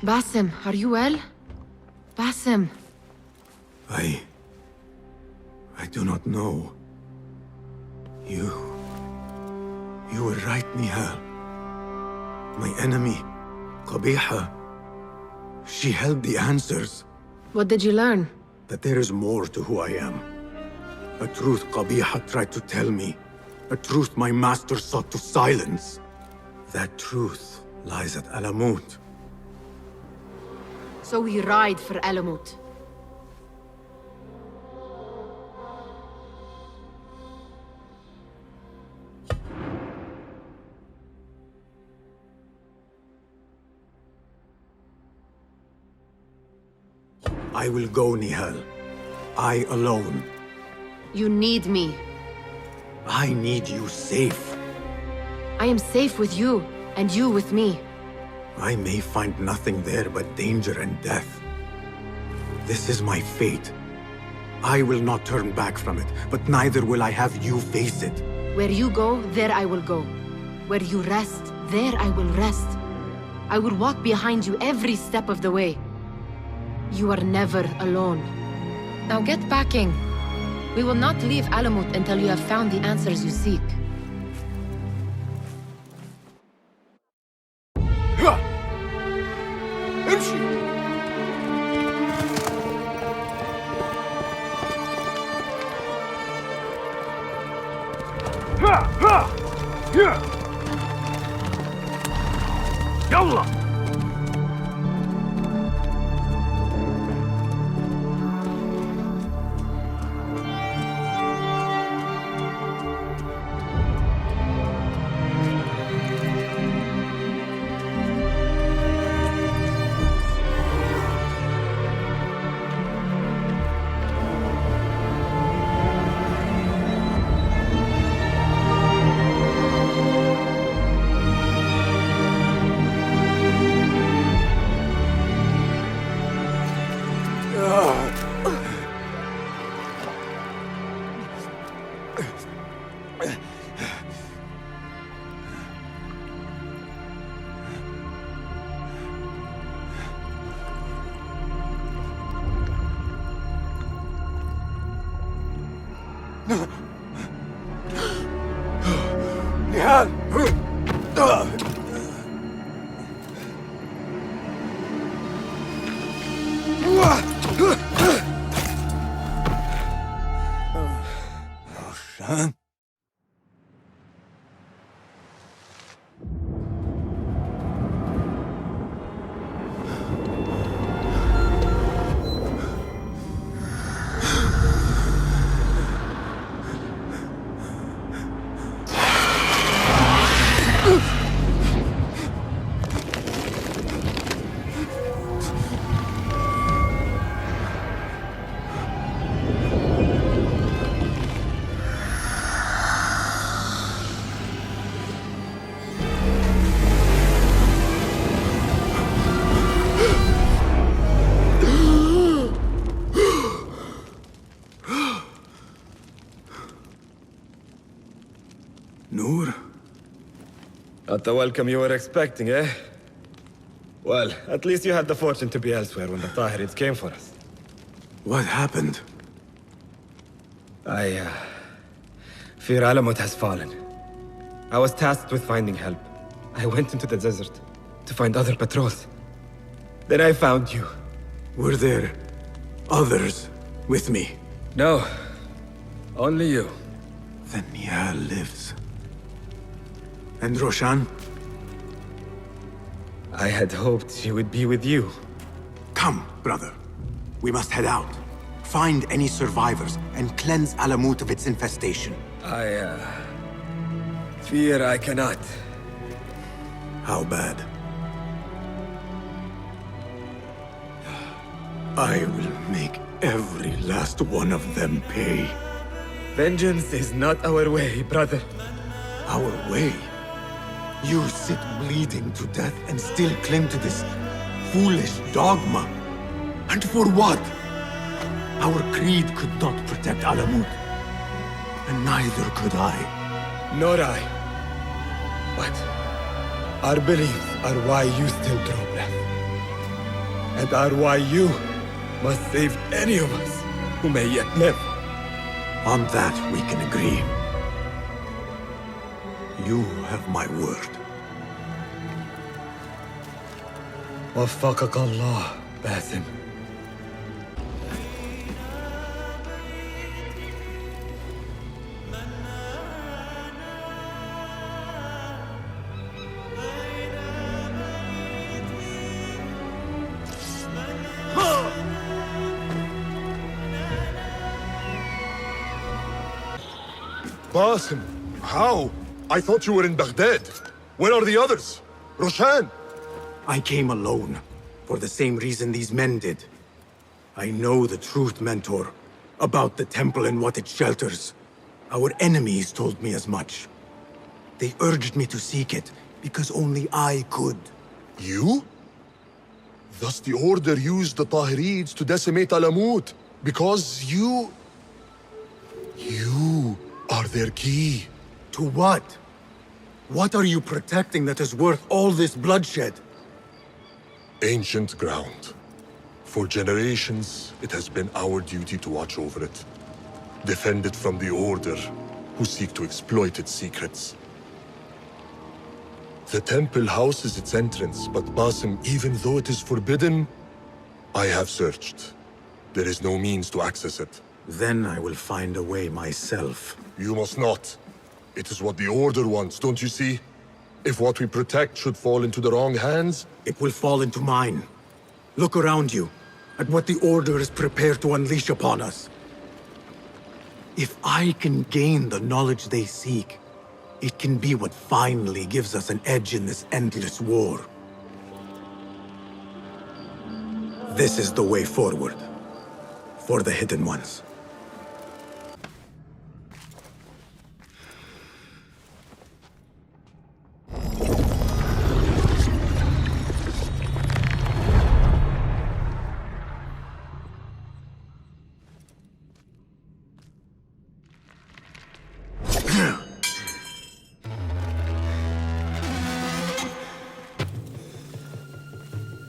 Basim, are you well? Basim. I do not know. You were right, Nihal. My enemy, Qabiha, she held the answers. What did you learn? That there is more to who I am. A truth Qabiha tried to tell me. A truth my master sought to silence. That truth lies at Alamut. So we ride for Alamut. I will go, Nihal. I alone. You need me. I need you safe. I am safe with you, and you with me. I may find nothing there but danger and death. This is my fate. I will not turn back from it, but neither will I have you face it. Where you go, there I will go. Where you rest, there I will rest. I will walk behind you every step of the way. You are never alone. Now get packing. We will not leave Alamut until you have found the answers you seek. يلا Nihal! Roshan? Noor? Not the welcome you were expecting, eh? Well, at least you had the fortune to be elsewhere when the Tahirids came for us. What happened? I fear Alamut has fallen. I was tasked with finding help. I went into the desert to find other patrols. Then I found you. Were there others with me? No. Only you. Then Nihal lives. And Roshan? I had hoped she would be with you. Come, brother. We must head out. Find any survivors and cleanse Alamut of its infestation. I fear I cannot. How bad? I will make every last one of them pay. Vengeance is not our way, brother. Our way? You sit bleeding to death and still cling to this foolish dogma. And for what? Our creed could not protect Alamut. And neither could I. Nor I. But our beliefs are why you still draw breath. And are why you must save any of us who may yet live. On that, we can agree. You have my word. وفقك الله باسم. Basim, how? I thought you were in Baghdad. Where are the others? Roshan! I came alone, for the same reason these men did. I know the truth, Mentor, about the temple and what it shelters. Our enemies told me as much. They urged me to seek it, because only I could. You? Thus the Order used the Tahirids to decimate Alamut, because you are their key. To what? What are you protecting that is worth all this bloodshed? Ancient ground. For generations, it has been our duty to watch over it. Defend it from the Order, who seek to exploit its secrets. The temple houses its entrance, but Basim, even though it is forbidden, I have searched. There is no means to access it. Then I will find a way myself. You must not. It is what the Order wants, don't you see? If what we protect should fall into the wrong hands... It will fall into mine. Look around you, at what the Order is prepared to unleash upon us. If I can gain the knowledge they seek, it can be what finally gives us an edge in this endless war. This is the way forward. For the Hidden Ones.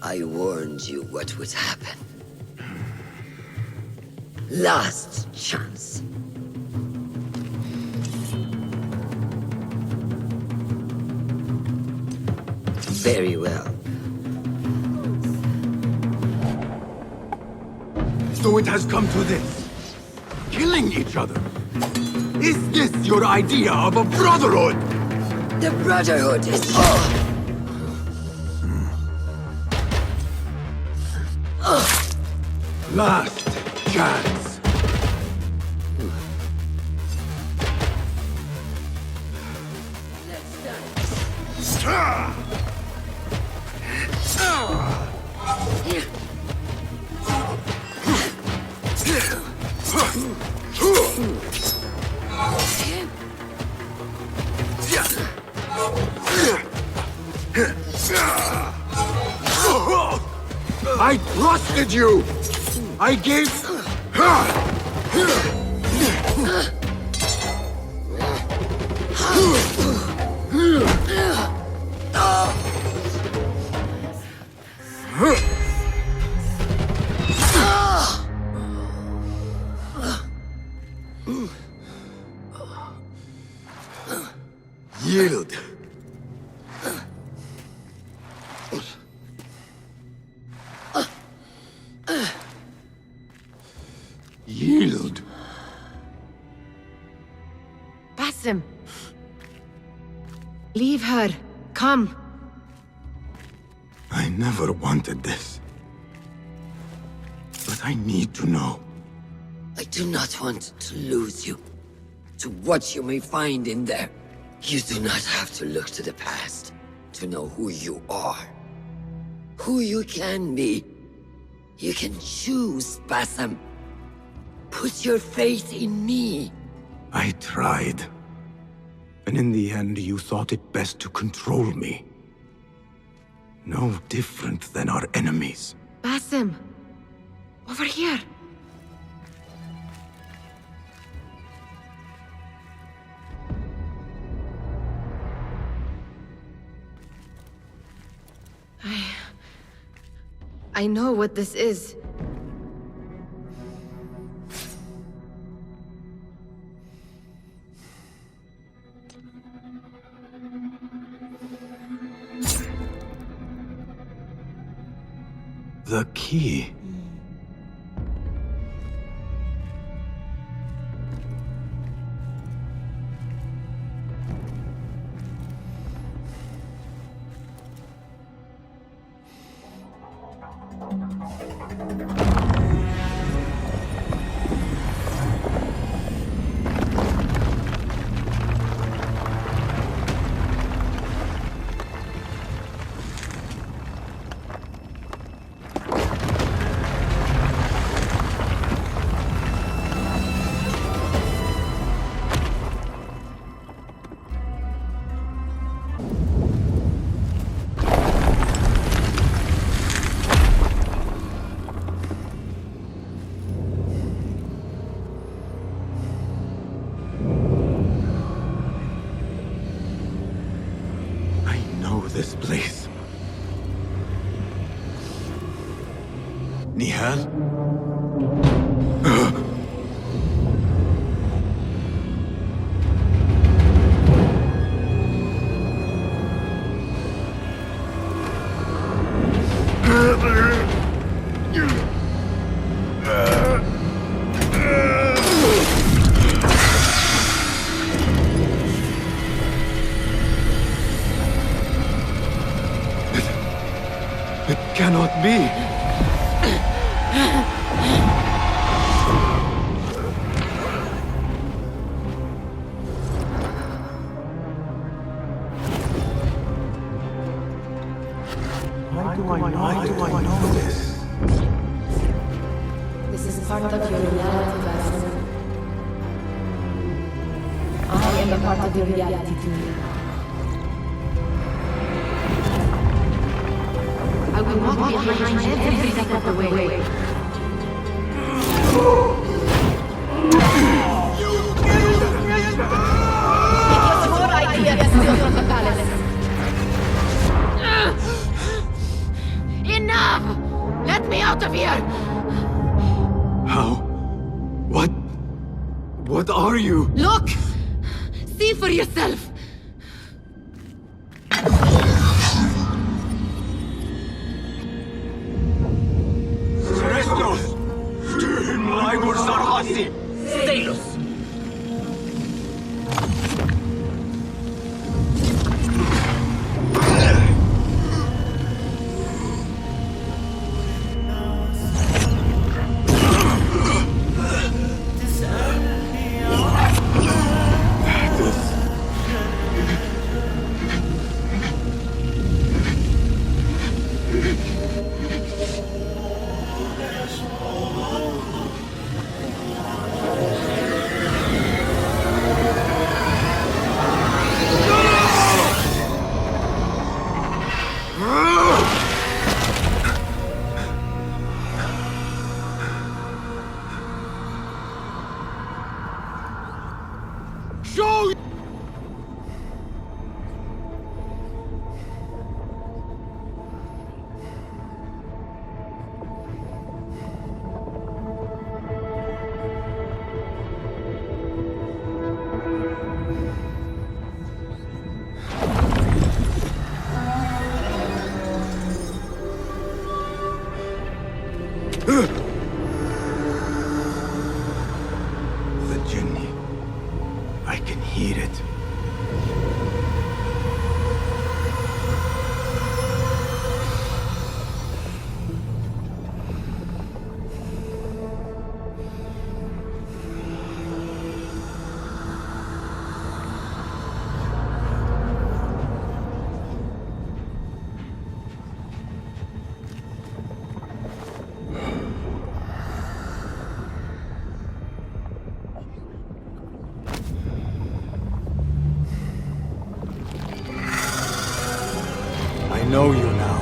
I warned you what would happen. Last chance. Very well. So it has come to this. Killing each other. Is this your idea of a brotherhood? The Brotherhood is... Last chance. I trusted you! I gave... Yield. Yield. Basim. Leave her. Come. I never wanted this. But I need to know. I do not want to lose you. To what you may find in there. You do not have to look to the past to know who you are. Who you can be. You can choose, Basim. Put your faith in me. I tried. And in the end, you thought it best to control me. No different than our enemies. Basim. Over here. I know what this is. The key. This place. Nihal? Cannot be. Why do I know this? This is part of your reality, Basil. I am a part of your reality too. I will walk behind you every step of the way. It was your idea to steal from the palace. Enough! Let me out of here! How? What are you? Look! See for yourself! Stay. I know you now.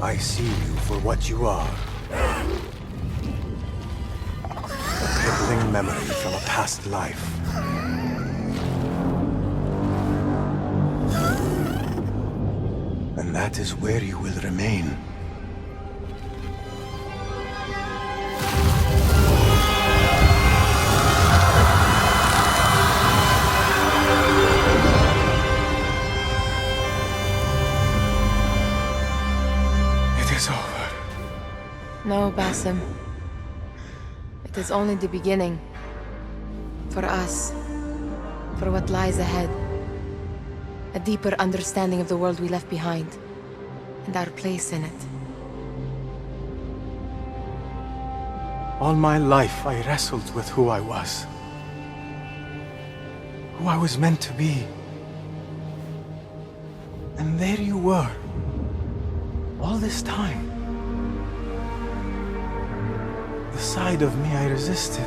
I see you for what you are. A crippling memory from a past life. And that is where you will remain. No, Basim. It is only the beginning. For us. For what lies ahead. A deeper understanding of the world we left behind. And our place in it. All my life, I wrestled with who I was. Who I was meant to be. And there you were. All this time. The side of me I resisted.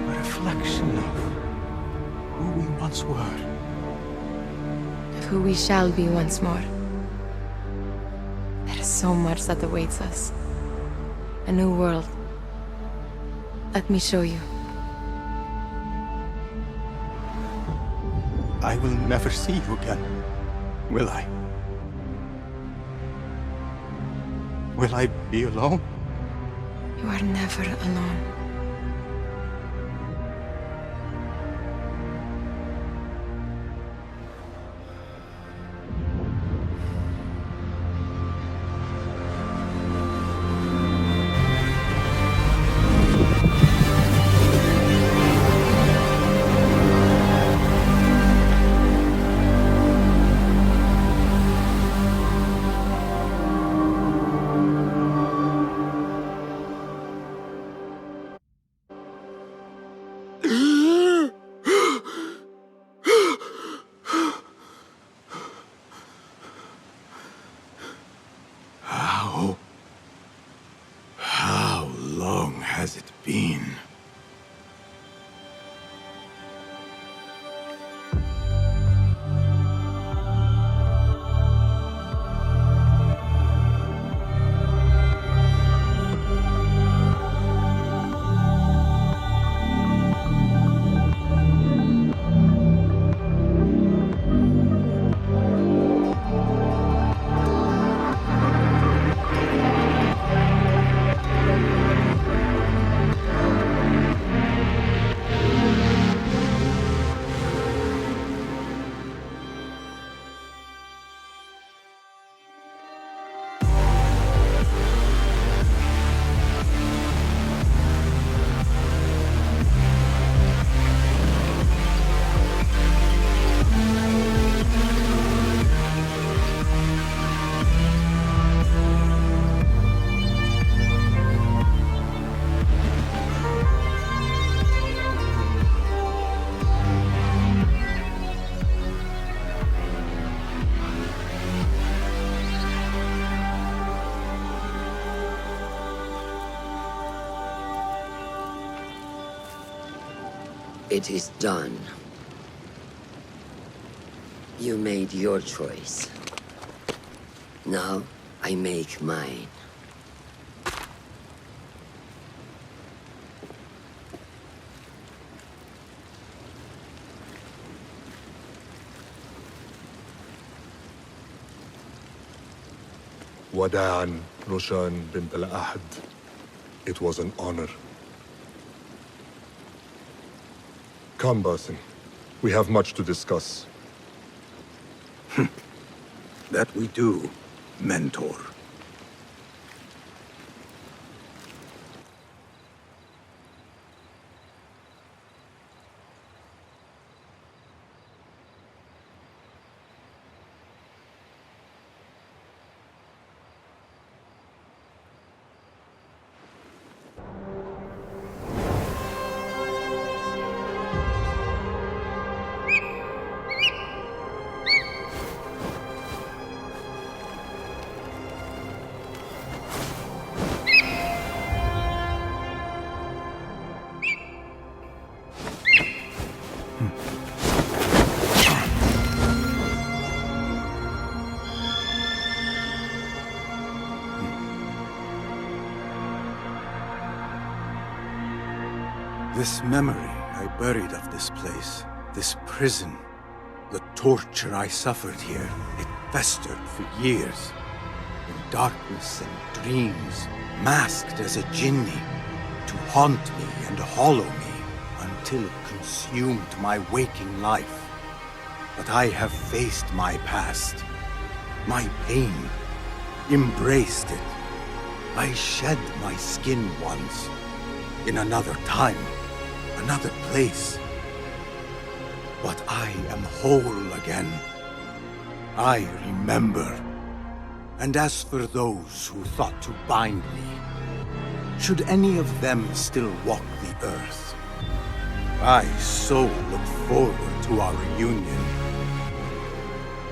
A reflection of who we once were. Of who we shall be once more. There is so much that awaits us. A new world. Let me show you. I will never see you again, will I? Will I be alone? You are never alone. How long has it been? It is done. You made your choice. Now, I make mine. Wada'an, Roshan bint al-Ahad. It was an honor. Come, Basim. We have much to discuss. That we do, Mentor. This memory I buried of this place, this prison, the torture I suffered here, it festered for years. In darkness and dreams, masked as a jinni, to haunt me and hollow me, until it consumed my waking life. But I have faced my past. my pain, embraced it. I shed my skin once, in another time, another place. But I am whole again. I remember. And as for those who thought to bind me, should any of them still walk the earth, I so look forward to our reunion.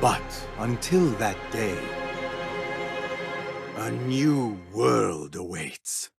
But until that day, a new world awaits.